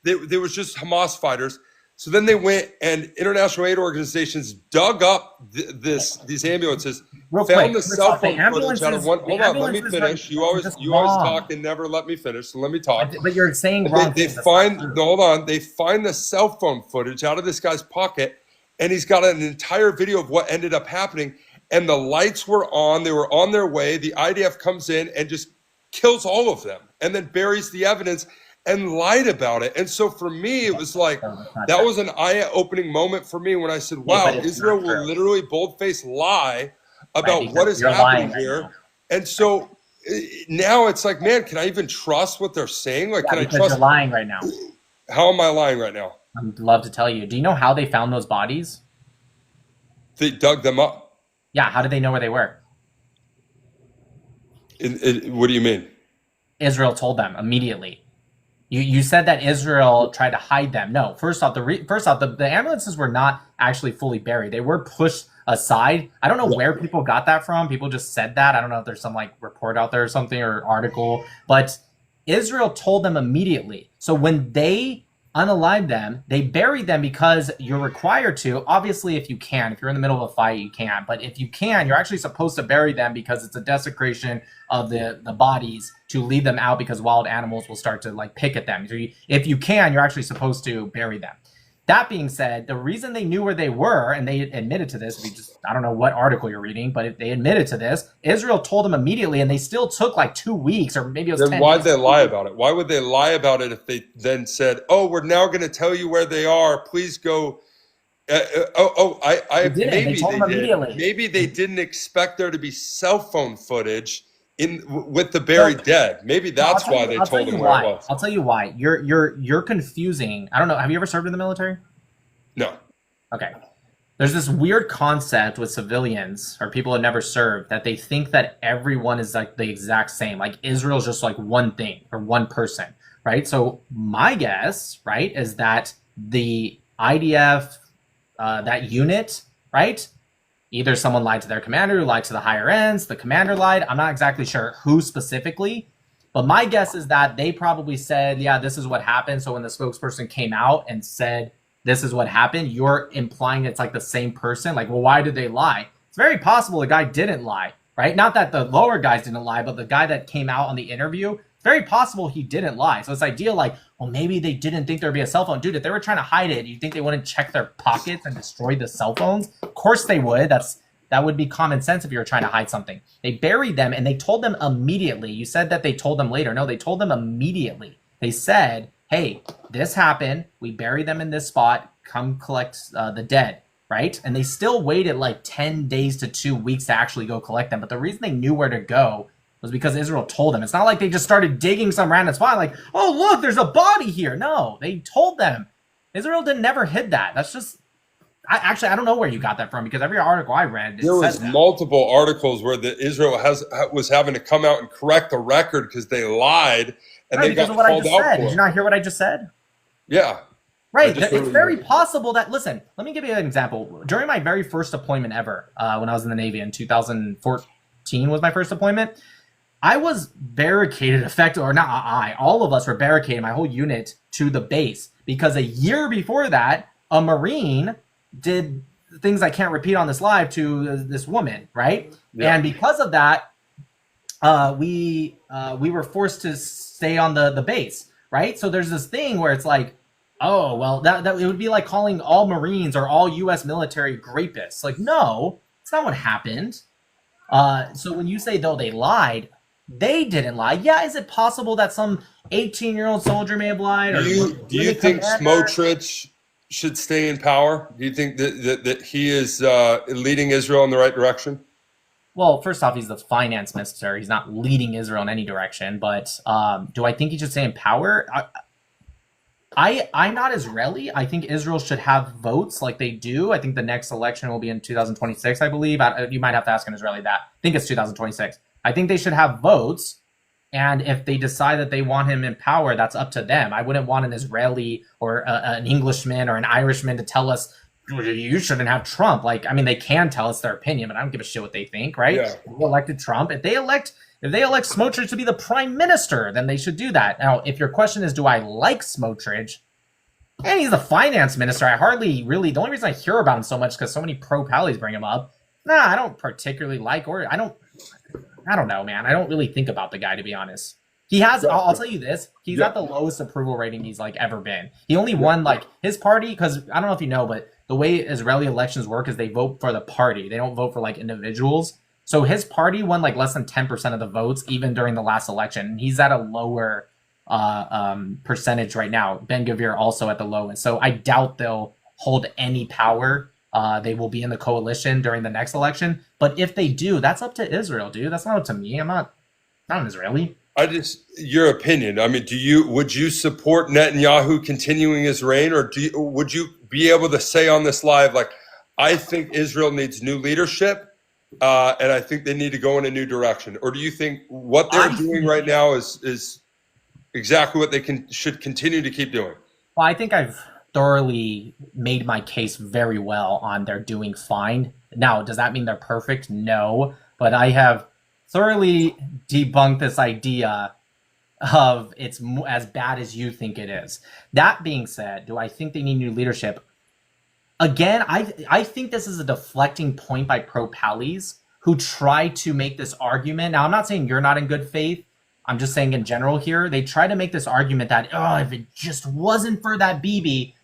they was just Hamas fighters." So then they went and international aid organizations dug up these ambulances, found the cell phone footage out of one. Hold on, let me finish. You always talk and never let me finish. So let me talk. But you're saying wrong. They find the cell phone footage out of this guy's pocket, and he's got an entire video of what ended up happening. And the lights were on. They were on their way. The IDF comes in and just kills all of them and then buries the evidence and lied about it. And so for me, it was like, that was an eye-opening moment for me when I said, wow, Israel will literally bold-faced lie about what is happening here. And so now it's like, man, can I even trust what they're saying? Like, can I trust? You're lying right now. How am I lying right now? I'd love to tell you. Do you know how they found those bodies? They dug them up. Yeah, how did they know where they were? What do you mean? Israel told them immediately. You said that Israel tried to hide them. No, first off, the ambulances were not actually fully buried. They were pushed aside. I don't know where people got that from. People just said that. I don't know if there's some like report out there or something or article, but Israel told them immediately. So when they unalived them, they buried them because you're required to. Obviously, if you can, if you're in the middle of a fight, you can't. But if you can, you're actually supposed to bury them because it's a desecration of the bodies to leave them out because wild animals will start to like pick at them. So if you can, you're actually supposed to bury them. That being said, the reason they knew where they were, and they admitted to this, I don't know what article you're reading, but if they admitted to this, Israel told them immediately, and they still took like 2 weeks, or maybe it was 10 days. Then why'd they lie about it? Why would they lie about it if they then said, oh, we're now going to tell you where they are, please go. Maybe they did. Maybe they didn't expect there to be cell phone footage with the buried dead. Maybe that's why they told them where it was. I'll tell you why. You're confusing. I don't know. Have you ever served in the military? No. Okay. There's this weird concept with civilians or people that never served that they think that everyone is like the exact same. Like Israel's just like one thing or one person, right? So my guess, right, is that the IDF, that unit, right? Either someone lied to their commander, who lied to the higher ends, the commander lied. I'm not exactly sure who specifically, but my guess is that they probably said, yeah, this is what happened. So when the spokesperson came out and said, this is what happened, you're implying it's like the same person. Like, well, why did they lie? It's very possible the guy didn't lie, right? Not that the lower guys didn't lie, but the guy that came out on the interview, It's very possible he didn't lie. So this idea like, well, maybe they didn't think there'd be a cell phone. Dude, if they were trying to hide it, you think they wouldn't check their pockets and destroy the cell phones? Of course they would. That would be common sense if you were trying to hide something. They buried them and they told them immediately. You said that they told them later. No, they told them immediately. They said, hey, this happened. We buried them in this spot. Come collect the dead, right? And they still waited like 10 days to 2 weeks to actually go collect them. But the reason they knew where to go was because Israel told them. It's not like they just started digging some random spot like, oh, look, there's a body here. No, they told them. Israel never hid that. That's just, I don't know where you got that from, because every article I read, there was multiple articles where Israel was having to come out and correct the record because they lied and right, they got called out for it. Did you not hear what I just said? Yeah. Right. It's very possible that, listen, let me give you an example. During my very first deployment ever, when I was in the Navy in 2014 was my first deployment, I was barricaded, all of us were barricaded, my whole unit, to the base, because a year before that, a Marine did things I can't repeat on this live to this woman, right? Yeah. And because of that, we were forced to stay on the base, right? So there's this thing where it's like, oh, well, that it would be like calling all Marines or all U.S. military rapists. Like, no, it's not what happened. So when you say, though, they lied, they didn't lie. Yeah, is it possible that some 18-year-old soldier may have lied? Do you think Smotrich should stay in power? Do you think that he is leading Israel in the right direction? Well, first off, he's the finance minister. He's not leading Israel in any direction. But do I think he should stay in power? I'm not Israeli. I think Israel should have votes like they do. I think the next election will be in 2026, I believe. You might have to ask an Israeli that. I think it's 2026. I think they should have votes. And if they decide that they want him in power, that's up to them. I wouldn't want an Israeli or an Englishman or an Irishman to tell us, you shouldn't have Trump. Like, I mean, they can tell us their opinion, but I don't give a shit what they think, right? Yeah. They elected Trump. If they elect Smotrich to be the prime minister, then they should do that. Now, if your question is, do I like Smotrich? And he's the finance minister. I hardly really, the only reason I hear about him so much is because so many pro-Pallies bring him up. Nah, I don't particularly like, or I don't know, man. I don't really think about the guy, to be honest. He has, I'll tell you this, he's at the lowest approval rating he's like ever been. He only won like his party, because I don't know if you know, but the way Israeli elections work is they vote for the party. They don't vote for like individuals. So his party won like less than 10% of the votes, even during the last election. He's at a lower percentage right now. Ben-Gvir also at the lowest. So I doubt they'll hold any power. They will be in the coalition during the next election. But if they do, that's up to Israel, dude. That's not up to me. I'm not an Israeli. Your opinion. I mean, would you support Netanyahu continuing his reign, or would you be able to say on this live, like, I think Israel needs new leadership, and I think they need to go in a new direction? Or do you think what they're doing right now is exactly what they should continue to keep doing? Well, I think I've thoroughly made my case very well on they're doing fine. Now, does that mean they're perfect? No, but I have thoroughly debunked this idea of it's as bad as you think it is. That being said, do I think they need new leadership? Again, I think this is a deflecting point by pro-Pallies who try to make this argument. Now, I'm not saying you're not in good faith. I'm just saying in general here, they try to make this argument that, oh, if it just wasn't for that Bibi,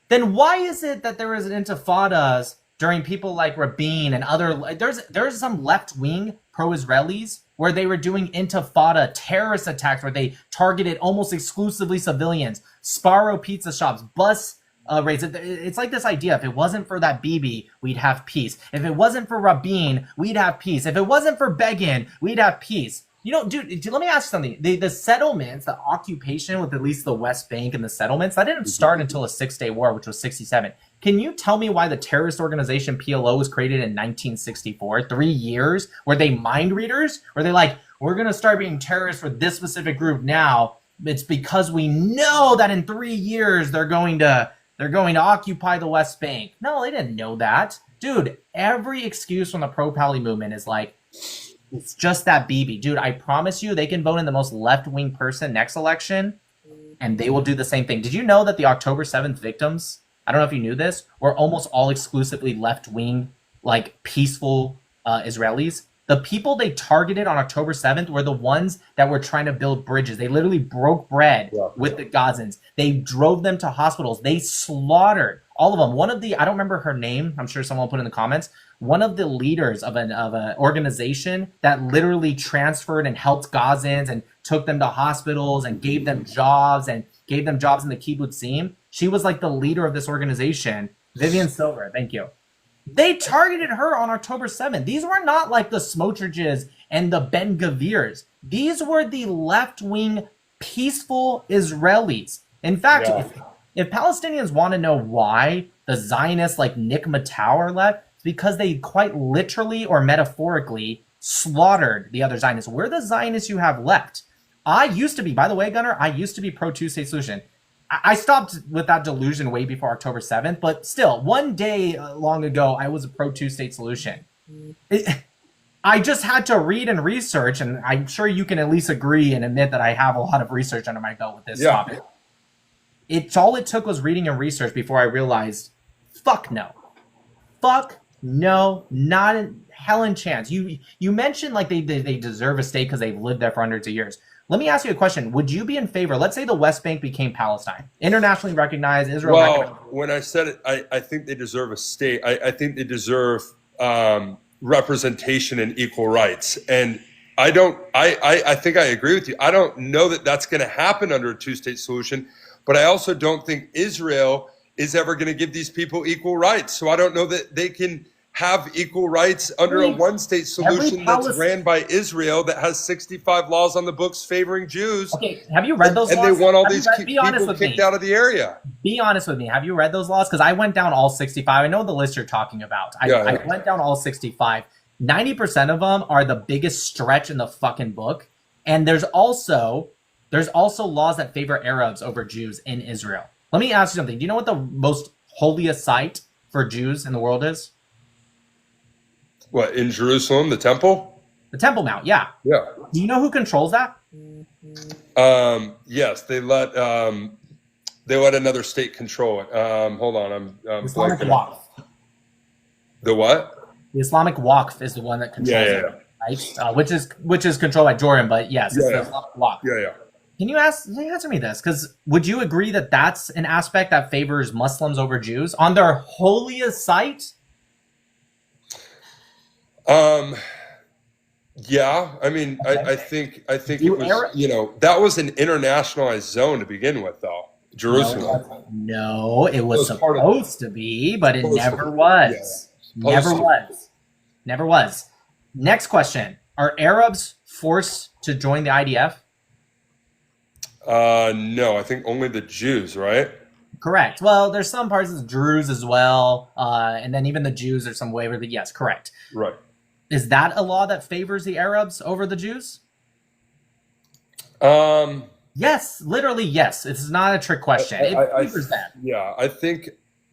then why is it that there was intifadas during people like Rabin and other, there's some left-wing pro-Israelis where they were doing intifada terrorist attacks where they targeted almost exclusively civilians, Sparrow pizza shops, bus raids. It's like this idea, if it wasn't for that Bibi, we'd have peace. If it wasn't for Rabin, we'd have peace. If it wasn't for Begin, we'd have peace. You know, dude, let me ask you something. The settlements, the occupation with at least the West Bank and the settlements, that didn't start until a 6-day war, which was 67. Can you tell me why the terrorist organization PLO was created in 1964? 3 years? Were they mind readers? Were they like, we're going to start being terrorists for this specific group now? It's because we know that in 3 years they're going to occupy the West Bank. No, they didn't know that. Dude, every excuse from the pro-Pally movement is like, it's just that Bibi. Dude, I promise you they can vote in the most left-wing person next election, and they will do the same thing. Did you know that the October 7th victims, I don't know if you knew this, were almost all exclusively left-wing, like peaceful Israelis? The people they targeted on October 7th were the ones that were trying to build bridges. They literally broke bread with the Gazans. They drove them to hospitals. They slaughtered all of them. One of the, I don't remember her name, I'm sure someone will put in the comments, one of the leaders of an organization that literally transferred and helped Gazans and took them to hospitals and gave them jobs in the kibbutzim. She was like the leader of this organization. Vivian Silver, thank you. They targeted her on October 7th. These were not like the Smotriches and the Ben Gavirs. These were the left-wing, peaceful Israelis. In fact, if Palestinians want to know why the Zionists like Nick Matau are left, it's because they quite literally or metaphorically slaughtered the other Zionists. We're the Zionists you have left. I used to be, by the way, Gunnar, I used to be pro-two-state solution. I stopped with that delusion way before October 7th, but still, one day long ago, I was a pro-two-state solution. I just had to read and research, and I'm sure you can at least agree and admit that I have a lot of research under my belt with this topic. All it took was reading and research before I realized, fuck no. Fuck no, not in hell and chance. You mentioned like they deserve a state because they've lived there for hundreds of years. Let me ask you a question. Would you be in favor? Let's say the West Bank became Palestine, internationally recognized, Israel. Well, when I said it, I think they deserve a state. I think they deserve representation and equal rights. And I think I agree with you. I don't know that that's going to happen under a two-state solution, but I also don't think Israel is ever going to give these people equal rights. So I don't know that they can have equal rights under a one-state solution that's ran by Israel that has 65 laws on the books favoring Jews. Okay, have you read those laws? And they want all these people kicked out of the area. Be honest with me. Have you read those laws? Because I went down all 65. I know the list you're talking about. I went down all 65. 90% of them are the biggest stretch in the fucking book. And there's also laws that favor Arabs over Jews in Israel. Let me ask you something. Do you know what the most holiest site for Jews in the world is? What, in Jerusalem, the temple? The Temple Mount, yeah. Yeah. Do you know who controls that? Yes, they let another state control it. Hold on, I'm Islamic Waqf. The what? The Islamic Waqf is the one that controls it, right? Which is controlled by Jordan, but yes, it's the Islamic Waqf. Yeah. Can you answer me this? Because would you agree that that's an aspect that favors Muslims over Jews on their holiest site? Yeah, I mean, okay. I think it was, that was an internationalized zone to begin with, though. Jerusalem. No, it was supposed to be, but it never was. Yeah, never was. Next question. Are Arabs forced to join the IDF? No, I think only the Jews, right? Correct. Well, there's some parts of the Druze as well, and then even the Jews are some waiver, but yes, correct. Right. Is that a law that favors the Arabs over the Jews? Yes, literally yes. It's not a trick question. It favors that. Yeah, I think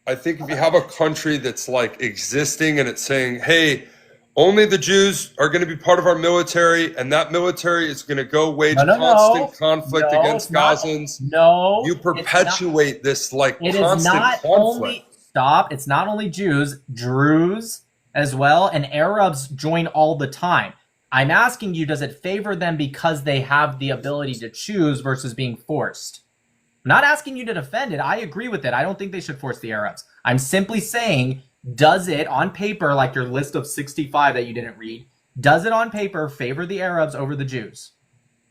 if you have a country that's like existing and it's saying, hey, only the Jews are going to be part of our military, and that military is going to go wage constant conflict against Gazans. No, you perpetuate this like constant conflict. It's not only Jews, Druze as well, and Arabs join all the time. I'm asking you, does it favor them because they have the ability to choose versus being forced? I'm not asking you to defend it. I agree with it. I don't think they should force the Arabs. I'm simply saying, does it on paper, like your list of 65 that you didn't read, does it on paper favor the Arabs over the Jews?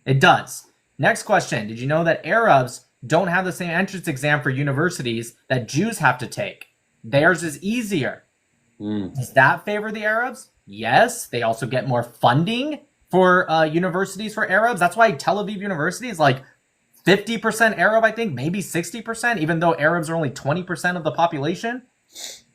It does. Next question. Did you know that Arabs don't have the same entrance exam for universities that Jews have to take? Theirs is easier. Does that favor the Arabs? Yes. They also get more funding for universities for Arabs. That's why Tel Aviv University is like 50% Arab, I think, maybe 60%, even though Arabs are only 20% of the population.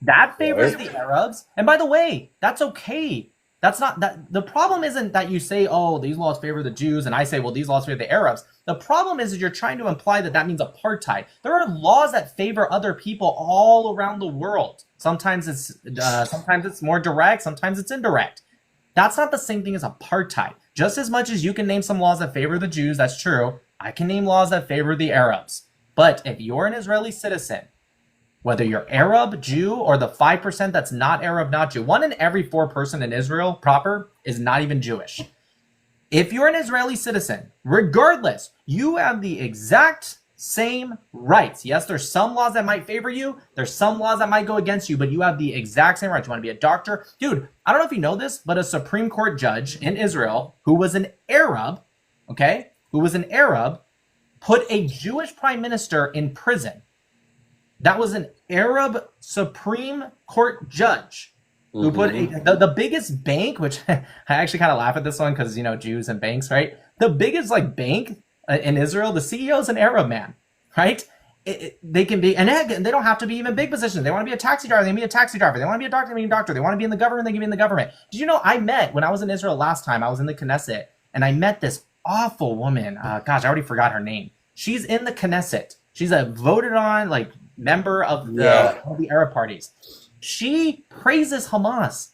That favors the Arabs. And by the way, that's okay. That's not that. The problem isn't that you say, oh, these laws favor the Jews, and I say, well, these laws favor the Arabs. The problem is that you're trying to imply that that means apartheid. There are laws that favor other people all around the world. Sometimes it's more direct. Sometimes it's indirect. That's not the same thing as apartheid. Just as much as you can name some laws that favor the Jews, that's true. I can name laws that favor the Arabs. But if you're an Israeli citizen whether you're Arab, Jew, or the 5% that's not Arab, not Jew. 1 in every 4 person in Israel proper is not even Jewish. If you're an Israeli citizen, regardless, you have the exact same rights. Yes, there's some laws that might favor you. There's some laws that might go against you, but you have the exact same rights. You want to be a doctor? Dude, I don't know if you know this, but a Supreme Court judge in Israel who was an Arab, okay, put a Jewish prime minister in prison. That was an Arab Supreme Court judge who put the biggest bank, which I actually kind of laugh at this one because, Jews and banks, right? The biggest bank in Israel, the CEO is an Arab man, right? They can be, and they don't have to be even big positions. They want to be a taxi driver, they can be a taxi driver. They want to be a doctor, they can be a doctor. They want to be in the government, they can be in the government. Did you know when I was in Israel last time, I was in the Knesset, and I met this awful woman. Gosh, I already forgot her name. She's in the Knesset. She's a voted on member of the Arab parties. She praises Hamas,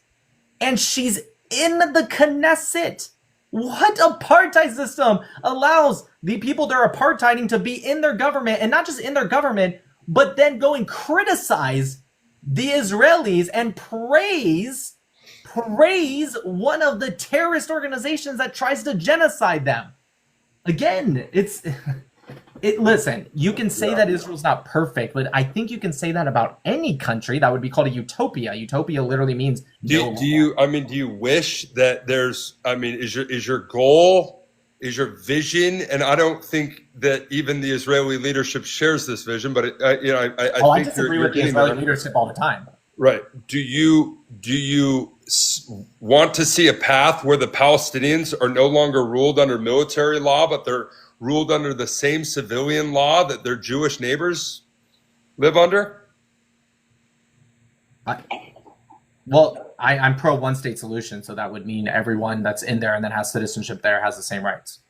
and she's in the Knesset. What apartheid system allows the people they're apartheiding to be in their government, and not just in their government, but then go and criticize the Israelis and praise one of the terrorist organizations that tries to genocide them? Again, listen, you can say that Israel's not perfect, but I think you can say that about any country that would be called a utopia. Utopia literally means do you wish that is your goal, is your vision, and I don't think that even the Israeli leadership shares this vision, but I disagree with the Israeli leadership all the time. Right. Do you want to see a path where the Palestinians are no longer ruled under military law, but they're ruled under the same civilian law that their Jewish neighbors live under? I'm pro one-state solution, so that would mean everyone that's in there and that has citizenship there has the same rights.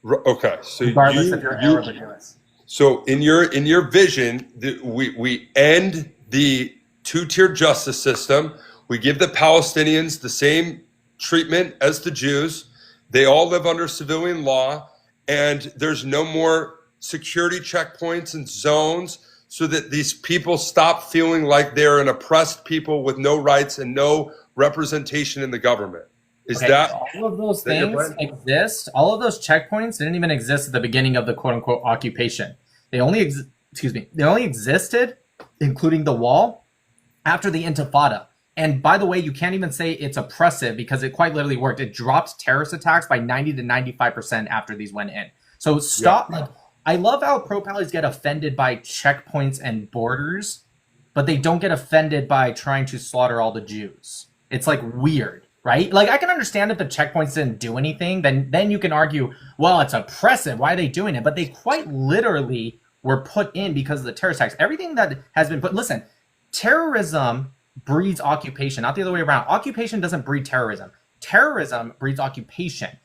Okay, so regardless if you're Arab or Jewish. So in your vision, we end the two-tier justice system. We give the Palestinians the same treatment as the Jews. They all live under civilian law. And there's no more security checkpoints and zones, so that these people stop feeling like they're an oppressed people with no rights and no representation in the government. Is that all of those things exist? All of those checkpoints didn't even exist at the beginning of the quote unquote occupation. They only existed, including the wall, after the Intifada. And by the way, you can't even say it's oppressive because it quite literally worked. It dropped terrorist attacks by 90 to 95% after these went in. So stop. I love how pro-Palestinians get offended by checkpoints and borders, but they don't get offended by trying to slaughter all the Jews. It's weird, right? I can understand if the checkpoints didn't do anything, then you can argue, well, it's oppressive. Why are they doing it? But they quite literally were put in because of the terrorist attacks. Everything that has been put, listen, terrorism breeds occupation, not the other way around. Occupation doesn't breed terrorism. Terrorism breeds occupation.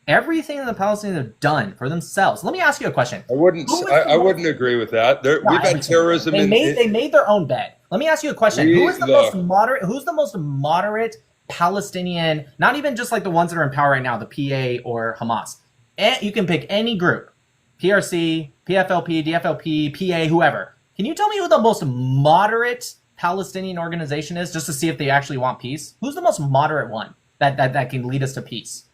Everything that the Palestinians have done for themselves. Let me ask you a question. I wouldn't agree with that. We've had terrorism. They made their own bed. Let me ask you a question. Who's the most moderate Palestinian? Not even just the ones that are in power right now, the PA or Hamas. You can pick any group, PRC, PFLP, DFLP, PA, whoever. Can you tell me who the most moderate Palestinian organization is, just to see if they actually want peace? Who's the most moderate one that can lead us to peace?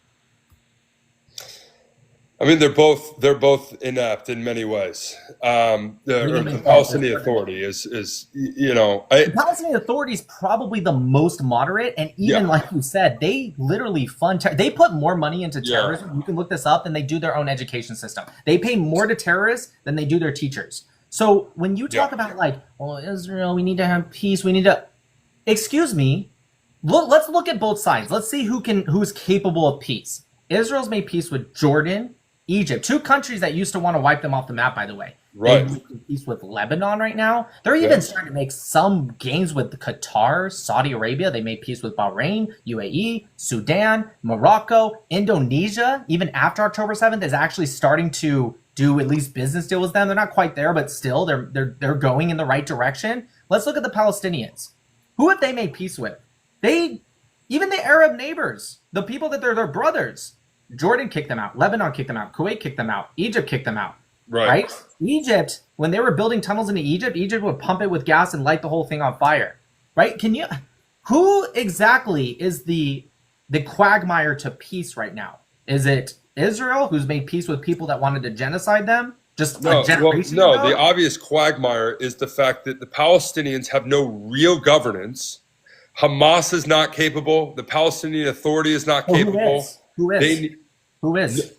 I mean, they're both inept in many ways. The Palestinian Authority is the Palestinian Authority is probably the most moderate, and even like you said, they literally fund. They put more money into terrorism. You can look this up, than they do their own education system. They pay more to terrorists than they do their teachers. So when you talk about Israel, we need to have peace. We need to, excuse me, let's look at both sides. Let's see who's capable of peace. Israel's made peace with Jordan, Egypt, 2 countries that used to want to wipe them off the map, by the way. Right. They're making peace with Lebanon right now. They're even starting to make some gains with Qatar, Saudi Arabia. They made peace with Bahrain, UAE, Sudan, Morocco, Indonesia. Even after October 7th is actually starting to do at least business deal with them. They're not quite there, but still they're going in the right direction. Let's look at the Palestinians. Who have they made peace with? Even the Arab neighbors, the people that they're their brothers. Jordan kicked them out. Lebanon kicked them out. Kuwait kicked them out. Egypt kicked them out. right? Egypt, when they were building tunnels into Egypt, Egypt would pump it with gas and light the whole thing on fire, right? Who exactly is the quagmire to peace right now? Is it Israel, who's made peace with people that wanted to genocide them just a generation ago? The obvious quagmire is the fact that the Palestinians have no real governance. Hamas is not capable. The Palestinian Authority is not capable. Who is?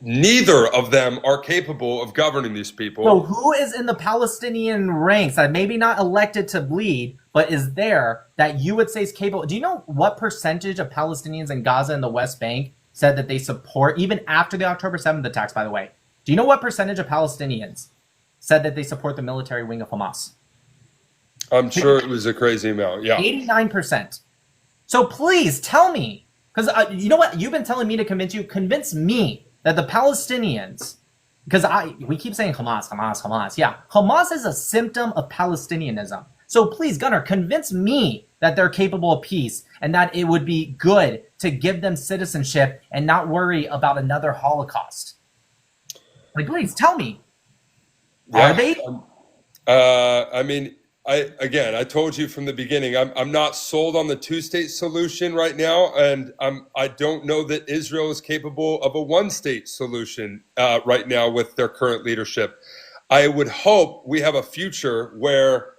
Neither of them are capable of governing these people. So who is in the Palestinian ranks that maybe not elected to bleed, but is there that you would say is capable? Do you know what percentage of Palestinians in Gaza and the West Bank said that they support, even after the October 7th attacks, by the way? Do you know what percentage of Palestinians said that they support the military wing of Hamas? I'm sure it was a crazy amount. Yeah. 89%. So please tell me, because you know what? You've been telling me to convince me that the Palestinians, because we keep saying Hamas. Yeah, Hamas is a symptom of Palestinianism. So please, Gunnar, convince me that they're capable of peace and that it would be good to give them citizenship and not worry about another Holocaust. Like, please tell me. Yeah. Are they? I mean, I told you from the beginning, I'm not sold on the two-state solution right now, and I don't know that Israel is capable of a one-state solution right now with their current leadership. I would hope we have a future where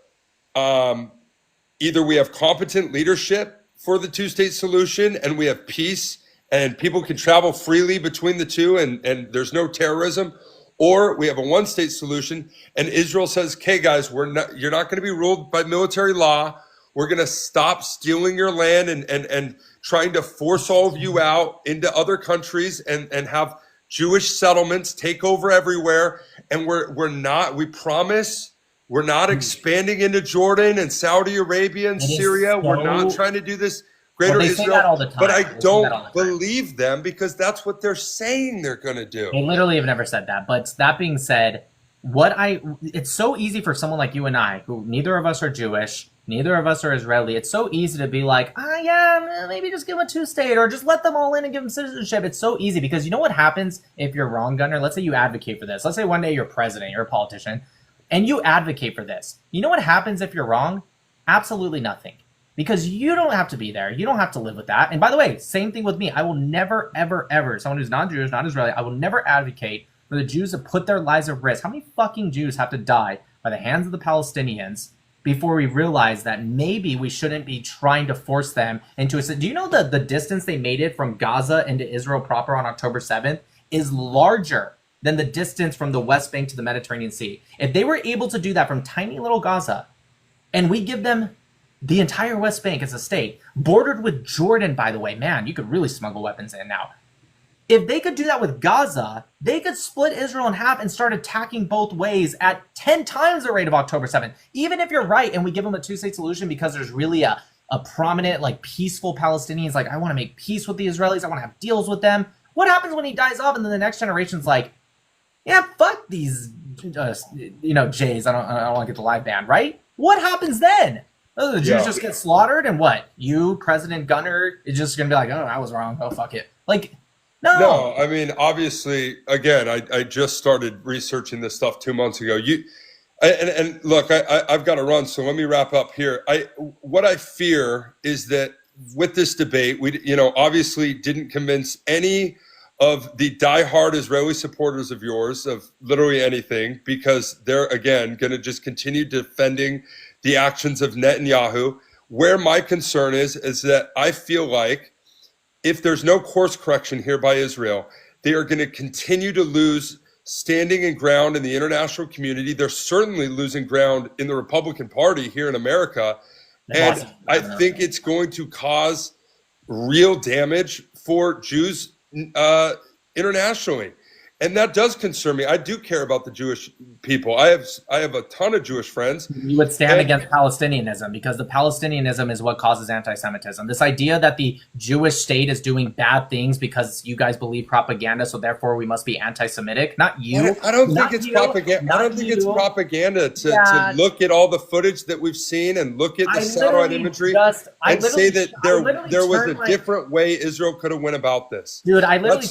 either we have competent leadership for the two-state solution and we have peace and people can travel freely between the two and there's no terrorism, or we have a one-state solution and Israel says, okay, guys, you're not going to be ruled by military law. We're going to stop stealing your land and trying to force all of you out into other countries and have Jewish settlements take over everywhere. And we promise we're not expanding into Jordan and Saudi Arabia and Syria. We're not trying to do this greater Israel. But I don't believe them because that's what they're saying they're going to do. They literally have never said that. But that being said, it's so easy for someone like you and I, who neither of us are Jewish, neither of us are Israeli. It's so easy to be like, yeah, maybe just give them a two-state or just let them all in and give them citizenship. It's so easy because you know what happens if you're wrong, Gunnar? Let's say you advocate for this. Let's say one day you're president, you're a politician, and you advocate for this. You know what happens if you're wrong? Absolutely nothing. Because you don't have to be there. You don't have to live with that. And by the way, same thing with me. I will never, ever, ever, someone who's not Jewish, not Israeli, I will never advocate for the Jews to put their lives at risk. How many fucking Jews have to die by the hands of the Palestinians before we realize that maybe we shouldn't be trying to force them into a... Do you know the distance they made it from Gaza into Israel proper on October 7th is larger than the distance from the West Bank to the Mediterranean Sea? If they were able to do that from tiny little Gaza, and we give them the entire West Bank as a state, bordered with Jordan, by the way, man, you could really smuggle weapons in now. If they could do that with Gaza, they could split Israel in half and start attacking both ways at 10 times the rate of October 7th. Even if you're right and we give them a two-state solution because there's really a prominent, like, peaceful Palestinians, like, I want to make peace with the Israelis, I want to have deals with them. What happens when he dies off and then the next generation's like, yeah, fuck these, Jays, I don't want to get the live band, right? What happens then? Oh, the Jews just get slaughtered, and what? You, President Gunnar, is just going to be like, oh, I was wrong. Oh, fuck it. Like, no. No, I mean, obviously, again, I just started researching this stuff 2 months ago. And look, I've got to run, so let me wrap up here. What I fear is that with this debate, we obviously didn't convince any of the diehard Israeli supporters of yours of literally anything, because they're, again, going to just continue defending the actions of Netanyahu. Where my concern is that I feel like if there's no course correction here by Israel, they are going to continue to lose standing and ground in the international community. They're certainly losing ground in the Republican Party here in America. And I think it's going to cause real damage for Jews internationally. And that does concern me. I do care about the Jewish people. I have a ton of Jewish friends. You would stand against Palestinianism because the Palestinianism is what causes anti-Semitism. This idea that the Jewish state is doing bad things because you guys believe propaganda, so therefore we must be anti-Semitic. Not you. I don't think it's propaganda. I don't think it's propaganda to look at all the footage that we've seen and look at the satellite imagery and say that there was a different way Israel could have went about this. Dude, I literally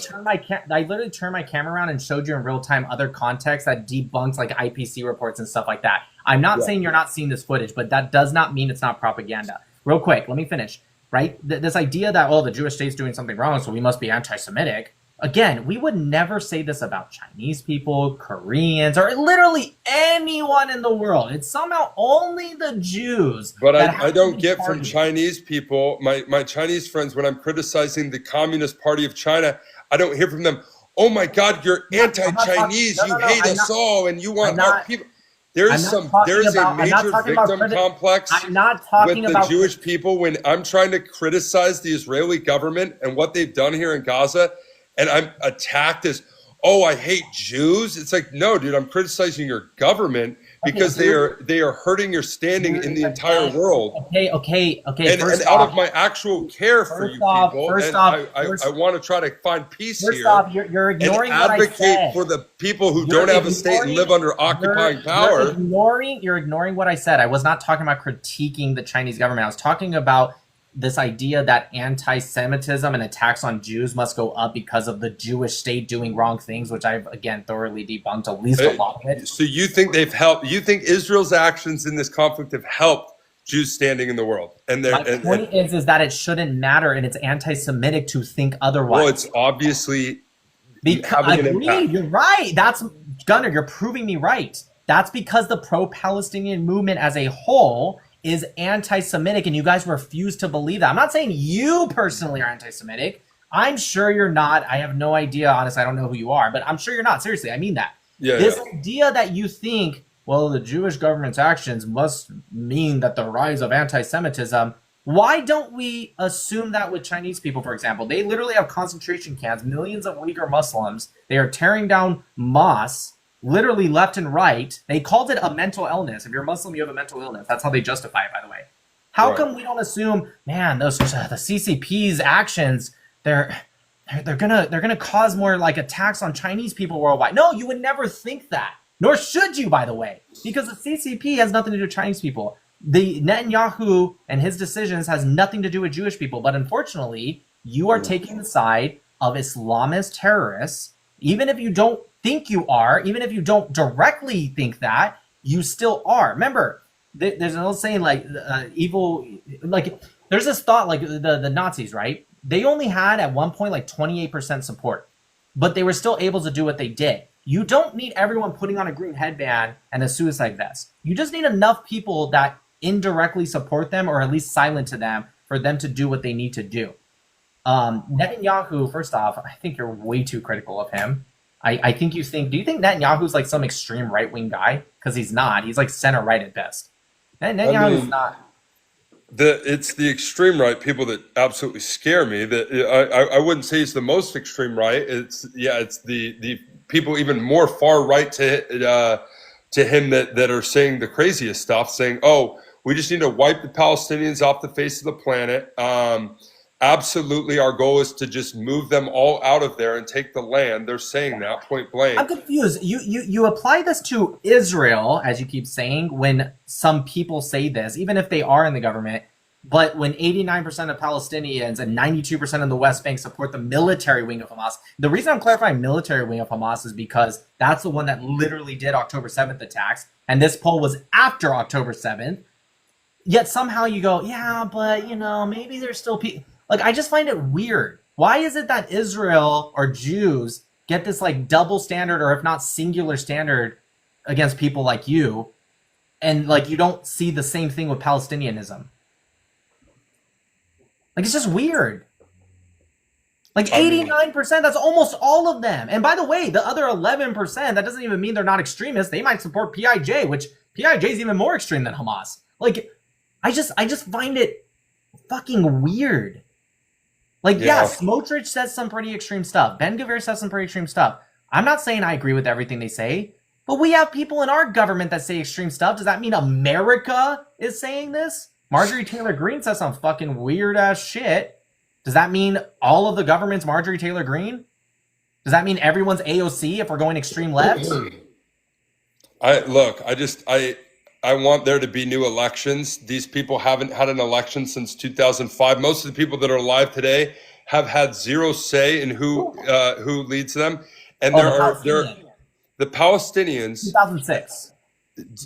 turned my camera around and showed you in real time other contexts that debunks like IPC reports and stuff like that. I'm not saying you're not seeing this footage, but that does not mean it's not propaganda. Real quick, let me finish. Right? This idea that, oh, the Jewish state's doing something wrong, so we must be anti-Semitic. Again, we would never say this about Chinese people, Koreans, or literally anyone in the world. It's somehow only the Jews. But I don't get from Chinese people, my Chinese friends, when I'm criticizing the Communist Party of China, I don't hear from them, oh my God, you're anti-Chinese, you hate us all, and you want our people. There is a major victim complex with the Jewish people when I'm trying to criticize the Israeli government and what they've done here in Gaza, and I'm attacked as, oh, I hate Jews. It's like, no, dude, I'm criticizing your government because they are hurting your standing in the entire world. Okay. And out of my actual care for you people, I want to try to find peace here. You're ignoring and advocate for the people who don't have a state and live under occupying power. You're ignoring what I said. I was not talking about critiquing the Chinese government. I was talking about this idea that anti-Semitism and attacks on Jews must go up because of the Jewish state doing wrong things, which I've, again, thoroughly debunked at least a lot of it. So you think they've helped? You think Israel's actions in this conflict have helped Jews standing in the world? And my point is that it shouldn't matter, and it's anti-Semitic to think otherwise. Well, it's obviously having an impact. You're right. That's Gunnar. You're proving me right. That's because the pro-Palestinian movement as a whole is anti-Semitic, and you guys refuse to believe that. I'm not saying you personally are anti-Semitic. I'm sure you're not. I have no idea, honestly. I don't know who you are, but I'm sure you're not. Seriously, I mean that. This idea that you think, well, the Jewish government's actions must mean that the rise of anti-Semitism, why don't we assume that with Chinese people, for example? They literally have concentration camps, millions of Uyghur Muslims. They are tearing down mosques, literally left and right. They called it a mental illness. If you're Muslim, you have a mental illness. That's how they justify it, by the way. How come we don't assume, man, the CCP's actions, they're gonna cause more like attacks on Chinese people worldwide? No, you would never think that. Nor should you, by the way, because the CCP has nothing to do with Chinese people. The Netanyahu and his decisions has nothing to do with Jewish people. But unfortunately, you are taking the side of Islamist terrorists, even if you don't think you are, even if you don't directly think that, you still are. Remember, there's an old saying like evil, like there's this thought like the Nazis, right? They only had at one point like 28% support, but they were still able to do what they did. You don't need everyone putting on a green headband and a suicide vest. You just need enough people that indirectly support them or at least silent to them for them to do what they need to do. Netanyahu, first off, I think you're way too critical of him. I think do you think Netanyahu's like some extreme right-wing guy? Because he's not. He's like center-right at best. Netanyahu's not. It's the extreme right people that absolutely scare me. That I wouldn't say he's the most extreme right. It's the people even more far right to him that are saying the craziest stuff, saying, oh, we just need to wipe the Palestinians off the face of the planet. Absolutely, our goal is to just move them all out of there and take the land. They're saying that point blank. I'm confused. You apply this to Israel, as you keep saying, when some people say this, even if they are in the government, but when 89% of Palestinians and 92% of the West Bank support the military wing of Hamas. The reason I'm clarifying military wing of Hamas is because that's the one that literally did October 7th attacks, and this poll was after October 7th. Yet somehow you go, yeah, but, maybe there's still people. Like, I just find it weird. Why is it that Israel or Jews get this like double standard, or if not singular standard, against people like you, and like you don't see the same thing with Palestinianism? Like, it's just weird. Like 89%, that's almost all of them. And by the way, the other 11%, that doesn't even mean they're not extremists. They might support PIJ, which PIJ is even more extreme than Hamas. Like, I just find it fucking weird. Like, yeah, Smotrich says some pretty extreme stuff. Ben-Gvir says some pretty extreme stuff. I'm not saying I agree with everything they say, but we have people in our government that say extreme stuff. Does that mean America is saying this? Marjorie Taylor Greene says some fucking weird-ass shit. Does that mean all of the government's Marjorie Taylor Greene? Does that mean everyone's AOC if we're going extreme left? I want there to be new elections. These people haven't had an election since 2005. Most of the people that are alive today have had zero say in who leads them. and Oh, the Palestinian. the Palestinians, 2006.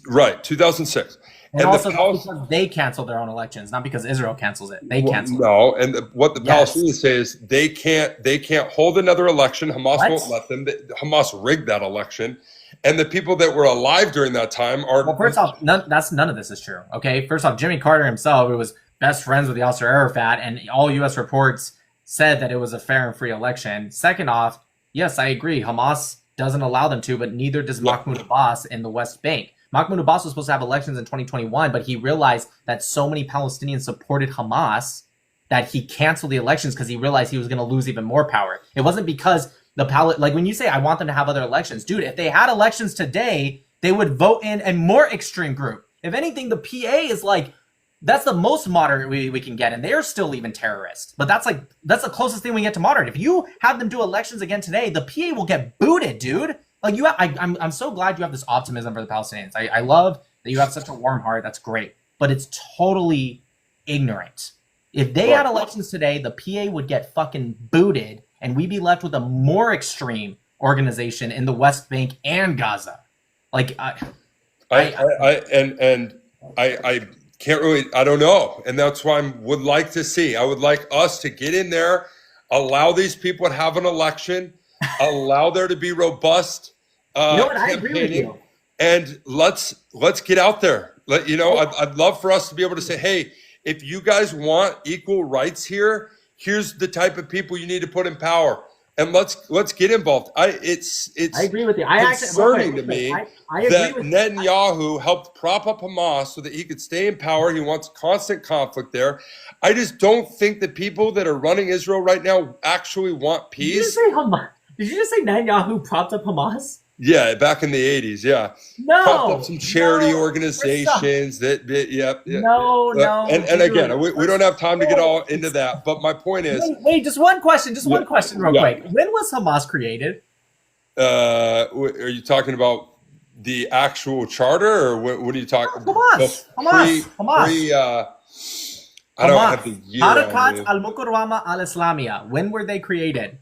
right, 2006. And also because they canceled their own elections, not because Israel cancels it. They canceled. No, and what the Palestinians say is they can't hold another election. Hamas won't let them. Hamas rigged that election, and the people that were alive during that time are. Well, first off, none of this is true. Okay, first off, Jimmy Carter himself, who was best friends with Yasser Arafat, and all U.S. reports said that it was a fair and free election. Second off, yes, I agree. Hamas doesn't allow them to, but neither does Mahmoud Abbas in the West Bank. Mahmoud Abbas was supposed to have elections in 2021, but he realized that so many Palestinians supported Hamas that he canceled the elections because he realized he was going to lose even more power. It wasn't because like when you say, I want them to have other elections, dude, if they had elections today, they would vote in a more extreme group. If anything, the PA is like, that's the most moderate we can get, and they're still even terrorists. But that's the closest thing we get to moderate. If you have them do elections again today, the PA will get booted, dude. Like I'm so glad you have this optimism for the Palestinians. I love that you have such a warm heart. That's great, but it's totally ignorant. If they had elections today, the PA would get fucking booted, and we'd be left with a more extreme organization in the West Bank and Gaza. Like I can't really. I don't know, and that's why I would like to see. I would like us to get in there, allow these people to have an election, allow there to be robust. I agree with you. And let's get out there. I'd love for us to be able to say, hey, if you guys want equal rights here, here's the type of people you need to put in power, and let's get involved. It's I agree with you. Concerning to me that Netanyahu helped prop up Hamas so that he could stay in power. He wants constant conflict there. I just don't think the people that are running Israel right now actually want peace. Did you just say Netanyahu propped up Hamas? Yeah, back in the 80s, yeah. No. Propped up some charity organizations yep. No. And again, we don't have time to get all into that, but my point is... Wait, just one question real quick. When was Hamas created? Are you talking about the actual charter, or what are you talking about? Hamas. I don't have the year. Harakat al-Mukarrama al-Islamiyya. When were they created?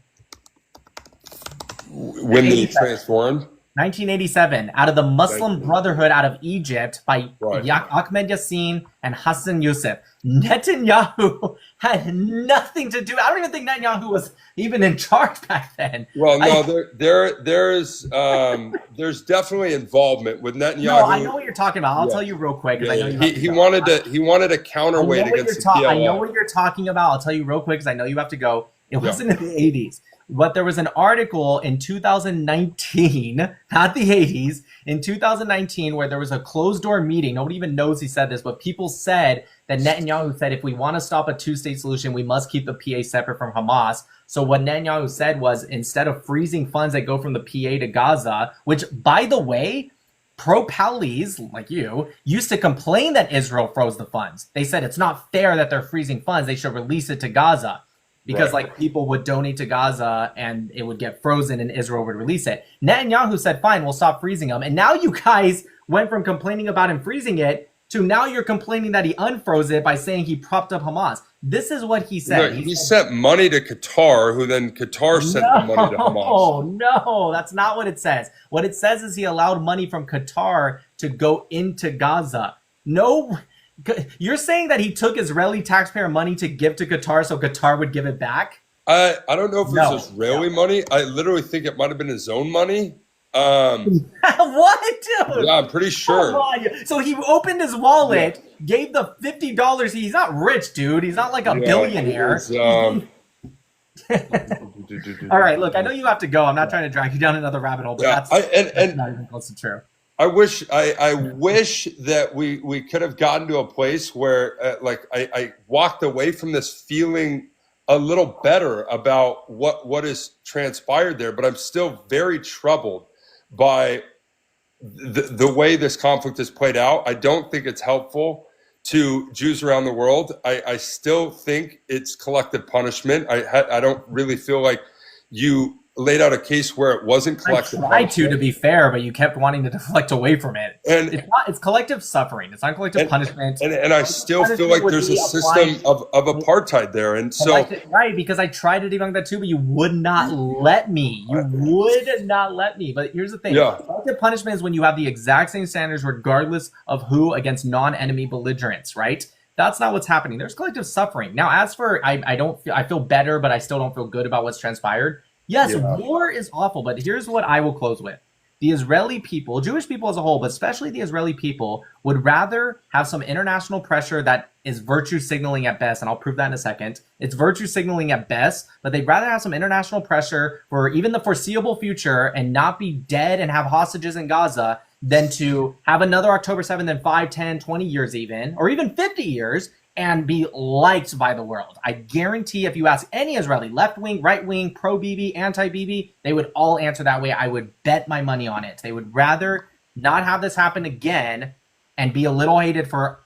When they transformed? 1987, out of the Muslim Brotherhood out of Egypt by Ahmed Yassin and Hassan Youssef. Netanyahu had nothing to do. I don't even think Netanyahu was even in charge back then. Well, no, there's definitely involvement with Netanyahu. No, I know what you're talking about. I'll tell you real quick. I know he wanted a counterweight against the PLO. I know what you're talking about. I'll tell you real quick because I know you have to go. It wasn't in the 80s. But there was an article in 2019, not the 80s, in 2019, where there was a closed-door meeting. Nobody even knows he said this, but people said that Netanyahu said, if we want to stop a two-state solution, we must keep the PA separate from Hamas. So what Netanyahu said was, instead of freezing funds that go from the PA to Gaza, which, by the way, pro-Palis, like you, used to complain that Israel froze the funds. They said it's not fair that they're freezing funds. They should release it to Gaza. Because people would donate to Gaza and it would get frozen and Israel would release it. Netanyahu said, fine, we'll stop freezing them. And now you guys went from complaining about him freezing it to now you're complaining that he unfroze it by saying he propped up Hamas. This is what he said. He sent money to Qatar, who then Qatar sent the money to Hamas. No, that's not what it says. What it says is he allowed money from Qatar to go into Gaza. No... You're saying that he took Israeli taxpayer money to give to Qatar so Qatar would give it back? I don't know if it was Israeli money. I literally think it might have been his own money. What, dude? Yeah, I'm pretty sure. So he opened his wallet, gave the $50. He's not rich, dude. He's not like a billionaire. All right, look, I know you have to go. I'm not trying to drag you down another rabbit hole, but that's not even close to true. I wish that we could have gotten to a place where I walked away from this feeling a little better about what has transpired there, but I'm still very troubled by the way this conflict has played out. I don't think it's helpful to Jews around the world. I still think it's collective punishment. I don't really feel like you laid out a case where it wasn't I collective tried punishment. to be fair, but you kept wanting to deflect away from it. And It's collective suffering. It's not collective punishment. and I still feel like there's a system of apartheid there. And so Right, because I tried to debunk that too, but you would not let me. You would not let me. But here's the thing. Yeah. Collective punishment is when you have the exact same standards regardless of who against non-enemy belligerents, right? That's not what's happening. There's collective suffering. Now, as for I feel better, but I still don't feel good about what's transpired. Yes, war is awful, but here's what I will close with. The Israeli people, Jewish people as a whole, but especially the Israeli people, would rather have some international pressure that is virtue signaling at best, and I'll prove that in a second. It's virtue signaling at best, but they'd rather have some international pressure for even the foreseeable future and not be dead and have hostages in Gaza than to have another October 7th in 5, 10, 20 years even, or even 50 years, and be liked by the world. I guarantee if you ask any Israeli, left wing, right wing, pro Bibi, anti Bibi, they would all answer that way. I would bet my money on it. They would rather not have this happen again and be a little hated for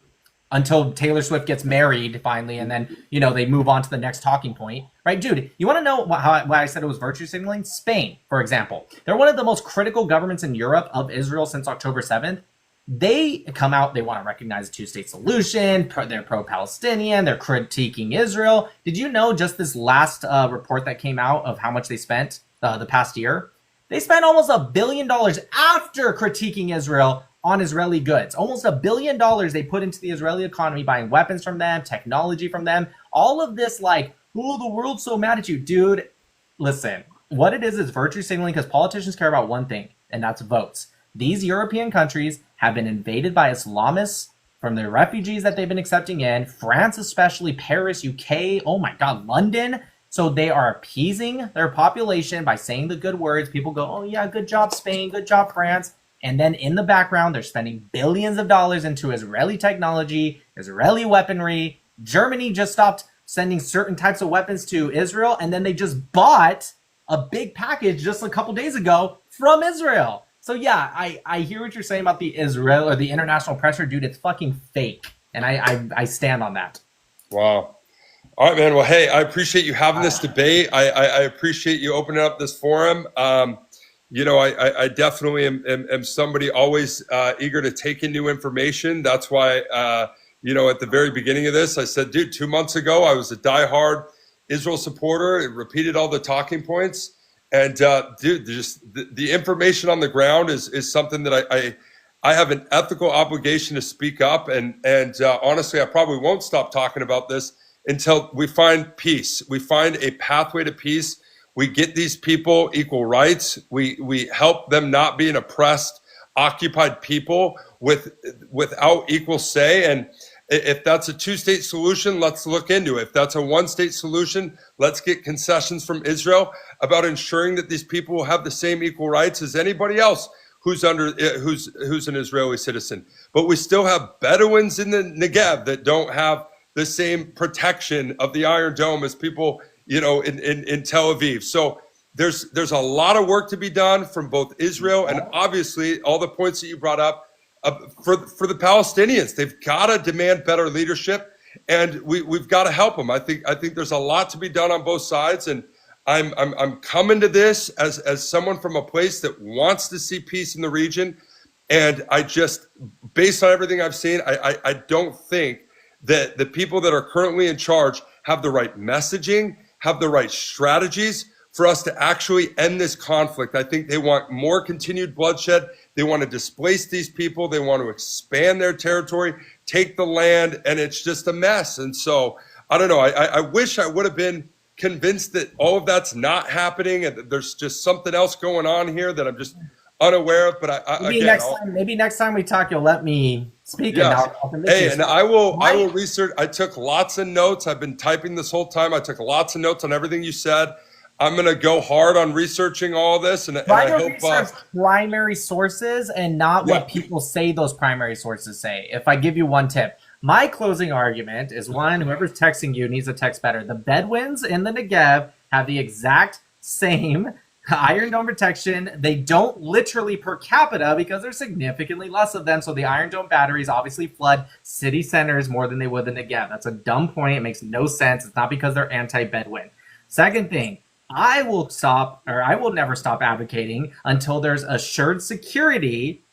until Taylor Swift gets married finally, and then they move on to the next talking point, right, dude? You want to know why I said it was virtue signaling? Spain, for example, they're one of the most critical governments in Europe of Israel since October 7th. They come out, they want to recognize a two-state solution, they're pro-Palestinian, they're critiquing Israel. Did you know just this last report that came out of how much they spent the past year? They spent almost $1 billion after critiquing Israel on Israeli goods. Almost $1 billion they put into the Israeli economy, buying weapons from them, technology from them. All of this the world's so mad at you. Dude, listen, what it is virtue signaling because politicians care about one thing, and that's votes. These European countries have been invaded by Islamists from the refugees that they've been accepting in, France especially, Paris, UK, oh my God, London. So they are appeasing their population by saying the good words. People go, oh yeah, good job Spain, good job France. And then in the background, they're spending billions of dollars into Israeli technology, Israeli weaponry. Germany just stopped sending certain types of weapons to Israel, and then they just bought a big package just a couple days ago from Israel. So yeah, I hear what you're saying about the Israel or the international pressure, dude. It's fucking fake, and I stand on that. Wow. All right, man. Well, hey, I appreciate you having this debate. I appreciate you opening up this forum. I definitely am somebody always eager to take in new information. That's why, at the very beginning of this, I said, dude, 2 months ago, I was a diehard Israel supporter. It repeated all the talking points. And dude, just the information on the ground is something that I have an ethical obligation to speak up. And honestly, I probably won't stop talking about this until we find peace. We find a pathway to peace. We get these people equal rights. We help them not be an oppressed, occupied people without equal say. And if that's a two-state solution, let's look into it. If that's a one-state solution, let's get concessions from Israel about ensuring that these people will have the same equal rights as anybody else who's an Israeli citizen. But we still have Bedouins in the Negev that don't have the same protection of the Iron Dome as people, in Tel Aviv. So there's a lot of work to be done from both Israel and obviously all the points that you brought up. For the Palestinians, they've got to demand better leadership, and we've got to help them. I think there's a lot to be done on both sides, and I'm coming to this as someone from a place that wants to see peace in the region, and I just, based on everything I've seen, I don't think that the people that are currently in charge have the right messaging, have the right strategies for us to actually end this conflict. I think they want more continued bloodshed. They want to displace these people. They want to expand their territory, take the land, and it's just a mess. And so, I don't know. I wish I would have been convinced that all of that's not happening and that there's just something else going on here that I'm just unaware of. But maybe next time we talk, you'll let me speak. Yes. And I will research. I took lots of notes. I've been typing this whole time. I took lots of notes on everything you said. I'm going to go hard on researching all this. And I hope research primary sources and not what people say those primary sources say. If I give you one tip, my closing argument is one, whoever's texting you needs to text better. The Bedouins in the Negev have the exact same Iron Dome protection. They don't literally per capita because there's significantly less of them. So the Iron Dome batteries obviously flood city centers more than they would the Negev. That's a dumb point. It makes no sense. It's not because they're anti-Bedouin. Second thing, I will never stop advocating until there's assured security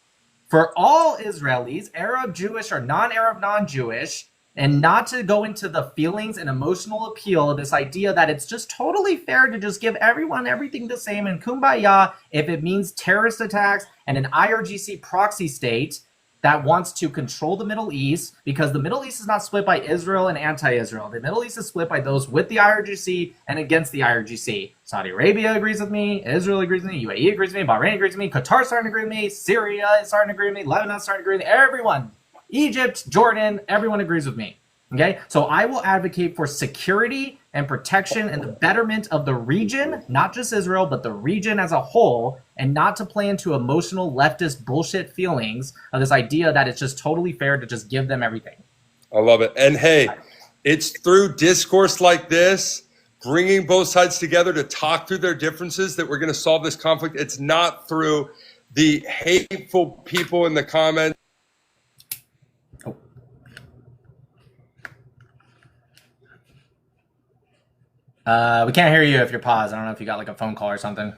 for all Israelis, Arab, Jewish, or non-Arab, non-Jewish, and not to go into the feelings and emotional appeal of this idea that it's just totally fair to just give everyone everything the same and kumbaya if it means terrorist attacks and an IRGC proxy state that wants to control the Middle East, because the Middle East is not split by Israel and anti-Israel. The Middle East is split by those with the IRGC and against the IRGC. Saudi Arabia agrees with me, Israel agrees with me, UAE agrees with me, Bahrain agrees with me, Qatar's starting to agree with me, Syria is starting to agree with me, Lebanon's starting to agree with me, everyone. Egypt, Jordan, everyone agrees with me. Okay, so I will advocate for security and protection and the betterment of the region, not just Israel, but the region as a whole, and not to play into emotional leftist bullshit feelings of this idea that it's just totally fair to just give them everything. I love it. And hey, it's through discourse like this, bringing both sides together to talk through their differences, that we're going to solve this conflict. It's not through the hateful people in the comments. We can't hear you if you're paused. I don't know if you got like a phone call or something.